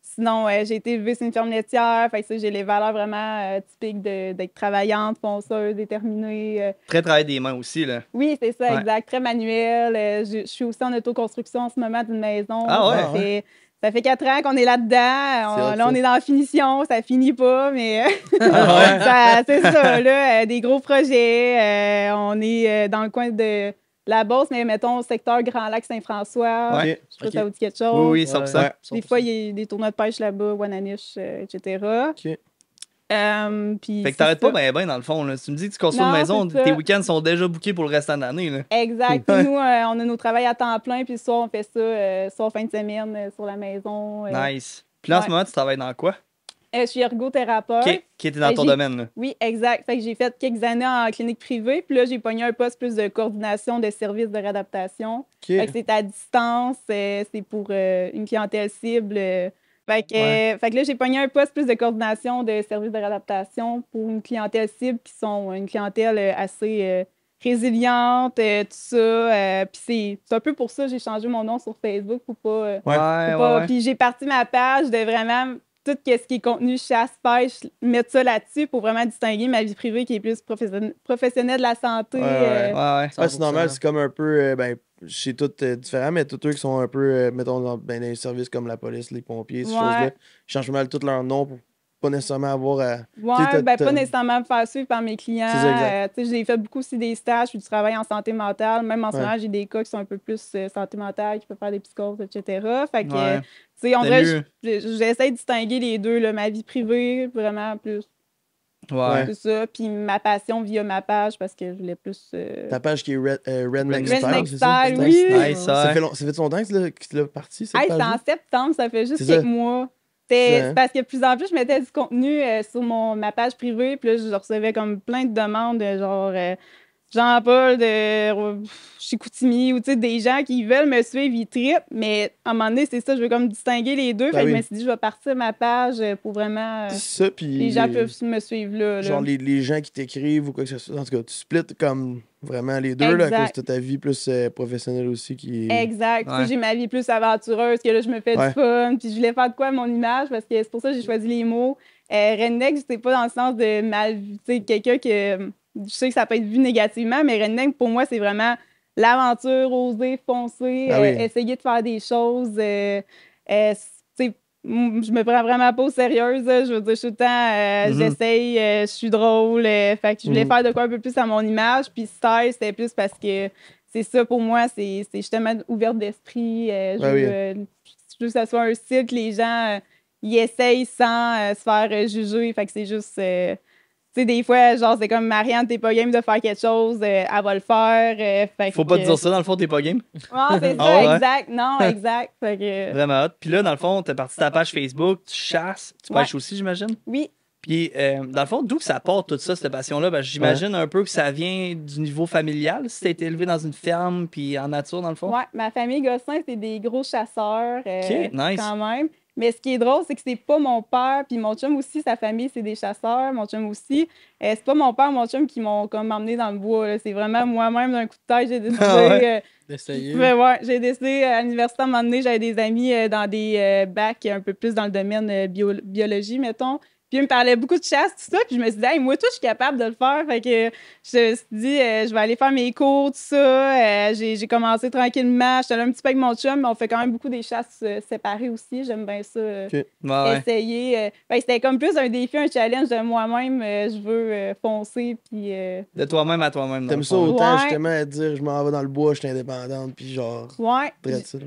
Sinon, j'ai été élevée sur une ferme laitière. Fait que ça, j'ai les valeurs vraiment typiques d'être travaillante, fonceuse, déterminée. Très travail des mains aussi, là. Oui, c'est ça, Ouais. exact. Très manuel. Je suis aussi en autoconstruction en ce moment d'une maison. Ah ouais? Ça fait 4 ans qu'on est là-dedans. hot, Là, on ça. est dans la finition. Ça finit pas, mais Ah c'est ça, là. Des gros projets. On est dans le coin de la Beauce, mais mettons au secteur Grand Lac Saint-François. Ouais. Ok. Je sais pas Ok. si ça vous dit quelque chose. Oui, oui, 100%. Ouais. Des fois, il y a des tournois de pêche là-bas, Wananiche, etc. Ok. Puis Fait que c'est t'arrêtes ça. pas ben dans le fond, là. Tu me dis que tu construis une Non, maison, c'est ça. tes week-ends sont déjà bookés pour le restant de l'année, là. Exact. Ouais. Puis nous, on a nos travails à temps plein, puis le soir, on fait ça, soir, fin de semaine, sur la maison. Nice. Puis là, en ce ouais. moment, tu travailles dans quoi? Je suis ergothérapeute. Qui était dans Ben, ton j'ai- domaine, là. Oui, exact. Fait que j'ai fait quelques années en clinique privée, puis là, j'ai pogné un poste plus de coordination de services de réadaptation. Fait que c'est à distance, c'est pour une clientèle cible. Fait que là, j'ai pogné un poste plus de coordination de services de réadaptation pour une clientèle cible qui sont une clientèle assez résiliente, tout ça. Puis c'est un peu pour ça que j'ai changé mon nom sur Facebook pour pas. Ouais, ouais. Puis j'ai parti ma page de vraiment tout ce qui est contenu chasse, pêche, mettre ça là-dessus pour vraiment distinguer ma vie privée qui est plus professionnelle de la santé. Ouais, ouais. Ouais. Ouais, c'est normal, c'est comme un peu, ben, chez tout différent, mais tous eux qui sont un peu, mettons, dans les services comme la police, les pompiers, ces Ouais. choses-là, ils changent pas mal tous leurs noms pour pas nécessairement avoir à. Ouais, Tu sais, ben t'as- pas nécessairement me faire suivre par mes clients. C'est ça, exact. Tu sais, j'ai fait beaucoup aussi des stages, puis du travail en santé mentale. Même en ce Ouais. moment, j'ai des cas qui sont un peu plus santé mentale, qui peuvent faire des psychoses, etc. Fait que, Ouais. tu sais, on C'est dirait, mieux. j'essaie de distinguer les deux, là, ma vie privée, vraiment plus. Ouais. C'est ça. Puis ma passion via ma page, parce que je voulais plus. Ta page qui est Redneck Redneck Style, c'est ça? Style, oui. Nice, Ça ouais. fait longtemps que tu l'as parti, cette Hey, c'est page en septembre, ça fait juste C'est ça. quelques mois. C'est ça, hein? C'est parce que de plus en plus, je mettais du contenu sur ma page privée, puis là, je recevais comme plein de demandes, de genre Jean-Paul de Chicoutimi, ou tu sais, des gens qui veulent me suivre, ils trippent, mais à un moment donné, c'est ça, je veux comme distinguer les deux. Ben Fait que oui. je me suis dit, je vais partir ma page pour vraiment. C'est ça, puis. Les gens peuvent me suivre là. Genre les gens qui t'écrivent ou quoi que ce soit. En tout cas, tu splits comme vraiment les deux, là, à Exact. cause de ta vie plus professionnelle aussi qui est. Exact. Tu sais, Ouais. j'ai ma vie plus aventureuse, que là, je me fais Ouais. du fun, puis je voulais faire de quoi à mon image, parce que c'est pour ça que j'ai choisi les mots. Redneck, c'est pas dans le sens de mal, tu sais, quelqu'un que je sais que ça peut être vu négativement, mais redneck, pour moi, c'est vraiment l'aventure, oser, foncer, Ah oui. essayer de faire des choses. Tu sais, je me prends vraiment pas au sérieux, là. Je veux dire, je suis tout le temps, Mhm. j'essaye, je suis drôle. Fait que je voulais Mhm. faire de quoi un peu plus à mon image, puis style, c'était plus parce que c'est ça pour moi, c'est justement ouverte d'esprit. Je veux que ça soit un style que les gens y essayent sans se faire juger. Fait que c'est juste sais, des fois, genre, c'est comme Marianne, t'es pas game de faire quelque chose, elle va le faire. Faut pas te dire ça, dans le fond, t'es pas game. Non, c'est ça, Ah ouais? exact. Non, exact. Fait que, Vraiment hot. Puis là, dans le fond, t'es parti de ta page Facebook, tu chasses, tu pêches aussi, j'imagine. oui. Puis, dans le fond, d'où que ça part tout ça, cette passion-là? Ben, j'imagine un peu que ça vient du niveau familial, si t'as été élevé dans une ferme, puis en nature, dans le fond. Ouais, ma famille Gosselin, c'est des gros chasseurs. Ok, nice. Quand même. Mais ce qui est drôle, c'est que c'est pas mon père, puis mon chum aussi, sa famille, c'est des chasseurs, mon chum aussi. C'est pas mon père, mon chum qui m'ont comme emmené dans le bois. Là. C'est vraiment moi-même, d'un coup de tête, j'ai décidé. D'essayer. J'ai décidé à l'université à un moment donné, j'avais des amis dans des bacs un peu plus dans le domaine biologie, mettons. Puis ils me parlaient beaucoup de chasse, tout ça. Puis je me suis dit, hey, moi, tout, je suis capable de le faire. Fait que je me suis dit, je vais aller faire mes cours, tout ça. J'ai commencé tranquillement. J'étais là un petit peu avec mon chum, mais on fait quand même beaucoup des chasses séparées aussi. J'aime bien ça. Essayer. C'était comme plus un défi, un challenge de moi-même. Je veux foncer. Puis. De toi-même à toi-même. T'aimes ça autant, justement, à dire, je m'en vais dans le bois, je suis indépendante, puis genre. Ouais.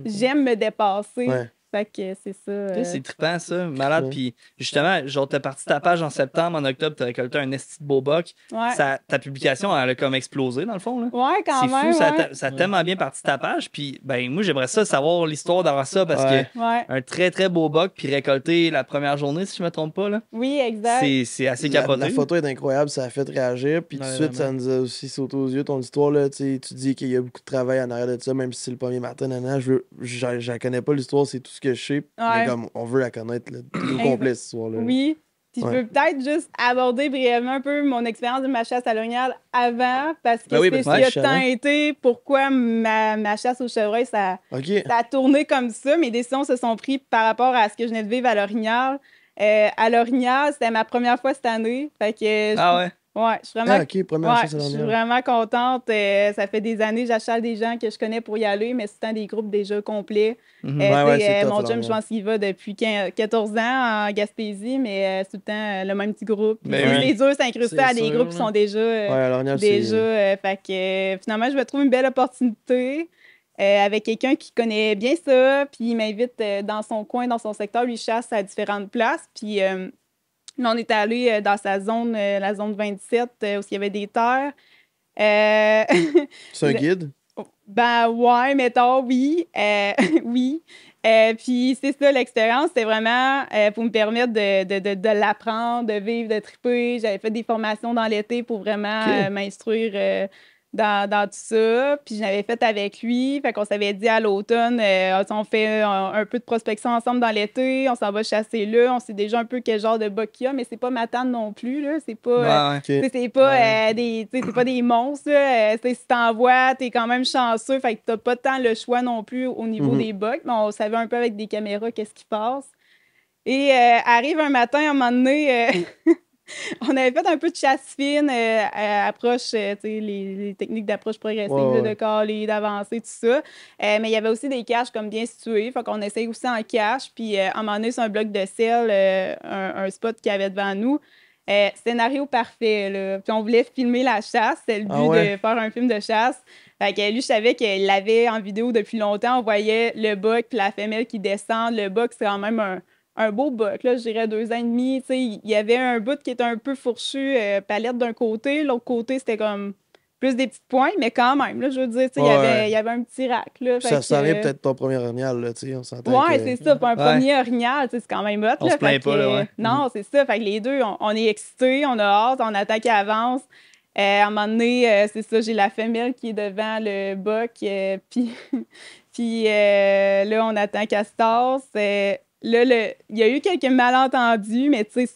J'aime me dépasser. Ouais. Fait que c'est ça. C'est trippant, ça. Malade. Puis justement, genre, t'as parti ta page en septembre, en octobre, t'as récolté un esti de beau buck. Ouais. Ta publication, elle a comme explosé, dans le fond. Là. Ouais, quand même. C'est fou, ça a tellement bien parti ta page. Puis, ben, moi, j'aimerais ça savoir l'histoire d'avoir ça parce que un très, très beau buck, puis récolter la première journée, si je me trompe pas. Là. Oui, exact. C'est assez capoté. La photo est incroyable, ça a fait réagir. Puis tout de suite, ça nous a aussi sauté aux yeux ton histoire. Là, tu dis qu'il y a beaucoup de travail en arrière de ça, même si c'est le premier matin. Je la connais pas l'histoire, c'est tout ce que je sais. Mais comme on veut la connaître là, au complet cette histoire-là. Oui. Puis je peux peut-être juste aborder brièvement un peu mon expérience de ma chasse à l'orignal avant, parce que c'est ce qui a tant été, pourquoi ma chasse au chevreuil, ça a tourné comme ça. Mes décisions se sont prises par rapport à ce que je venais de vivre à l'orignal. À l'orignal, c'était ma première fois cette année. Fait que ouais, je suis vraiment, je suis vraiment contente. Ça fait des années que j'achète des gens que je connais pour y aller, mais c'est tout le temps des groupes déjà complets. Mon chum, je pense qu'il va depuis 14 ans en Gaspésie, mais c'est tout le temps le même petit groupe. C'est dur s'incruster à des groupes qui sont déjà. Fait que finalement, je me trouve une belle opportunité. Avec quelqu'un qui connaît bien ça, puis il m'invite dans son coin, dans son secteur, lui chasse à différentes places. Puis là, on est allé dans sa zone, la zone 27, où il y avait des terres. C'est un guide? Ben ouais, mettons, oui. Oui. Puis c'est ça, l'expérience, c'était vraiment pour me permettre de l'apprendre, de vivre, de triper. J'avais fait des formations dans l'été pour vraiment m'instruire dans tout ça. Puis je l'avais fait avec lui. Fait qu'on s'avait dit à l'automne, on fait un peu de prospection ensemble dans l'été, on s'en va chasser là. On sait déjà un peu quel genre de buck il y a, mais c'est pas ma tante non plus. Là. C'est pas, c'est pas des monstres. Si t'envoies, t'es quand même chanceux. Fait que t'as pas tant le choix non plus au niveau des bucks. Mais on savait un peu avec des caméras qu'est-ce qui passe. Et arrive un matin, à un moment donné... On avait fait un peu de chasse fine, approche, les techniques d'approche progressive, de caler, d'avancer, tout ça. Mais il y avait aussi des caches comme bien situées. Fait qu'on essaye aussi en cache. Puis à un moment donné, c'est un bloc de sel, un spot qu'il y avait devant nous. Scénario parfait, là. Puis on voulait filmer la chasse. C'était le but de faire un film de chasse. Fait que lui, je savais qu'il l'avait en vidéo depuis longtemps. On voyait le buck puis la femelle qui descendent. Le buck, c'est quand même un beau buck, là, je dirais 2 ans et demi. Il y avait un bout qui était un peu fourchu, palette d'un côté. L'autre côté, c'était comme plus des petites pointes, mais quand même, là, je veux dire, il y avait un petit rack. Là, ça s'enlève peut-être ton premier orignal, là, on s'entend. C'est ça. Pour un premier orignal, c'est quand même hot. On se plaint pas, là, Non, c'est ça. Fait que les deux, on est excités, on a hâte, on attend qu'il avance. À un moment donné, c'est ça, j'ai la femelle qui est devant le buck, puis là, on attend qu'elle se tasse. Là, il y a eu quelques malentendus, mais tu sais,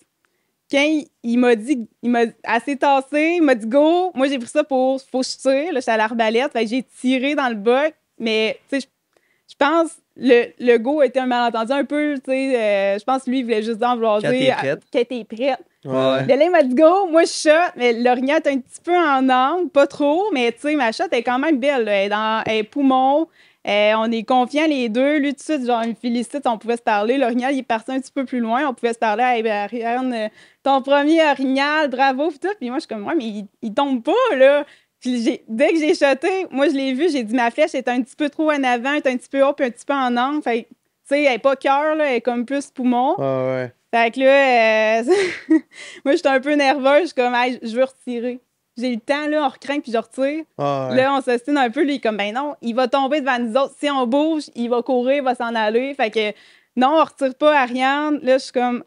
quand il m'a assez tassé, il m'a dit go. Moi, j'ai pris ça faut que je tire. Là, j'étais à l'arbalète, fait que j'ai tiré dans le buck, mais tu sais, je pense le go était un malentendu un peu, tu sais, je pense que lui, il voulait juste en vouloir dire qu'elle était prête. Mais là, il m'a dit go, moi je shot, mais l'orignal est un petit peu en angle, pas trop, mais tu sais, ma shot est quand même belle, là, elle est poumon. On est confiants les deux. Lui, tout de suite, genre, il me félicite, on pouvait se parler. L'orignal, il est parti un petit peu plus loin. On pouvait se parler. Hey, Ariane, ton premier orignal, bravo, pis tout. Puis moi, je suis comme, ouais, mais il tombe pas, là. Puis dès que j'ai shoté, moi, je l'ai vu, j'ai dit, ma flèche est un petit peu trop en avant, est un petit peu haut, puis un petit peu en angle. Fait tu sais, elle est pas cœur, là, elle est comme plus poumon. Fait que là, moi, j'étais un peu nerveuse. Je suis comme, hey, je veux retirer. J'ai le temps, là, on recrinque puis je retire. Ah, ouais. Là, on s'ostine un peu. Lui, il est comme, ben non, il va tomber devant nous autres. Si on bouge, il va courir, il va s'en aller. Fait que, non, on retire pas Ariane. Là, je suis comme,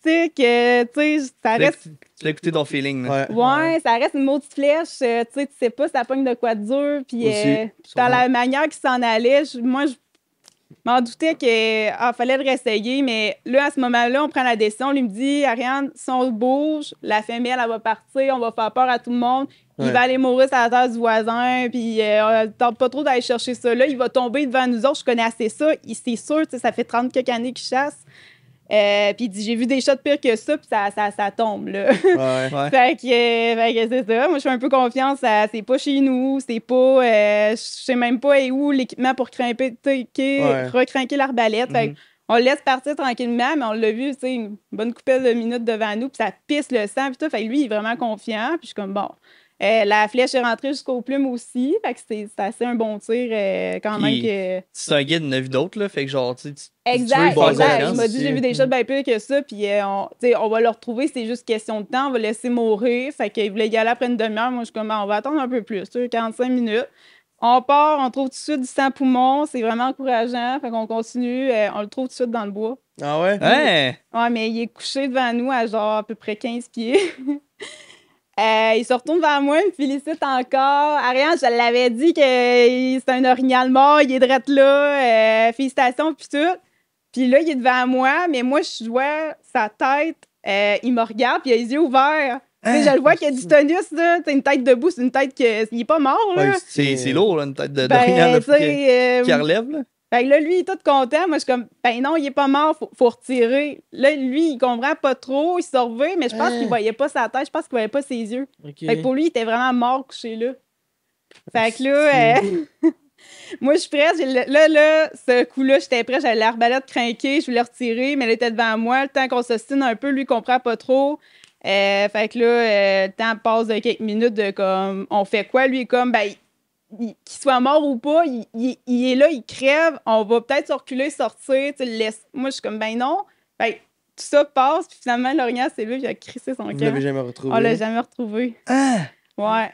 c'est que, tu sais, ça reste. Tu l'as écouté ton feeling. Là. Ouais. Ouais, ça reste une maudite flèche. Tu sais pas si ça pogne de quoi de dur. Puis, Aussi. dans la manière qu'il s'en allait, moi, je m'en doutais qu'il fallait le réessayer. Mais là, à ce moment-là, on prend la décision. Lui me dit, Ariane, si on bouge, la femelle, elle va partir, on va faire peur à tout le monde. Ouais. Il va aller mourir sur la terre du voisin. Puis, on tente pas trop d'aller chercher ça là. Il va tomber devant nous autres. Je connais assez ça. C'est sûr, ça fait 30 quelques années qu'il chasse. Puis il dit, j'ai vu des shots pires que ça, puis ça tombe, là. Ouais. Ouais. Fait que c'est ça. Moi, je fais un peu confiance c'est pas chez nous, c'est pas... je sais même pas où l'équipement pour recrinquer l'arbalète. Fait que on le laisse partir tranquillement, mais on l'a vu, tu sais, une bonne couple de minutes devant nous, puis ça pisse le sang, puis tout. Fait que lui, il est vraiment confiant, puis je suis comme, bon... la flèche est rentrée jusqu'aux plumes aussi. Fait que c'est assez un bon tir quand même. Que... C'est un guide, il en a vu d'autres, là. Fait que genre, tu sais, Exact. faire Exact. confiance Il m'a dit, j'ai vu des choses bien pires que ça. Puis on va le retrouver. C'est juste question de temps. On va le laisser mourir. Fait qu'il voulait y aller après une demi-heure. Moi, je suis comme, on va attendre un peu plus. 45 minutes. On part. On trouve tout de suite du sang poumon. C'est vraiment encourageant. Fait qu'on continue. On le trouve tout de suite dans le bois. Ah ouais? Ouais! Ouais, mais il est couché devant nous à genre à peu près 15 pieds. Il se retourne vers moi, il me félicite encore. Ariane, je l'avais dit que c'est un orignal mort, il est drette là. Félicitations, puis tout. Puis là, il est devant moi, mais moi, je vois sa tête. Il me regarde, puis il a les yeux ouverts. Tu sais, je le vois qu'il y a du tonus, là. T'as une tête debout, c'est une tête que. Il est pas mort, là. Ouais, C'est lourd, là, une tête Ben, d'orignal tu sais, qui relève, là. fait que là, lui, il est tout content. Moi, je suis comme, ben non, il est pas mort, faut retirer. Là, lui, il comprend pas trop, il se revient, mais je pense qu'il voyait pas sa tête, je pense qu'il voyait pas ses yeux. Ok. Fait que pour lui, il était vraiment mort couché là. Fait que là, moi, je suis prête. Là, ce coup-là, j'étais prête, j'avais l'arbalète crinquée, je voulais retirer, mais elle était devant moi. Le temps qu'on s'ostine un peu, lui, il comprend pas trop. Fait que là, le temps passe de quelques minutes de comme, on fait quoi? Lui, comme, ben, qu'il soit mort ou pas, il est là, il crève, on va peut-être se reculer, sortir, tu le laisses. Moi, je suis comme, ben non. Fait que tout ça passe, puis finalement, l'orignal, c'est lui qui a crissé son Vous camp. l'avez jamais retrouvé? On l'a jamais retrouvé. Ah! Ouais.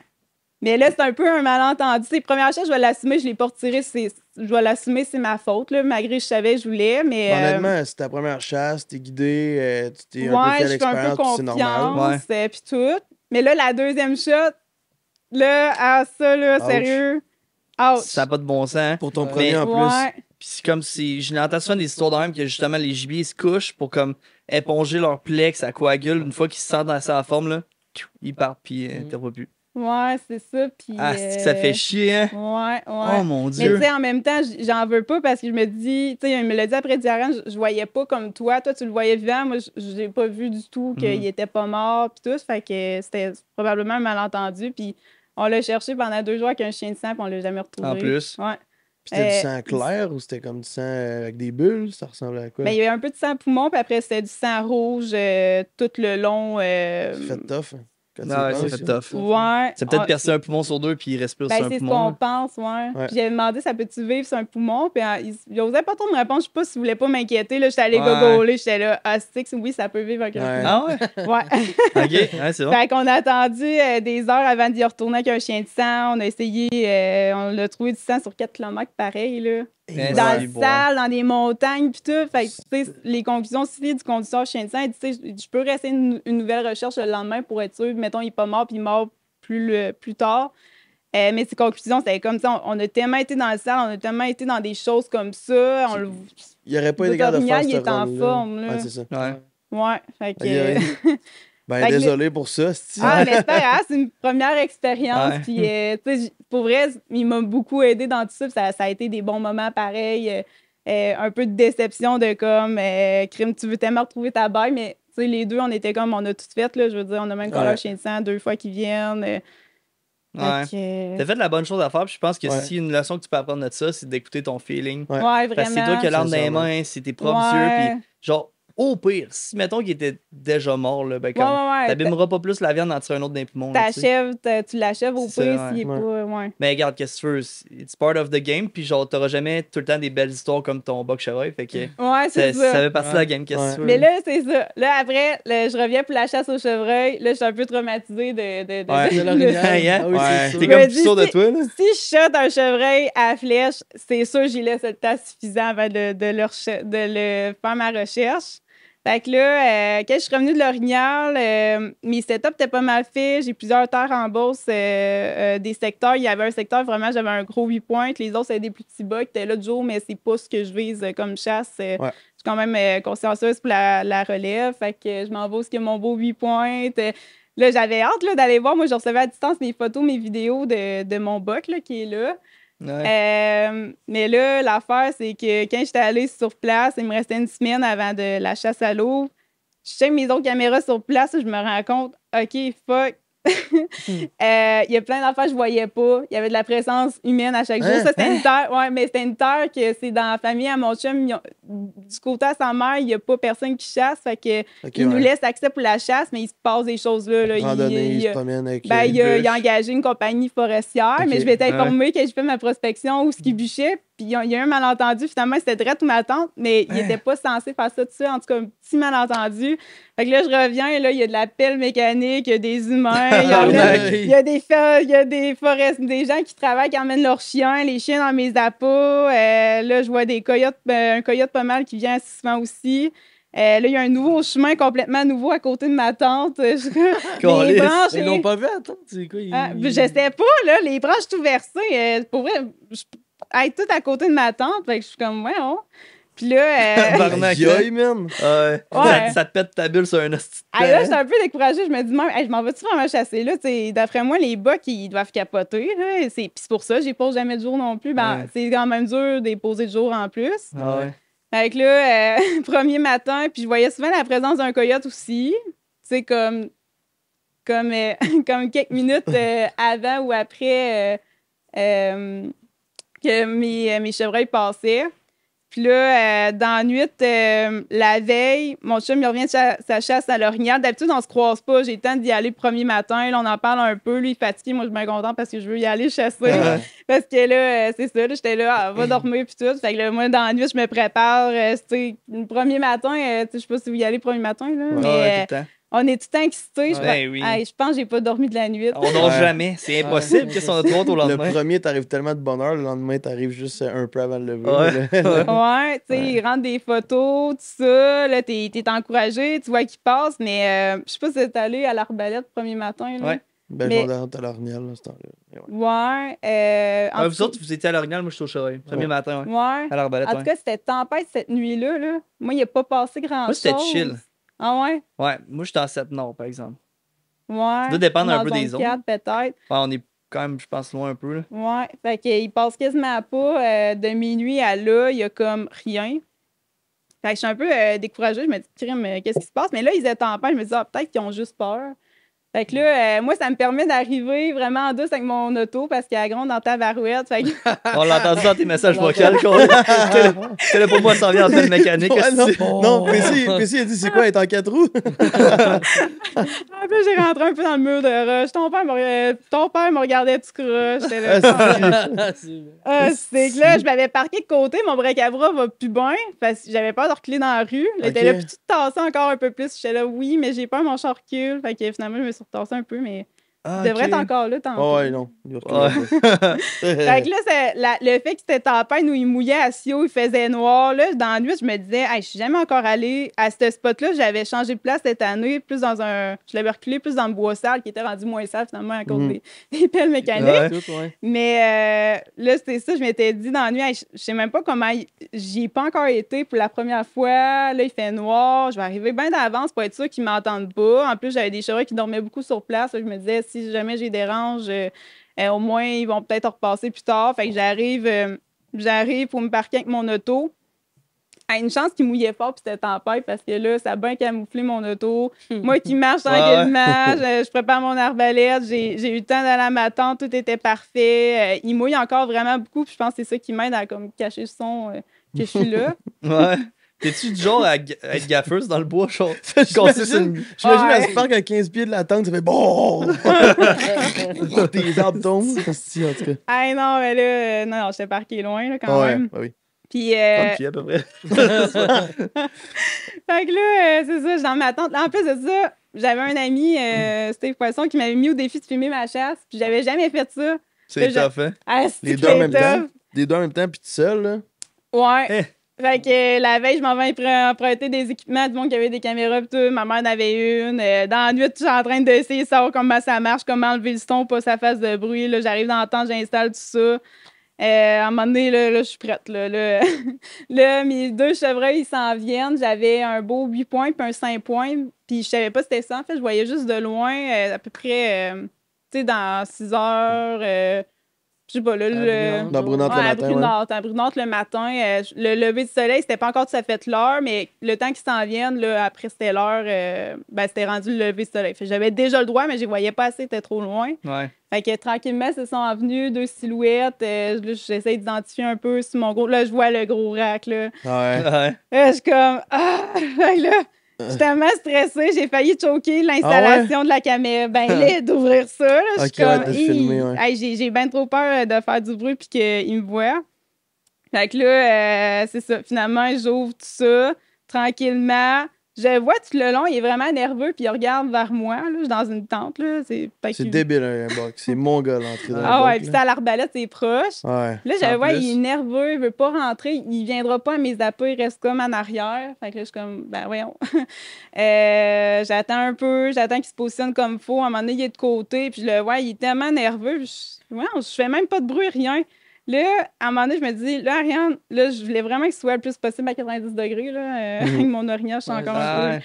Mais là, c'est un peu un malentendu. C'est première chose, je vais l'assumer, je l'ai pas retiré, je vais l'assumer, c'est ma faute, là, malgré que je savais que je voulais, mais... Honnêtement, c'est ta première chasse, t'es guidé, tu t'es un peu ouais, fait je fais un peu l'expérience, puis c'est normal. confiance, puis tout. Mais là, la deuxième shot, là, ça, là, Ouch. sérieux, ouch. Ça n'a pas de bon sens. Pour ton premier en plus. Ouais. Puis c'est comme si. Je n'entends souvent des histoires de même que justement les gibiers se couchent pour comme éponger leur plaie, que ça coagule. Une fois qu'ils se sentent dans sa forme, là, ils partent, puis t'en vois plus. Ouais, c'est ça. Puis, Ah, c'est que ça fait chier, hein? Ouais. Oh mon Mais Dieu! tu sais, en même temps, j'en veux pas parce que je me dis, tu sais, il me l'a dit après Diarène, je voyais pas comme toi. Toi, tu le voyais vivant. Moi, je l'ai pas vu du tout qu'il était pas mort, puis tout. Fait que c'était probablement un malentendu. Puis on l'a cherché pendant 2 jours avec un chien de sang, puis on l'a jamais retrouvé. En plus. Ouais. Puis c'était du sang clair ou c'était comme du sang avec des bulles? Ça ressemblait à quoi? Ben, il y avait un peu de sang poumon, puis après, c'était du sang rouge tout le long. C'est fait tough. Hein, quand tu y Ah ouais, penses, c'est fait ça. tough. Ouais. C'est peut-être Ah, percé un poumon sur 2 puis il reste plus Ben, sur un c'est ce poumon. qu'on pense, ouais. Ouais. Puis j'avais demandé, ça peut-tu vivre sur un poumon? Puis il osait pas trop me répondre. Je sais pas s'il voulait pas m'inquiéter. Là, j'étais allée Ouais. gogoler. J'étais là, oui, ça peut vivre avec un Ouais. poumon. Ah ouais? Ouais. Ok, ouais, c'est bon. Fait qu'on a attendu des heures avant d'y retourner avec un chien de sang. On a essayé, on a trouvé du sang sur 4 km pareil, là. Mais Dans c'est le bon. sale, dans des montagnes, puis tout. Fait que, tu sais, les conclusions aussi du conducteur chien de sang, il dit, tu sais, je peux rester une nouvelle recherche le lendemain pour être sûr. Mettons, il n'est pas mort, puis il est mort plus tard. Mais ses conclusions, c'était comme ça. On a tellement été dans le sale, on a tellement été dans des choses comme ça. Il n'y aurait pas été capable de faire il ce est en run-là. forme, là. Ouais, c'est ça. Ouais. Ouais, fait que... Ok. Ben, Fait que désolé pour ça. c'ti. Ah, mais c'est pas grave, c'est une première expérience. Ouais. Puis, tu sais, pour vrai, il m'a beaucoup aidé dans tout ça. Puis ça a été des bons moments pareils. Un peu de déception de comme, crime, tu veux tellement retrouver ta baille, mais tu sais, les deux, on était comme, on a tout fait, là. Je veux dire, on a même encore Ouais. un chien de sang 2 fois qu'ils viennent. Ouais. Fait que, T'as fait la bonne chose à faire, puis je pense que Ouais. si une leçon que tu peux apprendre de ça, c'est d'écouter ton feeling. Ouais. ouais, vraiment. Parce que c'est toi qui as l'arme dans les Sincèrement. mains, c'est tes propres yeux, puis genre, au pire, si mettons qu'il était déjà mort, là, ben, Ouais, comme, ouais, ouais. t'abîmeras pas plus la viande en tirer un autre d'un poumon. là, tu sais. Tu l'achèves au C'est pire ça, s'il est ouais. pas. Ouais. Mais regarde, qu'est-ce que tu veux? It's part of the game, puis genre, t'auras jamais tout le temps des belles histoires comme ton buck chevreuil, fait que Ouais, c'est ça ça. fait partie de la game, qu'est-ce que tu veux? Mais là, c'est ça. Là, après, je reviens pour la chasse au chevreuil. Là, je suis un peu traumatisée de Ouais. De l'orignal. Hein? Ah oui, Ouais. c'est sûr. T'es Je me comme dis, plus sûr de toi, là? Si je shot un chevreuil à flèche, c'est sûr que j'y laisse le temps suffisant avant de le faire ma recherche. Fait que là, quand je suis revenue de l'Orignal, mes setups étaient pas mal faits. J'ai plusieurs terres en bourse, des secteurs. Il y avait un secteur, vraiment, j'avais un gros 8 pointes. Les autres, c'était des plus petits bas qui étaient là de jour, mais c'est pas ce que je vise comme chasse. Je suis quand même consciencieuse pour la relève. Fait que je m'en vais où il y a mon beau 8 pointes. Là, j'avais hâte là, d'aller voir. Moi, je recevais à distance mes photos, mes vidéos de mon buck là, qui est là. Ouais. Mais là, l'affaire, c'est que quand j'étais allée sur place, il me restait une semaine avant de la chasse à l'eau. Je check mes autres caméras sur place, je me rends compte, OK, fuck. Il y a plein d'affaires que je voyais pas. Il y avait de la présence humaine à chaque jour. Ça, c'était une terre. Ouais, mais c'était une terre que c'est dans la famille à mon chum. Du côté à sa mère, il n'y a pas personne qui chasse. Fait que il nous laisse accès pour la chasse, mais il se passe des choses là. Il se promène avec il a engagé une compagnie forestière, mais je vais t'informer que j'ai fait ma prospection où ce qui bûchait. Puis il y a eu un malentendu. Finalement, c'était direct ou ma tante, mais il n'était pas censé faire ça tout ça. En tout cas, un petit malentendu. Fait que là, je reviens et là, il y a de la pelle mécanique, il y a des humains, il y a des gens qui travaillent, qui emmènent leurs chiens, les chiens dans mes appâts. Là, je vois des coyotes, un coyote pas mal qui vient assez souvent aussi. Là, il y a un nouveau chemin complètement nouveau à côté de ma tante. Les branches, Ils l'ont pas vu, attends. C'est quoi? je sais pas, là, les branches tout versées. Pour vrai, être tout à côté de ma tante. Fait que je suis comme, ouais, oh. Puis là. Yoï, man. Ça te pète ta bulle sur un hostie. Là, j'étais un peu découragée. Je me dis, même, je m'en vais-tu vraiment chasser là? D'après moi, les bucks, ils doivent capoter. Puis c'est pour ça, je pose jamais de jour non plus. C'est quand même dur de les poser de jour en plus. Fait que là, premier matin, puis je voyais souvent la présence d'un coyote aussi. Tu sais, comme quelques minutes avant ou après que mes chevreuils passaient. Puis là, dans la nuit, la veille, mon chum, il revient de sa chasse à l'orignal. D'habitude, on se croise pas. J'ai le temps d'y aller le premier matin. Là, on en parle un peu. Lui, il est fatigué. Moi, je suis bien contente parce que je veux y aller chasser. Parce que là, c'est ça. J'étais là, va dormir puis tout. Fait que là, moi, dans la nuit, je me prépare. Le premier matin, je sais pas si vous y allez le premier matin, là, mais on est tout le temps excités. Je pense que j'ai pas dormi de la nuit. On dort jamais. C'est impossible. Qu'est-ce qu'on a trop tôt au lendemain? Le premier, t'arrives tellement de bonne heure. Le lendemain, t'arrives juste un peu avant le lever. Ouais, tu sais, ils rendent des photos, tout ça. Là, t'es encouragé, tu vois qu'ils passent. Mais je sais pas si t'es allé à l'Arbalète le premier matin. Là. Ouais. Ben, je vais à l'Orignal, là, ce temps-là. Ouais. Vous autres, vous étiez à l'Orignal, moi, je suis au Chevreuil. Premier matin, ouais. À l'Arbalète. En tout cas, c'était tempête cette nuit-là. Là. Moi, il a pas passé grand-chose. Moi, c'était chill. Ah ouais? Ouais, moi, j'étais en 7-Nord, par exemple. Ouais. Ça doit dépendre un peu des zones. peut-être. Ouais, on est quand même, je pense, loin un peu. Là. Ouais. Fait qu'il passe quasiment pas. De minuit à là, il y a comme rien. Fait que je suis un peu découragée. Je me dis, crime, qu'est-ce qui se passe? Mais là, ils étaient en paix. Je me dis, peut-être qu'ils ont juste peur. Fait que là, moi, ça me permet d'arriver vraiment en douce avec mon auto parce qu'elle gronde dans ta barouette. Fait que... On l'a entendu dans tes messages vocaux. C'est là pour moi, ça vient en fait mécanique. Non, PC, il a dit c'est quoi, être en 4 roues? Puis j'ai rentré un peu dans le mur de roche. Ton père me regardait tout croche. J'étais là. C'est que là, je m'avais parqué de côté. Mon break à bras va plus bien parce que j'avais peur de reculer dans la rue. Il était là, puis tu te tassais encore un peu plus. J'étais là, oui, mais j'ai peur, mon char recule. Fait que finalement, je me suis retassé un peu, mais tu devrais être encore là tantôt. Ouais, non. Fait que là, le fait que c'était tempête où il mouillait à Sio, il faisait noir, là, dans la nuit, je me disais, je suis jamais encore allée à ce spot-là. J'avais changé de place cette année, je l'avais reculé plus dans le bois sale, qui était rendu moins sale finalement à cause des pelles mécaniques. Mais là, c'était ça, je m'étais dit dans la nuit, je sais même pas comment, j'y ai pas encore été pour la première fois. Là, il fait noir, je vais arriver bien d'avance pour être sûr qu'ils m'entendent pas. En plus, j'avais des chevreuils qui dormaient beaucoup sur place. Là, je me disais, si jamais j'ai dérange, au moins, ils vont peut-être repasser plus tard. Fait que j'arrive pour me parquer avec mon auto. Une chance qu'il mouillait fort puis c'était tempête parce que là, ça a bien camouflé mon auto. Moi qui marche tranquillement, je prépare mon arbalète, j'ai eu le temps d'aller à ma tente, tout était parfait. Il mouille encore vraiment beaucoup puis je pense que c'est ça qui m'aide à comme, cacher le son que je suis là. T'es-tu du genre à être gaffeuse dans le bois, genre? J'imagine à ce parc à 15 pieds de la tente, ça fait bon! Tes arbres tombent. Si, en tout cas. Ah non, mais là, non, j'étais parqué loin, là, quand même. Ouais, oui. Puis, 30 pieds à peu près. fait que là, c'est ça, dans ma tente. En plus de ça, j'avais un ami, Steve Poisson, qui m'avait mis au défi de filmer ma chasse, puis j'avais jamais fait ça. C'est tough, hein? Ah, Les c'est deux en même tough. temps. Les deux en même temps, puis tout seul, là. Ouais. Fait que la veille, je m'en vais emprunter des équipements, du monde qui avait des caméras pis tout. Ma mère en avait une. Dans la nuit, je suis en train d'essayer de savoir comment ça marche, comment enlever le son, pas ça fasse de bruit. Là, j'arrive dans le temps, j'installe tout ça. À un moment donné, là, je suis prête. Là, là, mes 2 chevreuils, ils s'en viennent. J'avais un beau 8 points puis un 5 points. Puis je savais pas c'était ça. En fait, je voyais juste de loin, à peu près, tu sais, dans 6 heures. Je sais pas, là, Dans Brunante le matin. À Brunante le matin. Le lever du soleil, c'était pas encore tout à fait l'heure, mais le temps qu'ils s'en viennent, là, après c'était l'heure, c'était rendu le lever du soleil. Fait que j'avais déjà le droit, mais je les voyais pas assez, c'était trop loin. Ouais. Fait que tranquillement, ils se sont venus, 2 silhouettes. Là, j'essaie d'identifier un peu sur mon gros. Là, je vois le gros rack, là. Ouais. Ouais. Là, je suis comme. Ah! Fait que là, je suis tellement stressée, j'ai failli choquer l'installation de la caméra. Ben, là, d'ouvrir ça, là, je suis Ok, ouais, comme. de filmer, ouais. Hey, j'ai bien trop peur de faire du bruit puis qu'ils me voient. Fait que là, c'est ça. Finalement, j'ouvre tout ça tranquillement. Je vois tout le long, il est vraiment nerveux puis il regarde vers moi. Là, je suis dans une tente. Là, c'est débile, un box. C'est mon gars, l'entrée dans Ah le ouais, box, puis là. c'est à l'arbalète, c'est proche. Ouais. Là, je vois, il est nerveux, il veut pas rentrer, il viendra pas à mes appâts, il reste comme en arrière. Fait que là, je suis comme, ben voyons. J'attends un peu, j'attends qu'il se positionne comme il faut. À un moment donné, il est de côté, puis je le vois, il est tellement nerveux. Je fais même pas de bruit, rien. Là, à un moment donné, je me dis, là, Ariane, là, je voulais vraiment qu'il soit le plus possible à 90 degrés, là, avec mon orignal, je suis encore un peu.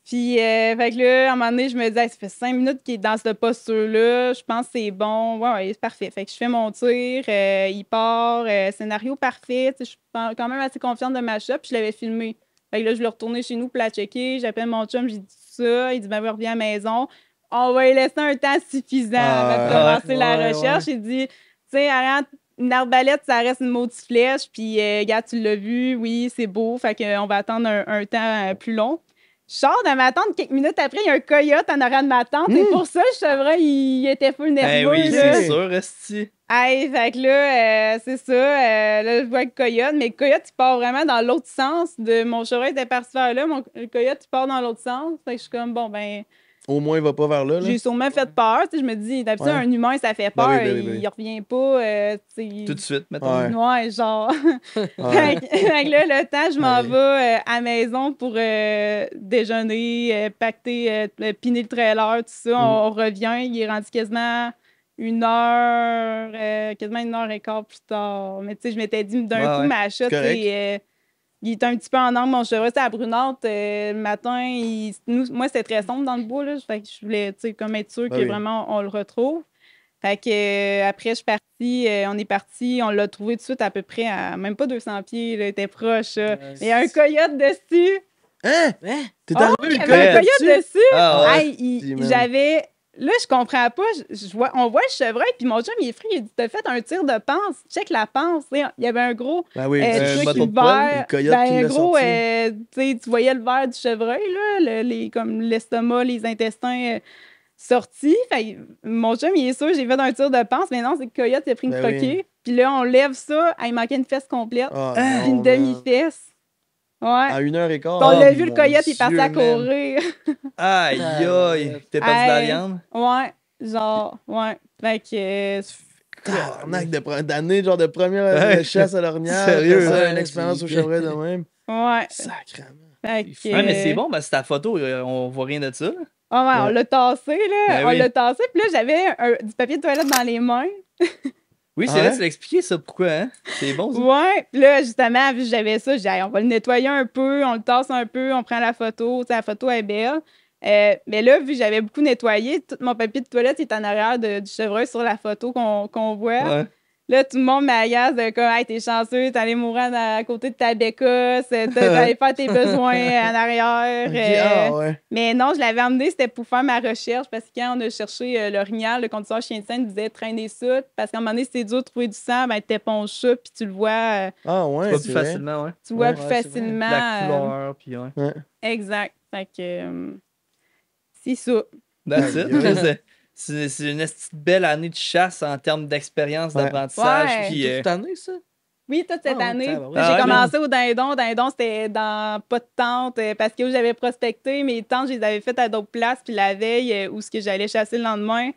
Puis, fait que là, à un moment donné, je me dis, hey, ça fait 5 minutes qu'il est dans cette posture-là. Je pense que c'est bon. Ouais, c'est parfait. Fait que je fais mon tir. Il part. Scénario parfait. Je suis quand même assez confiante de ma shot. Puis, je l'avais filmé. Fait que là, je l'ai retourné chez nous pour la checker. J'appelle mon chum, j'ai dit ça. Il dit, ben, reviens à la maison. On va lui laisser un temps suffisant avant de commencer la recherche. Il dit, tu sais, Ariane, une arbalète, ça reste une maudite flèche. Puis, regarde, tu l'as vu. Oui, c'est beau. Fait qu'on va attendre un temps plus long. Je sors de ma tente, quelques minutes après, il y a un coyote en arrière de ma tente. Et pour ça, le chevreuil, il était full nerveux. Oui, c'est sûr, esti. Hey, fait que là, c'est ça. Là, je vois le coyote, mais le coyote, il part vraiment dans l'autre sens. Mon chevreuil était parti vers là. Le coyote, il part dans l'autre sens. Fait que je suis comme, bon, ben. Au moins, il va pas vers là. J'ai sûrement fait peur. Je me dis, d'habitude, un humain, ça fait peur. Il revient pas. Tout de suite, mettons. Ouais, genre. Fait que là, le temps, je m'en vais à la maison pour déjeuner, pacter, piner le trailer, tout ça. On revient. Il est rendu quasiment 1 heure, quasiment 1h15 plus tard. Mais tu sais, je m'étais dit, d'un coup, ma shot, il était un petit peu en angle, mon chevreuil. C'était à Brunante. Le matin, moi, c'était très sombre dans le bois. Là, fait que je voulais comme être sûre que vraiment on le retrouve. Fait que après, je suis partie. On est parti. On l'a trouvé tout de suite à peu près à même pas 200 pieds. Là, il était proche. Mais il y a un coyote dessus. Hein? T'es arrivé il y avait un coyote dessus. Ah, ouais. J'avais. Là, je comprends pas. On voit le chevreuil, puis mon chum, il est frit. Il dit, t'as fait un tir de panse. Check la panse. Il y avait un gros truc vert. Un gros, tu voyais le verre du chevreuil, là, comme l'estomac, les intestins sortis. Fait, mon chum, il est sûr, j'ai fait un tir de panse, mais non, c'est le coyote qui a pris une croquée. Puis là, on lève ça. Il manquait une fesse complète. Puis une demi-fesse. Ouais. À 1h15. On l'a vu, le coyote, il est parti à courir. Aïe, aïe. T'es perdu de la viande? Ouais, genre, ouais. Fait que. Arnaque d'année, genre de première chasse à l'orignal. Sérieux, une expérience au chevreuil de même. Ouais. Sacrément. Fait que, ouais, mais c'est bon, c'est ta photo, on voit rien de ça. Ah ouais, on l'a tassé, là. Ben on l'a tassé, puis là, j'avais du papier de toilette dans les mains. Oui, c'est vrai, tu l'as expliqué ça, pourquoi, hein? C'est bon, ça? Ouais, puis là, justement, vu que j'avais ça, j'ai dit, hey, on va le nettoyer un peu, on le tasse un peu, on prend la photo, la photo est belle. Mais là, vu que j'avais beaucoup nettoyé, tout mon papier de toilette est en arrière du chevreuil sur la photo qu'on voit. Ouais. Là, tout le monde m'agace de comme, hey, t'es chanceux, t'es allé mourir à côté de ta bécasse, t'allais faire tes besoins en arrière. Ah, ouais. Mais non, je l'avais emmené, c'était pour faire ma recherche, parce que quand on a cherché l'orignal, le conducteur chien de scène disait traîner ça, parce qu'à un moment donné, si c'est dur de trouver du sang, ben t'éponges ça, puis tu le vois, Ah, ouais. Tu vois c'est plus vrai. facilement, ouais. tu vois Ouais, plus c'est vrai. facilement. La couleur, puis ouais. Exact. Fait que c'est ça. That's Aïe, it. aïe. C'est une esti de belle année de chasse en termes d'expérience, Ouais. d'apprentissage. Ouais. Puis, Toute année, ça? Oui, toute cette Ah, année. tabarouette. J'ai Ah ouais, commencé au dindon. Dindon, c'était dans pas de tente parce que où j'avais prospecté. Mes tentes, je les avais faites à d'autres places. Puis la veille, où ce que j'allais chasser le lendemain,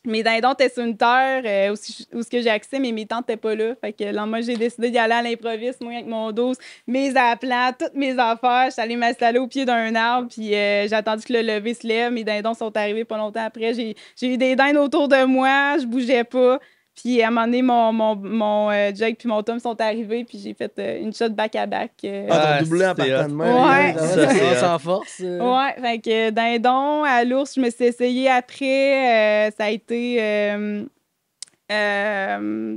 mes dindons étaient sur une terre où ce que j'ai accès, mais mes tentes n'étaient pas là. Fait que le lendemain, j'ai décidé d'y aller à l'improviste, moi, avec mon 12, mes aplats, toutes mes affaires. Je suis allée m'installer au pied d'un arbre. Puis j'ai attendu que le lever se lève. Mes dindons sont arrivés pas longtemps après. J'ai eu des dindes autour de moi. Je bougeais pas. Puis à un moment donné, mon Jake puis mon Tom sont arrivés, puis j'ai fait une shot back-à-back. Ah, t'as doublé en c'était partant de hot. même. Ouais. Ça, c'est hot. sans force. Ouais, fait que dindon, à l'ours, je me suis essayée après. Ça a été.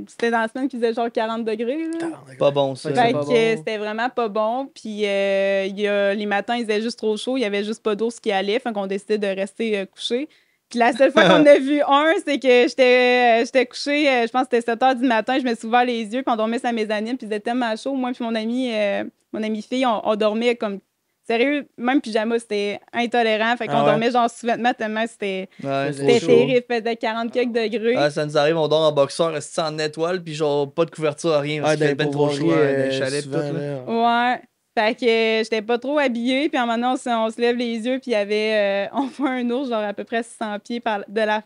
C'était dans la semaine qui faisait genre 40 degrés. Là. Pas bon, ça. Fait pas que bon. c'était vraiment pas bon. Puis les matins, il faisait juste trop chaud. Il y avait juste pas d'ours qui allait. Fait qu'on décidait de rester couché. Puis la seule fois qu'on a vu un, c'est que j'étais couchée, je pense que c'était 7 h du matin, je me suis ouvert les yeux, puis on dormait sa mezzanine, puis il faisait tellement chaud. Moi puis mon ami fille, on dormait comme... Sérieux, même pyjama, c'était intolérant. Fait qu'on dormait genre sous-vêtements tellement c'était Ouais, c'était chaud. terrible. Il faisait 40 quelques degrés. Ah, ça nous arrive, on dort en boxeur, reste en étoile, puis genre pas de couverture, rien. Parce Ah, qu'il fait dans ben trop chaud dans les chalets, pis souvent, tout. Là. là. Ouais. Fait que j'étais pas trop habillée. Puis à un moment donné, on se lève les yeux, puis il y avait... on voit un ours, genre à peu près 600 pieds par la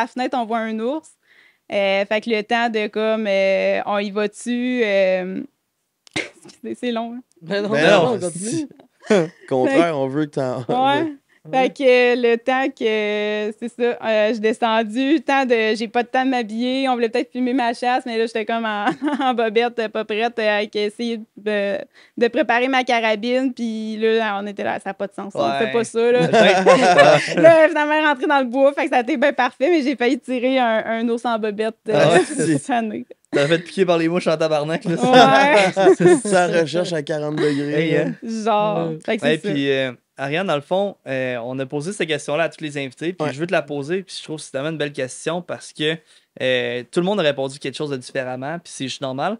fenêtre, on voit un ours. Fait que le temps de comme... on y va-tu... Excusez, c'est long. Hein? Mais non, Ben non, continue. Contraire, on veut que t'en. Ouais. Fait que le temps que, c'est ça, je suis descendue, j'ai pas de temps de m'habiller, on voulait peut-être filmer ma chasse, mais là, j'étais comme en bobette, pas prête, avec essayer de préparer ma carabine, puis là, on était là, ça n'a pas de sens, on fait pas ça, là. Là, finalement, rentré dans le bois, fait que ça a été bien parfait, mais j'ai failli tirer un ours en bobette cette année. T'as fait piquer par les mouches en tabarnak, là. Ouais. Sans recherche à 40 degrés. Hey, hein. Genre, fait que c'est ça. Puis, Ariane, dans le fond, on a posé cette question-là à tous les invités, puis je veux te la poser, puis je trouve que c'est tellement une belle question parce que tout le monde a répondu quelque chose de différemment, puis c'est juste normal.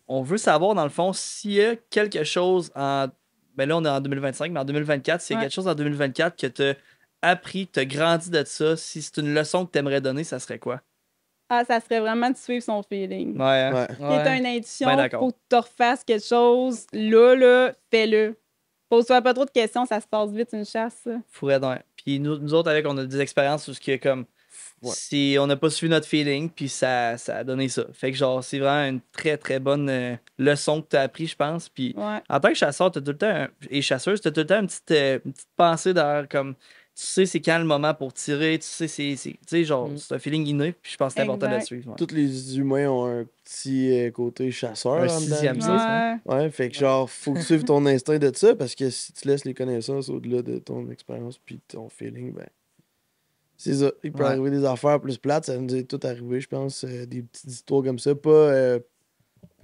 On veut savoir, dans le fond, s'il y a quelque chose ben là, on est en 2025, mais en 2024, s'il y a quelque chose en 2024 que tu as appris, que tu as grandi de ça, si c'est une leçon que tu aimerais donner, ça serait quoi? Ah, ça serait vraiment de suivre son feeling. Ouais, hein? Ouais. Si t'as une intuition, Ben d'accord. faut que tu refasses quelque chose. Là, fais-le. Pose-toi pas trop de questions, ça se passe vite une chasse. Ça. Faudrait donc. Puis nous autres, avec, on a des expériences où ce qui est comme. Ouais. Si on n'a pas suivi notre feeling, puis ça a donné ça. Fait que genre, c'est vraiment une très très bonne leçon que tu as appris, je pense. Puis Ouais. en tant que chasseur, t'as tout le temps, et chasseuse, t'as tout le temps une petite pensée derrière comme. Tu sais, c'est quand le moment pour tirer, tu sais, tu sais, genre, c'est un feeling inné, puis je pense que c'est important de le Exact. suivre. Ouais. Tous les humains ont un petit côté chasseur. Un en dedans. sixième sens, hein. Ouais. Ouais, fait que genre, faut que tu suives ton instinct de ça parce que si tu laisses les connaissances au-delà de ton expérience puis de ton feeling, ben. C'est ça. Il peut Ouais. arriver des affaires plus plates. Ça nous est tout arrivé, je pense. Des petites histoires comme ça. Pas.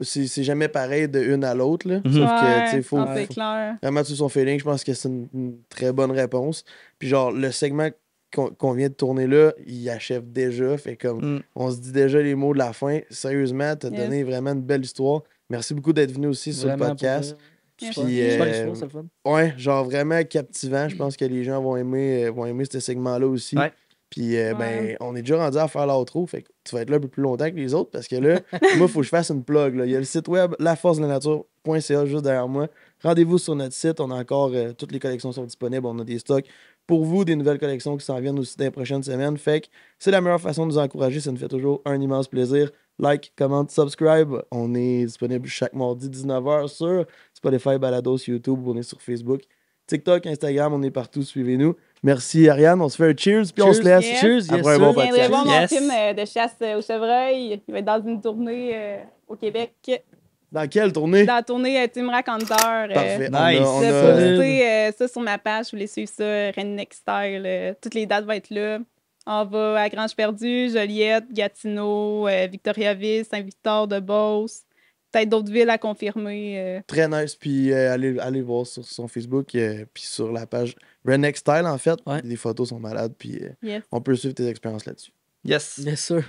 C'est jamais pareil de une à l'autre. Là. Mhm. Sauf que, tu sais, Ouais, faut. non, c'est faut clair. vraiment suivre son feeling. Je pense que c'est une très bonne réponse. Puis, genre, le segment qu'on vient de tourner là, il achève déjà. Fait comme. On se dit déjà les mots de la fin. Sérieusement, t'as Yes. donné vraiment une belle histoire. Merci beaucoup d'être venu aussi sur le Vraiment, podcast. Merci. Puis, Super histoire, c'est le fun. ouais, genre vraiment captivant. Je pense que les gens vont aimer ce segment-là aussi. Ouais. Puis, ben, on est déjà rendu à faire l'outro. Fait que tu vas être là un peu plus longtemps que les autres parce que là, moi, il faut que je fasse une plug. Là. Il y a le site web laforcedelanature.ca juste derrière moi. Rendez-vous sur notre site. On a encore toutes les collections sont disponibles. On a des stocks pour vous, des nouvelles collections qui s'en viennent aussi dans les prochaines semaines. Fait que c'est la meilleure façon de nous encourager. Ça nous fait toujours un immense plaisir. Like, commente, subscribe. On est disponible chaque mardi 19h sur Spotify, Balados, YouTube. On est sur Facebook, TikTok, Instagram. On est partout. Suivez-nous. Merci, Ariane. On se fait un cheers, puis on se laisse. Yes. Cheers, yes, Après un sir. bon Je viendrai podcast. voir mon Yes. film de chasse au chevreuil. Il va être dans une tournée au Québec. Dans quelle tournée? Dans la tournée Team Raconteur. Parfait. Nice. On Je a- vais poster ça sur ma page. Je voulais suivre ça, Redneck Style. Toutes les dates vont être là. On va à Grange-Perdue, Joliette, Gatineau, Victoriaville, Saint-Victor de Beauce. Peut-être d'autres villes à confirmer. Très nice. Puis allez voir sur son Facebook, puis sur la page Redneck Style, en fait. Ouais. Les photos sont malades, puis Yes. on peut suivre tes expériences là-dessus. Yes. Bien sûr.